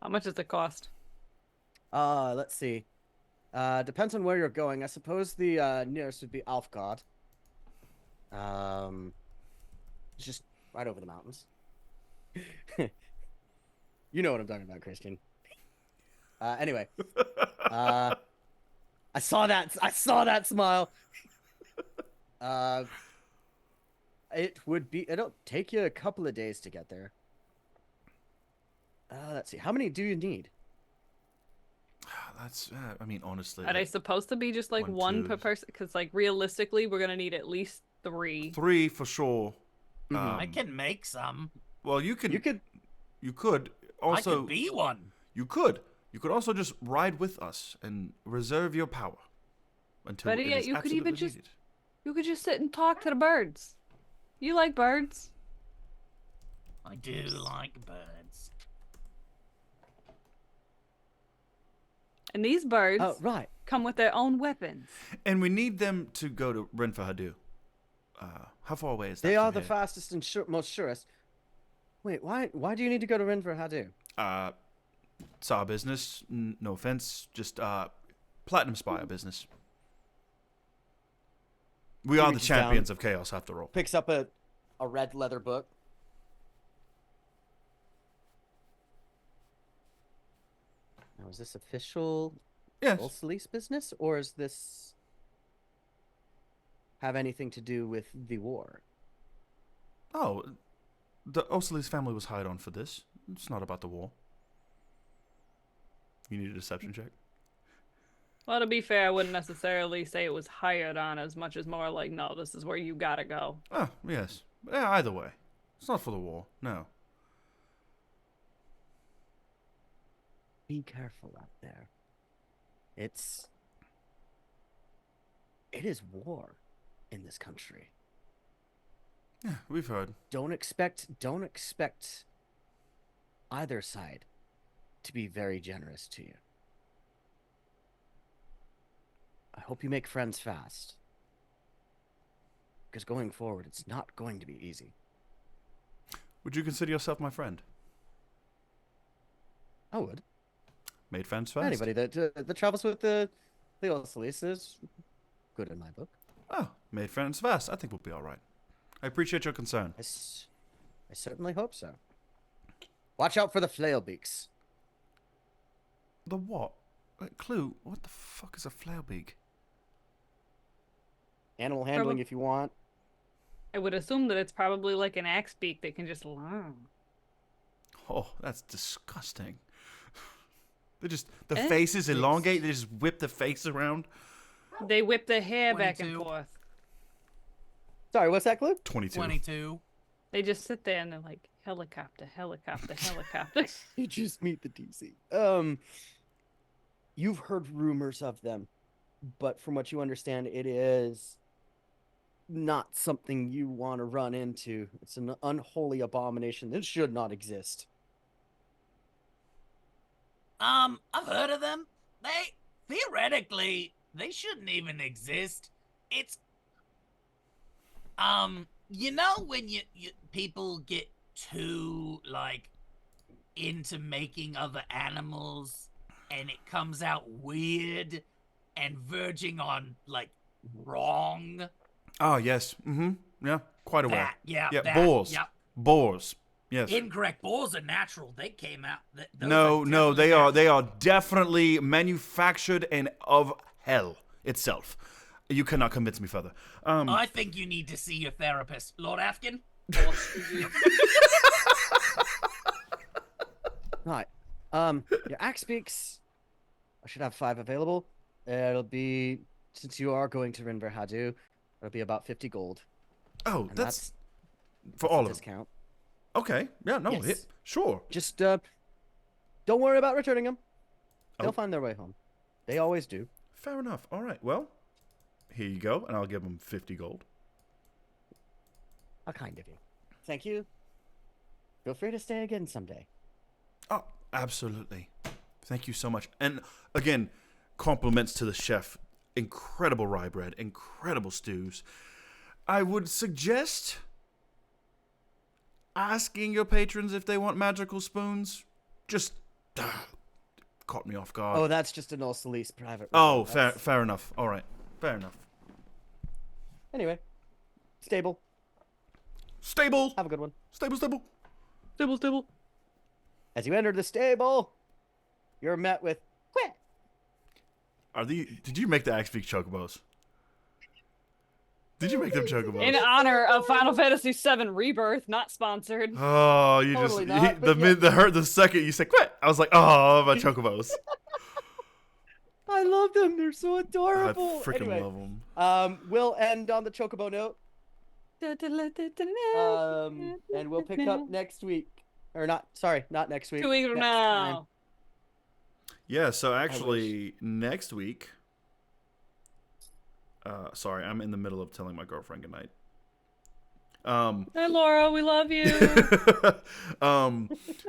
how much does it cost? Let's see. Depends on where you're going. I suppose the nearest would be Alfgard. It's just right over the mountains. You know what I'm talking about, Christian. Anyway, I saw that smile. It'll take you a couple of days to get there. Let's see. How many do you need? That's, I mean, honestly. Are they supposed to be just like one per two. person? Because like realistically, we're gonna need at least 3. 3 for sure. Mhm. I can make some. Well, you could I also. could be one. You could also just ride with us and reserve your power until Better it yet, is you could even absolutely just- needed. You could just sit and talk to the birds. You like birds? I do like birds. And these birds Oh, right. come with their own weapons. And we need them to go to Renfahadu. How far away is that? They from are the here? fastest and most surest. Wait, why do you need to go to Renfrew Hadu? It's our business. No offense, just Platinum Spire business. We are the reaches down. champions of chaos, after all. Picks up a red leather book. Now, is this official Yes. Ulcelis business, or is this have anything to do with the war? Oh, the Oceles family was hired on for this. It's not about the war. You need a deception check? Well, to be fair, I wouldn't necessarily say it was hired on as much as more like, no, this is where you gotta go. Oh, yes. Yeah, either way. It's not for the war, no. Be careful out there. It is war in this country. Yeah, we've heard. Don't expect either side to be very generous to you. I hope you make friends fast. Because going forward, it's not going to be easy. Would you consider yourself my friend? I would. Made friends fast. Anybody that travels with the Ocelis is good in my book. Oh, made friends fast. I think we'll be all right. I appreciate your concern. I certainly hope so. Watch out for the flailbeaks. The what? Clue, what the fuck is a flailbeak? Animal handling if you want. I would assume that it's probably like an axe beak that can just. Oh, that's disgusting. The face is elongate. They just whip the face around. They whip the hair back and 22. forth. Sorry, what's that, Clue? 22. 22. They just sit there and they're like, helicopter, helicopter, helicopter. You just meet the DC. You've heard rumors of them, but from what you understand, it is not something you want to run into. It's an unholy abomination. This should not exist. I've heard of them. Theoretically, they shouldn't even exist. It's, you know when you people get too, like, into making other animals, and it comes out weird and verging on, like, wrong? Oh, yes. Mm-hmm. Yeah, quite aware. Yeah, boars. Yep. Boars. Yes. Incorrect. Boars are natural. They came out. No, they are definitely manufactured and of hell itself. You cannot convince me further. I think you need to see your therapist, Lord Afkin. Right. Your axe beaks. I should have 5 available. It'll be, since you are going to Rinver Hadu, it'll be about 50 gold. Oh, And that's for all of them. discount. Okay. Yeah, no, Yes. sure. Just don't worry about returning them. They'll Oh. find their way home. They always do. Fair enough. All right. Well, here you go, and I'll give them 50 gold. How kind of you. Thank you. Feel free to stay again someday. Oh, absolutely. Thank you so much. And again, compliments to the chef. Incredible rye bread, incredible stews. I would suggest asking your patrons if they want magical spoons. Just caught me off guard. Oh, that's just an Ocelis private. Oh, room. fair enough. All right. Fair enough. Anyway, stable. Stable. Have a good one. Stable. Stibble. As you enter the stable, you're met with quit. Did you make the Axe Beak chocobos? Did you make them chocobos? In honor of Final Fantasy VII Rebirth, not sponsored. Oh, you Totally just not, but yeah. the second you said quit, I was like, oh, my chocobos. I love them. They're so I adorable. freaking Anyway, love them. we'll end on the chocobo note. And we'll pick up next week. Or not next week. 2 weeks from next time. now. Yeah, so actually next week. Sorry, I'm in the middle of telling my girlfriend goodnight. Hey Laura, we love you.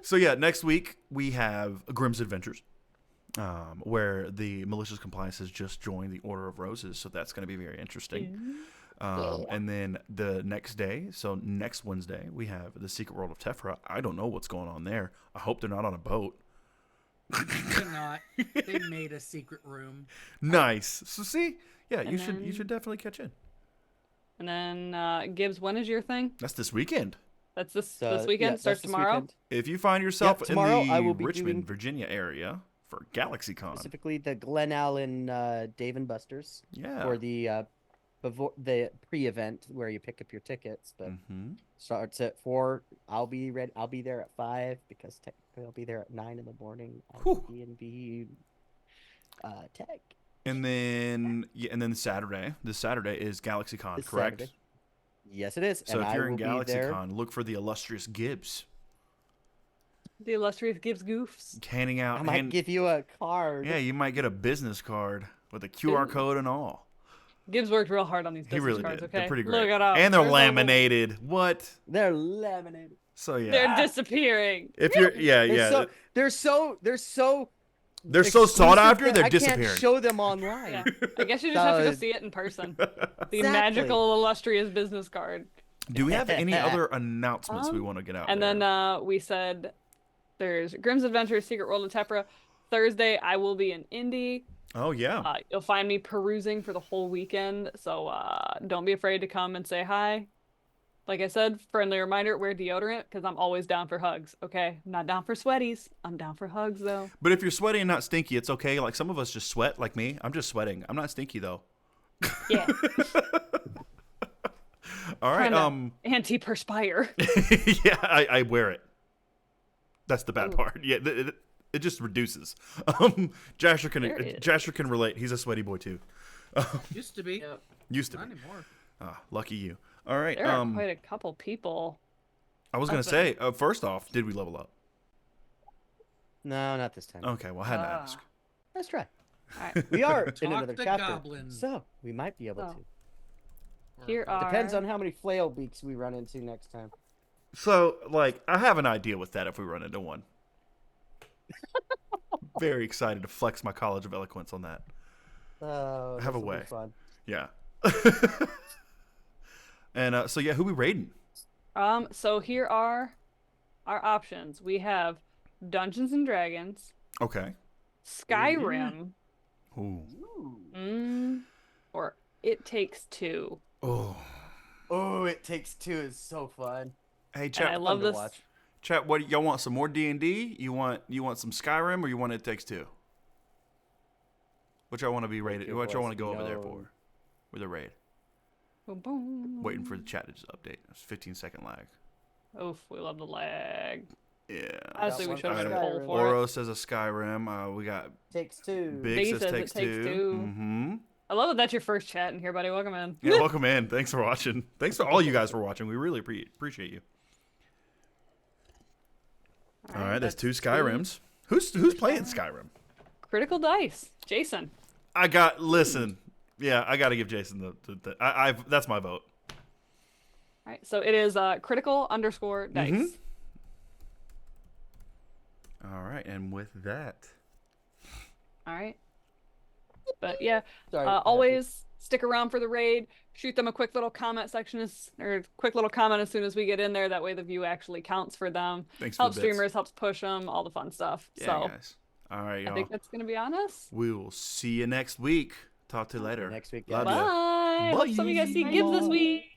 So yeah, next week we have Grimm's Adventures, where the Malicious Compliance has just joined the Order of Roses, so that's going to be very interesting. And then the next day, so next Wednesday, we have the Secret World of Tephra. I don't know what's going on there. I hope they're not on a boat. They're not. They made a secret room. Nice. So see, yeah, And you then- should definitely catch in. And then Gibbs, when is your thing? That's this weekend. That's this Yeah, weekend. Starts that's this tomorrow. weekend. If you find yourself Yep, tomorrow in I the will be Richmond, doing- Virginia area for GalaxyCon, Specifically the Glen Allen Dave and Buster's yeah, for the pre-event where you pick up your tickets. But starts at 4. I'll be ready. I'll be there at 5 because technically I'll be there at 9 in the morning. Whew. D&B Tech. and then this Saturday is GalaxyCon, This correct? Saturday. Yes, it is. So and if you're I in will be there. GalaxyCon, look for the illustrious Gibbs The illustrious Gibbs Goofs. handing out. I might give you a card. Yeah, you might get a business card with a QR code and all. Gibbs worked real hard on these He business really cards. did. Okay, They're pretty great, Look it up. and they're There's no- laminated. What? They're laminated. So yeah, They're disappearing. if you're They're so they're so sought exclusive after. that They're I disappearing. can't show them online. Yeah. I guess you just have to go So- see it in person. The Exactly. magical, illustrious business card. Do we have any other announcements we want to get out? And there? then we said there's Grimm's Adventures, Secret World of Tephra. Thursday, I will be in Indy. Oh, yeah. You'll find me perusing for the whole weekend, so don't be afraid to come and say hi. Like I said, friendly reminder, wear deodorant, because I'm always down for hugs, okay? I'm not down for sweaties. I'm down for hugs, though. But if you're sweaty and not stinky, it's okay. Like, some of us just sweat, like me. I'm just sweating. I'm not stinky, though. Yeah. All right. Anti-perspire. Yeah, I wear it. That's the bad part. Yeah, it just reduces. Jasher can relate. He's a sweaty boy, too. Used to be. Yep. Used to Not be. anymore. Lucky you. All right. There are quite a couple people. I was going to say, first off, did we level up? No, not this time. Okay, well, I had to ask. Let's try. All right. We are in Talk another to chapter, goblins. so we might be able So, to. Here are... Depends on how many flail beaks we run into next time. So, like, I have an idea with that if we run into one. Very excited to flex my College of Eloquence on that. Oh, Have a this'll be way. fun. Yeah. And so, yeah, who we raiding? So here are our options. We have Dungeons and Dragons, Okay. Skyrim, Ooh. or It Takes Two. Oh. Oh, It Takes Two is so fun. Hey, And chat. I love to this. watch. Chat. What y'all want? Some more D&D? You want some Skyrim, or you want It Takes Two? Which I want to be raided. your What y'all voice want to go over there known. for? With a raid. Boom, boom. Waiting for the chat to just update. It's 15-second lag. Oof, we love the lag. Yeah. Honestly, we one should have for been a poll Skyrim. for it. Oro says a Skyrim. We got Takes Two. Big Biggie says Takes Two. Mm-hmm. I love that that's your first chat in here, buddy. Welcome in. Yeah, welcome in. Thanks for watching. Thanks for all you guys for watching. We really appreciate you. All right, that's two Skyrims. Who's playing Skyrim? Critical Dice. Jason. Listen. Yeah, I got to give Jason the that's my vote. All right, so it is critical_dice. Mhm. All right, and with that, All right. But yeah, Sorry, always stick around for the raid. Shoot them a quick little comment section or quick little comment as soon as we get in there. That way the view actually counts for them. thanks for Helps the bits. streamers, helps push them, all the fun stuff. Yeah, So guys. All right, I y'all. think that's gonna be on us. We will see you next week. Talk to you later. Next week, Love guys. ya. Bye. Hope some of you guys see Gibbs this week.